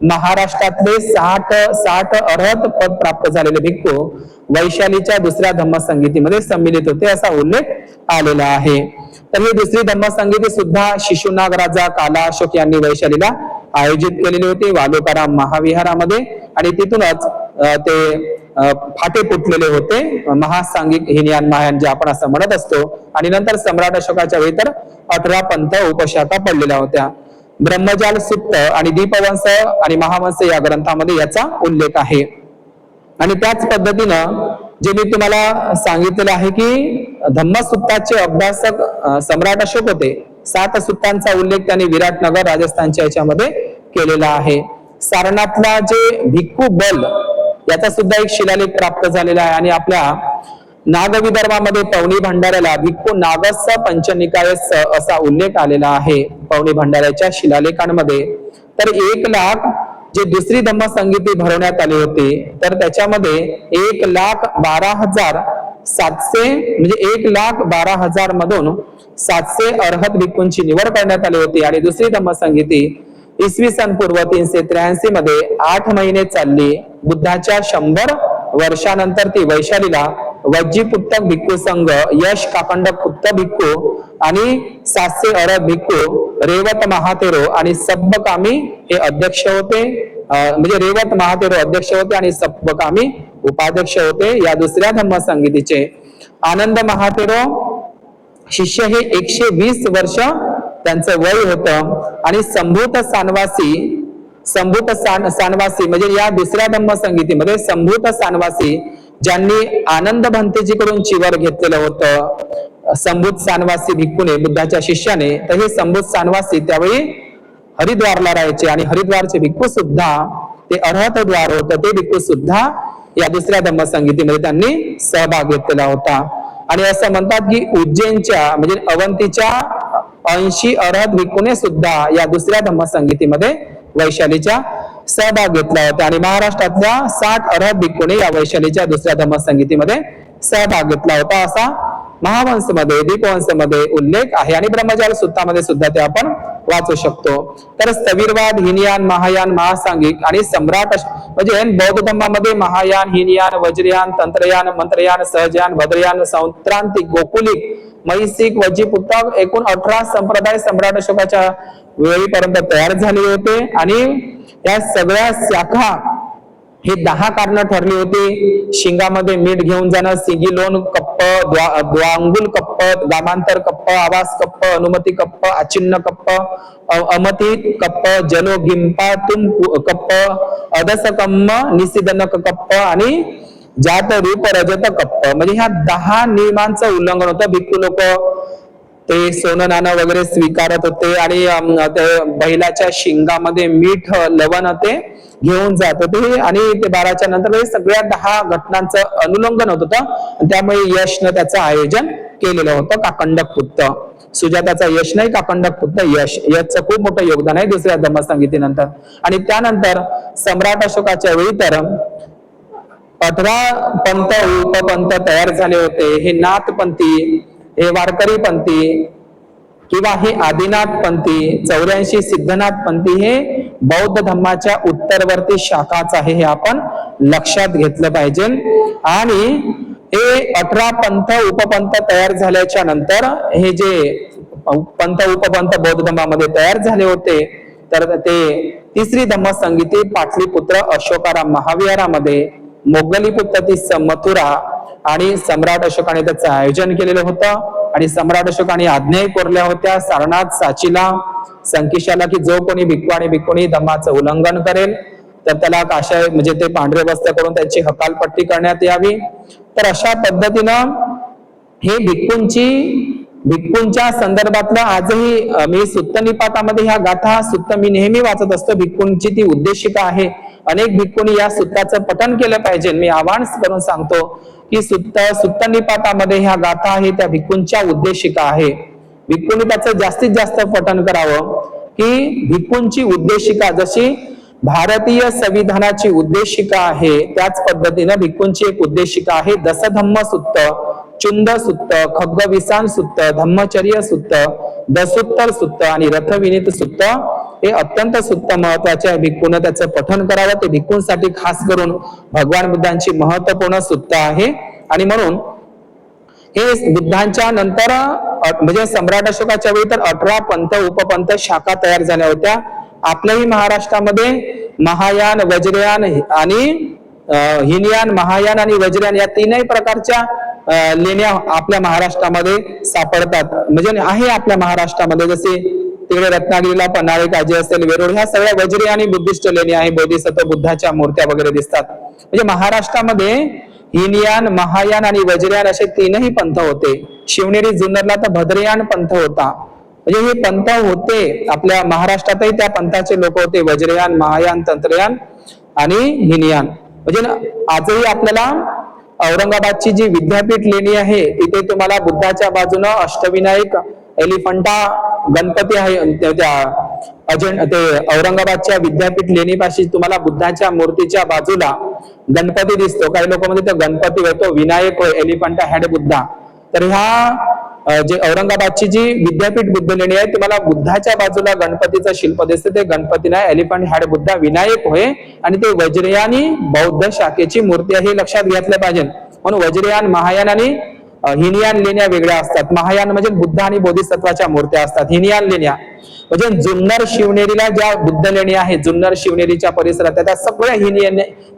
महाराष्ट्रातले 60 अरहत पद प्राप्त झालेले भिक्खू वैशालीच्या दुसऱ्या धम्मसंगीतीमध्ये सम्मिलित होते असा उल्लेख आलेला आहे. तर ही दुसरी धम्मसंगीती सुद्धा शिशुनाग राजा काला अशोक यांनी वैशालीला आयोजित केलेली होती वालुकाराम महाविहारामध्ये. आणि तिथूनच ते फाटे फुटलेले होते महासांगिक हिनयान महायान जे आपण असं म्हणत असतो. आणि नंतर सम्राट अशोकाच्या वेळी तर 18 पंथ उपशाखा पडलेल्या होत्या. ब्रह्मजाल सुत्त आणि दीपवंश आणि महावंश या ग्रंथामध्ये याचा उल्लेख आहे. आणि त्याच पद्धतीनं जे मी तुम्हाला सांगितलेलं आहे की धम्मसुत्ताचे अभ्यासक सम्राट अशोक होते. 7 सुत्तांचा उल्लेख त्यांनी विराटनगर राजस्थानच्या याच्यामध्ये केलेला आहे. सारनाथला जे भिक्खू बल याचा सुद्धा एक शिलालेख प्राप्त झालेला आहे. आणि आपल्या नागविदर्भामध्ये पवनी भंडाऱ्याला भिक्खू नागस पंचनिकायस असा उल्लेख आलेला आहे पवनी भंडाऱ्याच्या शिलालेखांमध्ये. तर 1 लाख जे दुसरी धम्मसंगीती भरवण्यात आली होती तर त्याच्यामध्ये 1,12,000 700 म्हणजे 1,12,000 मधून 700 अर्हत भिक्खूंची निवड करण्यात आली होती आणि दुसरी धम्मसंगीती इसवी सन पूर्व 383 मध्ये 8 महिने चालली. बुद्धाच्या 100 वर्षानंतर ती वैशालीला वज्जीपुत्तक भिक्खू संघ, यश काकंडक पुत्त भिक्खू आणि 700 अर्हत भिक्खू, रेवत महातेरो आणि सब्बकामी हे अध्यक्ष होते. म्हणजे रेवत महातेरो अध्यक्ष होते आणि सब्बकामी उपाध्यक्ष होते या दुसऱ्या धम्मसंगीतीचे. आनंद महातेरो शिष्य हे 120 वर्ष त्यांचं वय होतं आणि संभूत सानवासी म्हणजे या दुसऱ्या धम्मसंगीतीमध्ये संभूत सानवासी ज्यांनी आनंद भंतेजीकडून चिवर घेतलेलं होतं, संभूत सानवासी भिक्खूने बुद्धाच्या शिष्याने, तर हे संभूत सानवासी त्यावेळी हरिद्वारला राहायचे आणि हरिद्वारचे भिक्खू सुद्धा ते अर्हत द्वार होतं, ते भिक्खू सुद्धा या दुसऱ्या धम्मसंगीतीमध्ये त्यांनी सहभाग घेतलेला होता. आणि असं म्हणतात की उज्जैनच्या म्हणजे अवंतीच्या 80 अर्हत भिक्खूने सुद्धा या दुसऱ्या धम्मसंगीतीमध्ये वैशालीच्या सहभाग घेतला होता आणि महाराष्ट्रातल्या 60 अर्हत भिक्खूने या वैशालीच्या दुसऱ्या धम्मसंगीतीमध्ये सहभाग घेतला होता असा महावंशमध्ये, दीपवंशमध्ये उल्लेख आहे आणि ब्रह्मजाल सूत्रामध्ये सुद्धा ते आपण वाचू शकतो. तर स्थविरवाद, हिनयान, महायान, महासांगिक आणि सम्राट म्हणजे बौद्ध धर्मामध्ये महायान, हिनयान, वज्रयान, तंत्रयान, मंत्रयान, सहजयान, भद्रयान, सौत्रांतिक, गोकुलिक, मैसिक, वज्जीपुत्तक एकूण 18 संप्रदाय सम्राट अशोकाच्या वेळीपर्यंत तयार झाले होते आणि या सगळ्या शाखा हे 10 कारण ठरली होती. शिंगामध्ये मीठ घेऊन जाणं, सिगिलोन कप्प, द्वांगुल कप्प, गामांतर कप्प, आवास कप्प, अनुमती कप्प, आचिन्न कप्प, अमती कप्प, जलो गिंपा तुम कप्प, अदसकम्म, निसिदनक कप्प आणि जात रूप रजत कप्प. म्हणजे ह्या 10 नियमांचं उल्लंघन होतं. भिक्खू लोक ते सोनं नाणं वगैरे स्वीकारत होते आणि ते बैलाच्या शिंगामध्ये मीठ, लवण ते घेऊन जात होते आणि ते 12च्या नंतर हे सगळ्या 10 घटनांचं अनुलंघन होत होतं. त्यामुळे यशनं त्याचं आयोजन केलेलं होतं. काकंडक पुत्त सुजाताचा यश नाही, काकंडक पुत्त यश, याचं खूप मोठं योगदान आहे दुसऱ्या धम्मसंगीतीनंतर. आणि त्यानंतर सम्राट अशोकाच्या वेळी तर 18 पंथ उपपंथ तयार झाले होते. हे नाथपंथी, हे वारकरी पंथी किंवा हे आदिनाथ पंथी, 84 सिद्धनाथ पंथी हे बौद्ध धर्माच्या उत्तरवर्ती शाखाच आहे, हे आपण लक्षात घेतलं पाहिजे. आणि हे 18 पंथ उपपंथ तयार झाल्याच्या नंतर हे जे पंथ उपपंथ बौद्ध धर्मामध्ये तयार झाले होते तर ते तिसरी धम्मसंगीती पाटलीपुत्र अशोकाराम महाविहारामध्ये, मोगलीपुत्र ती मथुरा आणि सम्राट अशोकाने त्याचं आयोजन केलेलं होतं. आणि सम्राट अशोकाने आज्ञा कोरल्या होत्या सारनाथ, साचीला, संकिशाला की जो कोणी भिक्खू आणि भिक्खुनी धम्माचं उल्लंघन करेल तर त्याला काशाय म्हणजे ते पांढरे वस्त्र करून त्याची हकालपट्टी करण्यात यावी. तर अशा पद्धतीनं हे भिक्खूंच्या संदर्भातलं आजही मी सुत्त निपातामध्ये ह्या गाथा सुत्त मी नेहमी वाचत असतो. भिक्खूंची ती उद्देशिका आहे. अनेक भिक्खूंनी या सुत्ताचं पठण केलं पाहिजे. मी आवाहन करून सांगतो की सुत्त निपातामध्ये ह्या गाथा आहे त्या भिक्खूंच्या उद्देशिका आहे. भिक्खूंनी त्याचं जास्तीत जास्त पठण करावं की भिक्खूंची उद्देशिका जशी भारतीय संविधानाची उद्देशिका आहे त्याच पद्धतीनं भिक्खूंची एक उद्देशिका आहे. दसधम्म सुत्त, चुंद सुत्त, खग्गविसान सुत्त, धम्मचर्य सुत्त, दसुत्तर सुत्त आणि रथविनीत सुत्त हे अत्यंत सुत्त महत्वाचे आहे. भिक्खून त्याचं पठण करावं. ते भिक्खूंसाठी खास करून भगवान बुद्धांची महत्वपूर्ण सुत्त आहे. आणि म्हणून हे बुद्धांच्या नंतर म्हणजे सम्राट अशोकाच्या वेळी तर 18 पंथ उपपंथ शाखा तयार झाल्या होत्या. आपल्याही महाराष्ट्रामध्ये महायान, वज्रयान आणि हिनयान, महायान आणि वज्रयान या तीनही प्रकारच्या लेण्या आपल्या महाराष्ट्रामध्ये सापडतात. म्हणजे आहे आपल्या महाराष्ट्रामध्ये. जसे तिकडे रत्नागिरीला पन्हाळे काजी असेल, वेरूळ, ह्या सगळ्या वज्री आणि बुद्धिस्ट लेण्या आहे. बोधिसत्व बुद्धाच्या मूर्त्या वगैरे दिसतात. म्हणजे महाराष्ट्रामध्ये हिनयान, महायान आणि वज्रयान असे तीनही पंथ होते. शिवनेरी जुन्नरला तर भद्रयान पंथ होता. म्हणजे हे पंथ होते आपल्या महाराष्ट्रातही. त्या पंथाचे लोक होते वज्रयान, महायान, तंत्रयान आणि हिनयान. म्हणजे आजही आपल्याला औरंगाबादची जी विद्यापीठ लेणी आहे तिथे तुम्हाला बुद्धाच्या बाजूने अष्टविनायक एलिफंटा गणपती आहे. ते औरंगाबादच्या विद्यापीठ लेणीपाशी तुम्हाला बुद्धाच्या मूर्तीच्या बाजूला गणपती दिसतो, काही लोक म्हणते गणपती होतो, विनायक होय, एलिफंटा हेड बुद्धा. तर ह्या जे औरंगाबादची जी विद्यापीठ बुद्ध लेणी आहे, तुम्हाला बुद्धाच्या बाजूला गणपतीचं शिल्प दिसते, ते गणपती नाही, एलिफंट हेड बुद्धा विनायक होय, आणि ते वज्रयानी बौद्ध शाखेची मूर्ती आहे, हे लक्षात घेतलं पाहिजे. म्हणून वज्रयान, महायान आणि हिनयान लेण्या वेगळ्या असतात. महायान म्हणजे बुद्ध आणि बोधिसत्वाच्या मूर्त्या असतात. हिनयान लेण्या म्हणजे जुन्नर शिवनेरीला ज्या बुद्ध लेण्या आहेत, जुन्नर शिवनेरीच्या परिसरात त्या सगळ्या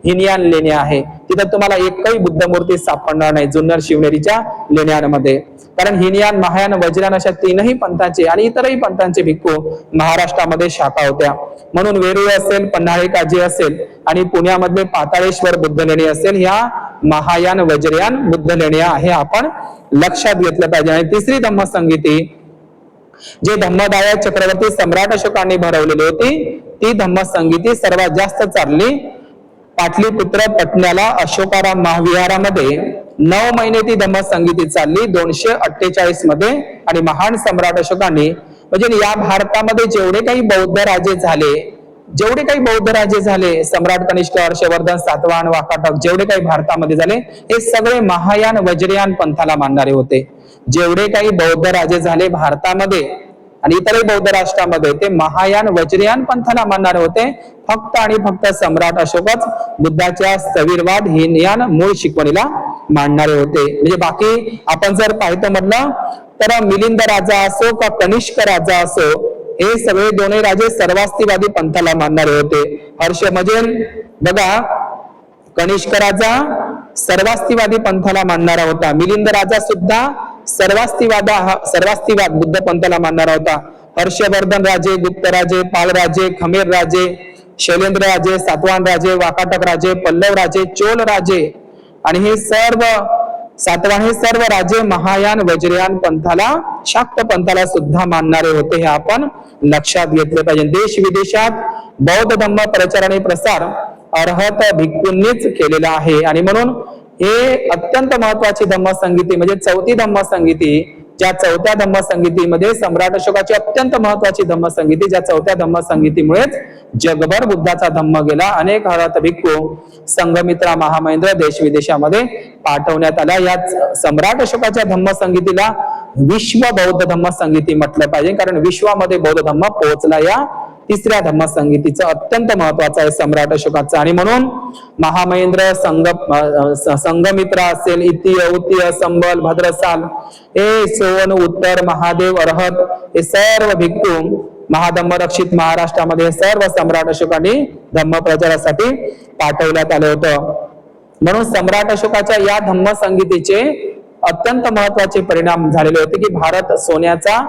हिनयान लेण्या आहे. तिथं तुम्हाला एकही बुद्ध मूर्ती सापडणार नाही जुन्नर शिवनेरीच्या लेण्यांमध्ये. कारण हिनयान, महायान, वज्रयान अशा तीनही पंथांचे आणि इतरही पंथांचे भिक्खू महाराष्ट्रामध्ये शाखा होत्या. म्हणून वेरूळ असेल, पन्हाळे काजी असेल आणि पुण्यामधले पाताळेश्वर बुद्ध लेणी असेल, ह्या महायान वज्रयान बुद्ध लेण्या आहे, आपण लक्षात घेतलं पाहिजे. आणि तिसरी धम्मसंगीती जे धम्मदाय चक्रवर्ती सम्राट अशोकांनी भरवलेली होती, ती धम्मसंगीती सर्वात जास्त चालली पाटलीपुत्र पटण्याला अशोकाराम महाविहारामध्ये 9 महिने ती धम्मसंगीती चालली 248 मध्ये. आणि महान सम्राट अशोकांनी म्हणजे या भारतामध्ये जेवढे काही बौद्ध राजे झाले, सम्राट कनिष्क, हर्षवर्धन, सातवाहन, वाकाटक, जेवढे काही भारतामध्ये झाले, हे सगळे महायान वज्रयान पंथाला मानणारे होते. जेवढे काही बौद्ध राजे झाले भारतामध्ये आणि इतरही बौद्ध राष्ट्रामध्ये, ते महायान वज्रयान पंथाला मानणारे होते. फक्त आणि फक्त सम्राट अशोकच बुद्धाच्या स्थविरवाद, हिनयान मूळ शिकवणीला मानणारे होते. म्हणजे बाकी आपण जर पाहिलं म्हटलं तर मिलिंद राजा असो का कनिष्क राजा असो, हे सगळे दोन्ही राजे सर्वास्तिवादी पंथाला मानणारे होते. हर्ष म्हणजे बघा, कनिष्क राजा सर्वास्तिवादी पंथाला मानणारा होता, मिलिंद राजा सुद्धा सर्वास्तिवाद बुद्ध पंथाला मानणारा होता. हर्षवर्धन राजे, गुप्त राजे, पाल राजे, खमेर राजे, शैलेंद्र राजे, सातवाहन राजे, वाकाटक राजे, पल्लव राजे, चोल राजे आणि हे सर्व राजे महायान वज्रयान पंथाला, शाक्त पंथाला सुद्धा मानणारे होते, हे आपण लक्षात घेतले पाहिजे. देश विदेशात बौद्ध धम्म प्रचार आणि प्रसार अर्हत भिक्खूंनीच केलेला आहे. आणि म्हणून हे अत्यंत महत्वाची धम्मसंगीती म्हणजे चौथी धम्मसंगीती, ज्या चौथ्या धम्मसंगीतीमध्ये सम्राट अशोकाची अत्यंत महत्वाची धम्मसंगीती, ज्या चौथ्या धम्मसंगीतीमुळेच जगभर बुद्धाचा धम्म गेला. अनेक हरत भिक्खू, संघमित्रा, महामहिंद्र देश विदेशामध्ये पाठवण्यात आला. या सम्राट अशोकाच्या धम्मसंगीतीला विश्व बौद्ध धम्मसंगीती म्हटलं पाहिजे, कारण विश्वामध्ये बौद्ध धम्म पोहोचला या तिसऱ्या धम्मसंगीतीचं अत्यंत महत्वाचं आहे सम्राट अशोकाचं. आणि म्हणून महामहिंद्र, संघमित्रा असेल, इतिय, उत्तीय, संबल, भद्रसाल, हे सोन, उत्तर, महादेव, अर्हत, हे सर्व भिक्खू महाधम्मरक्षित महाराष्ट्रामध्ये हे सर्व सम्राट अशोकांनी धम्म प्रचारासाठी पाठवण्यात आलं होतं. म्हणून सम्राट अशोकाच्या या धम्मसंगीतीचे अत्यंत महत्वाचे परिणाम झालेले होते की भारत सोन्याचा,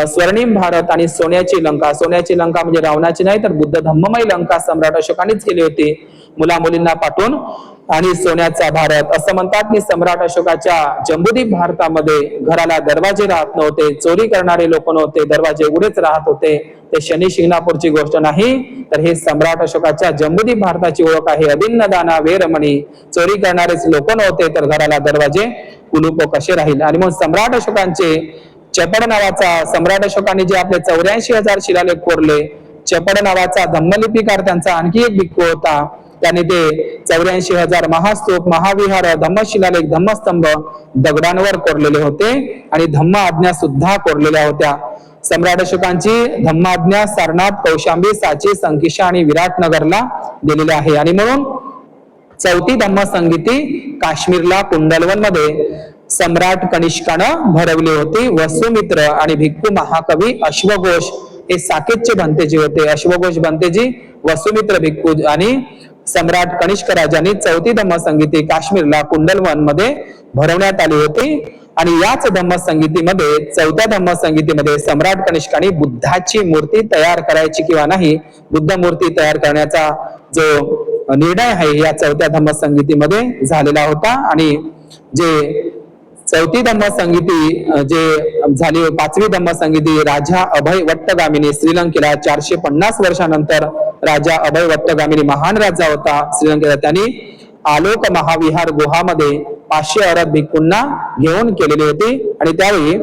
स्वर्णिम भारत आणि सोन्याची लंका म्हणजे रावणाची नाही तर बुद्ध धम्ममय लंका सम्राट अशोकांनीच केली होती, मुला मुलींना पाठवून. आणि सोन्याचा भारत असं म्हणतात की सम्राट अशोकाच्या जम्बूद्वीप भारतामध्ये घराला दरवाजे राहत नव्हते, चोरी करणारे लोक नव्हते, दरवाजे उघडेच राहत होते. ते शनी शिंगणापूरची गोष्ट नाही, तर हे सम्राट अशोकाच्या जम्बूद्वीप भारताची ओळख आहे. अदिन्न दाना वेरमणी, चोरी करणारेच लोक नव्हते तर घराला दरवाजे कुलूप कसे राहील. आणि मग सम्राट अशोकांचे चपड नावाचा, सम्राट अशोकांनी जे आपले 84,000 शिलालेख कोरले, चपड नावाचा धम्मलिपीकार त्यांचा आणखी एक भिक्खू होता. त्याने ते 84,000 महास्तूप, महाविहार, धम्मशिलालेख, धम्मस्तंभ दगडांवर कोरलेले होते आणि धम्म आज्ञा सुद्धा कोरलेल्या होत्या. सम्राट अशोकांची धम्माज्ञा सारनाथ, कौशांबी, सांची, संकिशा आणि विराटनगरला दिलेली आहे. आणि म्हणून चौथी धम्मसंगीती काश्मीरला कुंडलवन मध्ये सम्राट कनिष्कानं भरवली होती. वसुमित्र आणि भिक्खू महाकवी अश्वघोष हे साकेतचे भंतेजी होते. अश्वघोष भंतेजी, वसुमित्र भिक्खू आणि सम्राट कनिष्क राजांनी चौथी धम्मसंगीती काश्मीरला कुंडलवन मध्ये भरवण्यात आली होती. आणि याच धम्मसंगीतीमध्ये, चौथ्या धम्मसंगीतीमध्ये सम्राट कनिष्कांनी बुद्धाची मूर्ती तयार करायची किंवा नाही, बुद्ध मूर्ती तयार करण्याचा जो निर्णय आहे या चौथ्या धम्मसंगीतीमध्ये झालेला होता. आणि जे चौथी धम्मसंगीती जे झाली, पाचवी धम्मसंगीती राजा अभय वट्टगामिनी, श्रीलंकेला 450 वर्षानंतर राजा अभय वट्टगामिनी महान राजा होता श्रीलंकेला, त्यांनी आलोक महाविहार गुहामध्ये 500 अरब भिक्खूंना घेऊन केलेली होती. आणि त्यावेळी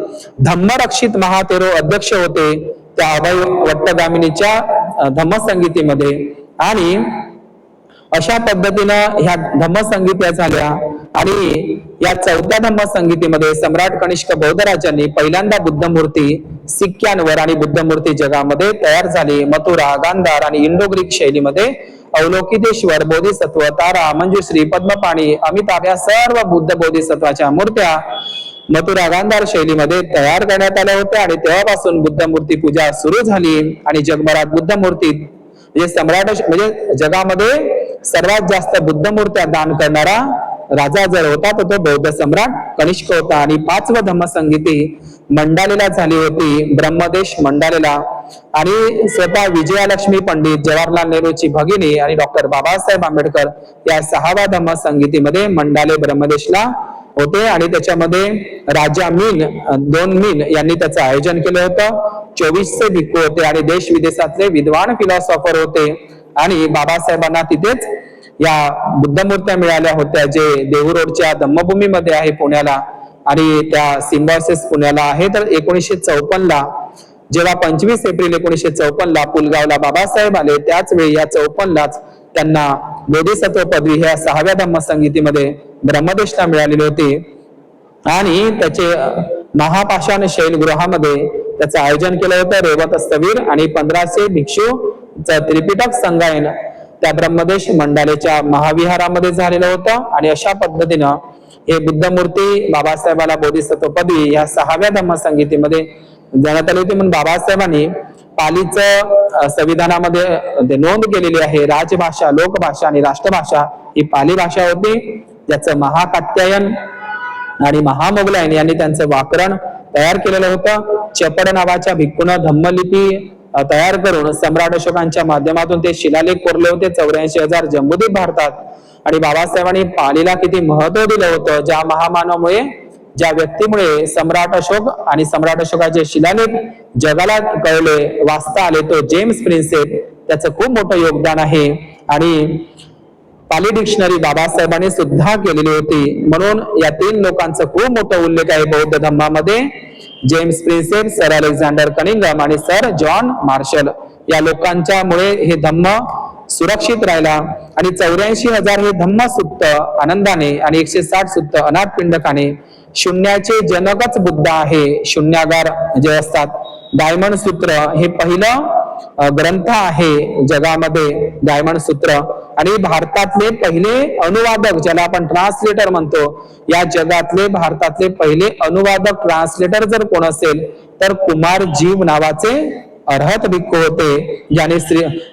धम्मरक्षित महातेरो अध्यक्ष होते त्या अभय वट्टगामिनीच्या धम्मसंगीतीमध्ये. आणि अशा पद्धतीनं ह्या धम्मसंगीत्या झाल्या आणि या चौथ्या धम्मसंगीतीमध्ये सम्राट कनिष्क बौद्ध राजांनी पहिल्यांदा बुद्ध मूर्ती सिक्क्यांवर आणि बुद्ध मूर्ती जगामध्ये तयार झाली. मथुरा, गांधार आणि इंडो ग्रीक शैलीमध्ये अवलोकितेश्वर, बोधिसत्व, तारा, मंजुश्री, पद्मपाणी, अमिताभ या सर्व बुद्ध बोधिसत्वाच्या मूर्त्या मथुरा गांधार शैलीमध्ये तयार करण्यात आल्या होत्या आणि तेव्हापासून बुद्ध मूर्ती पूजा सुरू झाली. आणि जगभरात बुद्ध मूर्ती म्हणजे सम्राट म्हणजे जगामध्ये सर्वात जास्त बुद्ध मूर्त्या दान करणारा राजा जर होता तर तो बौद्ध सम्राट कनिष्क होता. आणि 5व धम्मसंगीती मंडालेला झाली होती, ब्रह्मदेश मंडालेला. आणि स्वतः विजयालक्ष्मी पंडित, जवाहरलाल नेहरूची भगिनी आणि डॉक्टर बाबासाहेब आंबेडकर या 6व्या धम्मसंगीतीमध्ये मंडाले ब्रह्मदेशला होते. आणि त्याच्यामध्ये राजा मीन 2 मीन यांनी त्याचं आयोजन केलं होतं. 2400 भिक्खू होते आणि देश विदेशातले विद्वान फिलॉसॉफर होते. आणि बाबासाहेबांना तिथेच या बुद्ध मूर्त्या मिळाल्या होत्या, जे देहू रोडच्या धम्मभूमीमध्ये आहे पुण्याला. आणि त्या सिम्बॉसिस पुण्याला आहे. तर 1954ला जेव्हा 25 एप्रिल 1954ला पुलगावला बाबासाहेब आले, त्याच वेळी या 54लाच त्यांना बोधिसत्व पदवी ह्या 6व्या धम्मसंगीतीमध्ये ब्रह्मदेशला मिळालेली होती. आणि त्याचे महापाषाण शैल गृहामध्ये त्याचं आयोजन केलं होतं. रेवतस्तवीर आणि 1500 भिक्षूचं त्रिपिटक संगायन त्या ब्रह्मदेश मंडालेच्या महाविहारामध्ये झालेलं होतं. आणि अशा पद्धतीनं हे बुद्ध मूर्ती बाबासाहेबाला बोधिसत्व पदवी ह्या 6व्या धम्मसंगीतीमध्ये देण्यात आली होती. म्हणून बाबासाहेबांनी पालीचं संविधानामध्ये नोंद केलेली आहे. राजभाषा, लोकभाषा आणि राष्ट्रभाषा ही पाली भाषा होती, ज्याचं महाकात्यायन आणि महामोगलायन यांनी त्यांचं व्याकरण तयार केलेलं होतं. चपड नावाच्या भिक्खूनं धम्मलिपी तयार करून सम्राट अशोकांच्या माध्यमातून ते शिलालेख कोरले होते 84,000 जम्बूद्वीप भारतात. आणि बाबासाहेबांनी पालीला किती महत्व दिलं होतं. ज्या महामानवामुळे, ज्या व्यक्तीमुळे सम्राट अशोक आणि सम्राट अशोकाचे शिलालेख जगाला कळले, वाचता आले, तो जेम्स प्रिन्सेप, त्याचं खूप मोठं योगदान आहे. आणि पाली डिक्शनरी बाबासाहेबांनी सुद्धा केलेली होती. म्हणून या 3 लोकांचं खूप मोठा उल्लेख आहे बौद्ध धम्मामध्ये. James Prinsep, sir Alexander Cunningham आणि सर जॉन मार्शल या लोकांच्यामुळे हे धम्म सुरक्षित राहिला. आणि 84,000 हे धम्म सुत्त आनंदाने आणि 160 सुत्त अनाथ पिंडकाने. शून्याचे जनकच बुद्ध आहे. शून्यागार जे असतात, डायमंड सूत्र हे पहिलं ग्रंथ आहे जगामध्ये, डायमंड सूत्र. आणि भारतातले पहिले अनुवादक, ज्याला आपण ट्रान्सलेटर म्हणतो, या जगातले भारतातले पहिले अनुवादक ट्रान्सलेटर जर कोण असेल तर कुमार जीव नावाचे अर्हत भिक्खू होते, ज्याने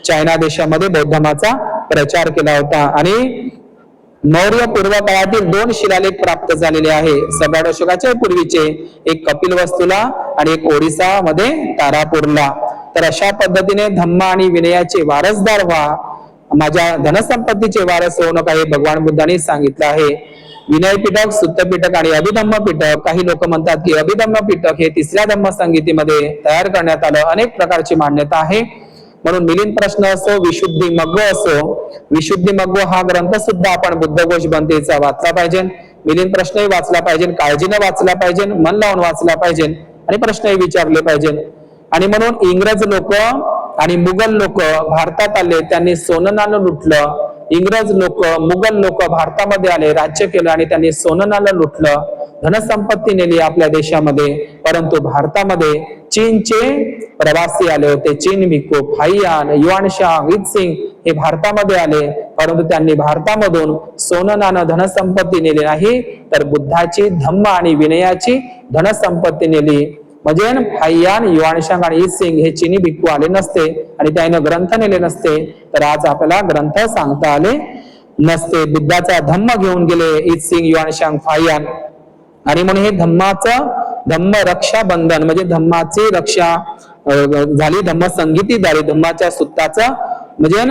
चायना देशामध्ये बौद्ध धर्माचा प्रचार केला होता. आणि मौर्य पूर्व काळातील 2 शिलालेख प्राप्त झालेले आहे सम्राट अशोकाच्या पूर्वीचे, एक कपिलवस्तूला आणि एक ओडिसा मध्ये तारापूरला. तर अशा पद्धतीने धम्म आणि विनयाचे वारसदार व्हा, माझ्या धनसंपत्तीचे वारस होऊ नका, हे भगवान बुद्धांनी सांगितलं आहे. विनय पिटक, सुत्त पिटक आणि अभिधम्म पिटक. काही लोक म्हणतात की अभिधम्म पिटक हे 3ऱ्या धम्मसंगीतीमध्ये तयार करण्यात आलं. अनेक प्रकारची मान्यता आहे. म्हणून मिलिंद प्रश्न असो, विशुद्धी मग्ग असो, विशुद्धी मग्ग हा ग्रंथ सुद्धा आपण बुद्धघोष बंतेचा वाचला पाहिजे. मिलिंद प्रश्नही वाचला पाहिजे, काळजीने वाचला पाहिजे, मन लावून वाचला पाहिजे आणि प्रश्नही विचारले पाहिजे. आणि म्हणून इंग्रज लोक आणि मुघल लोक भारतात आले, त्यांनी सोनं नाणं लुटलं. इंग्रज लोक, मुघल लोक भारतामध्ये आले, राज्य केलं आणि त्यांनी सोनं नाणं लुटलं, धनसंपत्ती नेली आपल्या देशामध्ये. परंतु भारतामध्ये चीनचे प्रवासी आले होते, चीन भिक्खू, फाहियान, युआनशांग, इत्सिंग हे भारतामध्ये आले, परंतु त्यांनी भारतामधून सोनं नाणं धनसंपत्ती नेली नाही, तर बुद्धाची, धम्म आणि विनयाची धनसंपत्ती नेली. म्हणजे फाहियान, युआनशांग आणि इत्सिंग हे चीनी भिक्खू आले नसते आणि त्याने ग्रंथ नेले नसते, तर आज आपल्याला ग्रंथ सांगता आले नसते. बुद्धाचा धम्म घेऊन गेले इत्सिंग, युआनशांग, फाहियान. आणि म्हणून हे धम्म रक्षा बंधन म्हणजे धम्माची रक्षा झाली धम्मसंगीतीद्वारे. धम्माच्या सुत्ताचा म्हणजे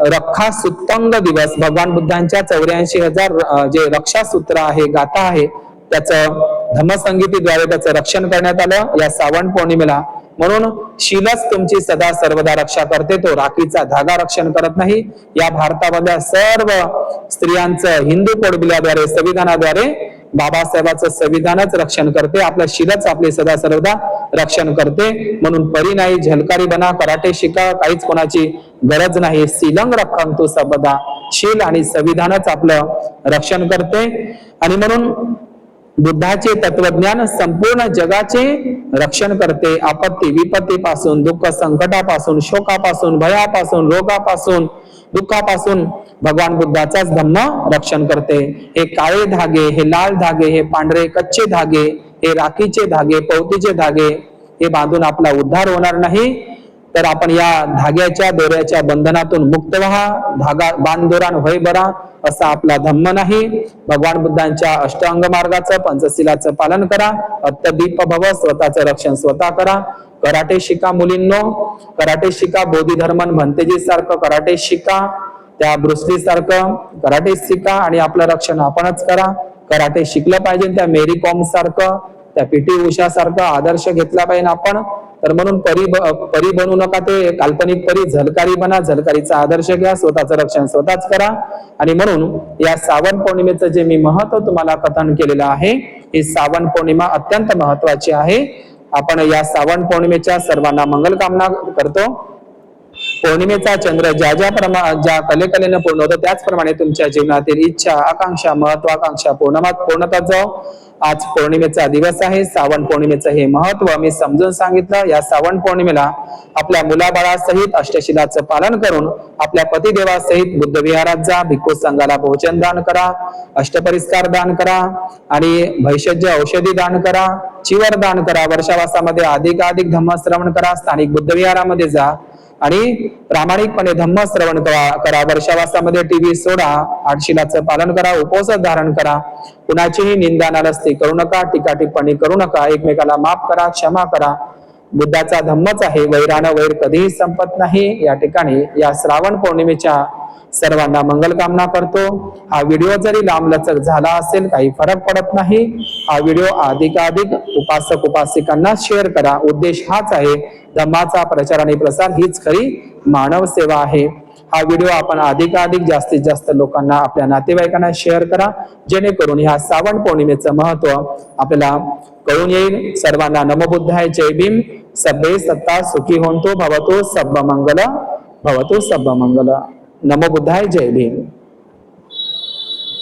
रक्षा सुत्तंग दिवस, भगवान बुद्धांच्या 84,000 जे रक्षा सूत्र आहे, गाथा आहे, त्याचं धम्मसंगीतीद्वारे त्याचं रक्षण करण्यात आलं या श्रावण पौर्णिमेला. म्हणून शीलच तुमची सदा सर्वदा रक्षा करते, तो राखीचा धागा रक्षण करत नाही. या भारतामधल्या सर्व स्त्रियांचं हिंदू कोड बिलाद्वारे, संविधानाद्वारे बाबासाहेबांचं संविधानच रक्षण करते. आपलं शीलच आपले सदा सर्वदा रक्षण करते. म्हणून परी नाही, झलकारी बना, कराटे शिका, काहीच कोणाची गरज नाही. शीलंग रखंतु सबदा, शील आणि संविधानच आपलं रक्षण करते. आणि म्हणून बुद्धाचे तत्वज्ञान संपूर्ण जगाचे रक्षण करते. आपत्ती विपत्तीपासून, दुःख संकटापासून, शोकापासून, भयापासून, रोगापासून, दुःखापासून भगवान बुद्धाचाच धम्म रक्षण करते. हे काळे धागे, हे लाल धागे, हे पांढरे कच्चे धागे, हे राखीचे धागे, पवतीचे धागे हे बांधून आपला उद्धार होणार नाही. तर आपण या धाग्याच्या दोऱ्याच्या बंधनातून मुक्त व्हा. धागा बांधदोरान होय बरा असा आपला धम्म नाही. भगवान बुद्धांच्या अष्टांग मार्गाचं पंचशिलाचं पालन करा. अत्तदीप भव, स्वतःचं रक्षण स्वतः करा. कराटे शिका मुलींनो, कराटे शिका. बोधिधर्मन भंतेजी सारखं कराटे शिका, त्या ब्रुसली सारखं कराटे शिका आणि आपलं रक्षण आपणच करा. कराटे शिकलं पाहिजे, त्या मेरी कॉम सारखं, त्या पीटी उषा सारखं आदर्श घेतला पाहिजे आपण. तर म्हणून परी बनू नका, ते काल्पनिक परी, झलकारी बना, झलकारीचा आदर्श घ्या, स्वतःचं रक्षण स्वतःच करा. आणि म्हणून या श्रावण पौर्णिमेचं जे मी महत्व तुम्हाला कथन केलेलं आहे, ही श्रावण पौर्णिमा अत्यंत महत्वाची आहे. आपण या श्रावण पौर्णिमेच्या सर्वांना मंगल कामना करतो. पौर्णिमेचा चंद्र ज्या कलेनं पूर्ण होतो त्याचप्रमाणे तुमच्या जीवनातील इच्छा, आकांक्षा, महत्वाकांक्षा पूर्णतात जाओ. आज पौर्णिमेचा दिवस आहे. श्रावण पौर्णिमेचं हे महत्व मी समजून सांगितलं. या श्रावण पौर्णिमेला आपल्या मुलाबाळासहित अष्टशिलाचं पालन करून आपल्या पतिदेवासहित बुद्ध विहारात जा. भिक्खू संघाला भोजन दान करा, अष्टपरिस्कार दान करा आणि भैषज्य औषधी दान करा, चिवर दान करा. वर्षावासामध्ये अधिकाधिक धम्मश्रवण करा. स्थानिक बुद्ध विहारामध्ये जा आणि प्रामाणिकपणे धम्म श्रवण करा. वर्षावासामध्ये टीव्ही सोडा, आठशिलाचं पालन करा, उपवास धारण करा. कुणाचीही निंदा नालस्ती करू नका, टीका टिप्पणी करू नका. एकमेकाला माफ करा, क्षमा करा. बुद्धाचा धम्मच आहे. वैरानं वैर कधीही संपत नाही. या ठिकाणी या श्रावण पौर्णिमेच्या सर्वांना मंगल कामना करतो. हा व्हिडिओ जरी लांबलचक झाला असेल काही फरक पडत नाही. हा व्हिडिओ अधिकाधिक उपासक उपासिकांना शेअर करा. उद्देश हाच आहे, धम्माचा प्रचार आणि प्रसार हीच खरी मानव सेवा आहे. हा व्हिडिओ आपण अधिकाधिक जास्तीत जास्त लोकांना, आपल्या नातेवाईकांना शेअर करा, जेणेकरून ह्या श्रावण पौर्णिमेचं महत्व आपल्याला कळून येईल. सर्वांना नमो बुद्धाय, जय भीम. सब्बे सत्ता सुखी होंतो भवतो, सब्ब मंगल भवतो, सब्ब मंगल. नमो बुद्धाय, जय भीम.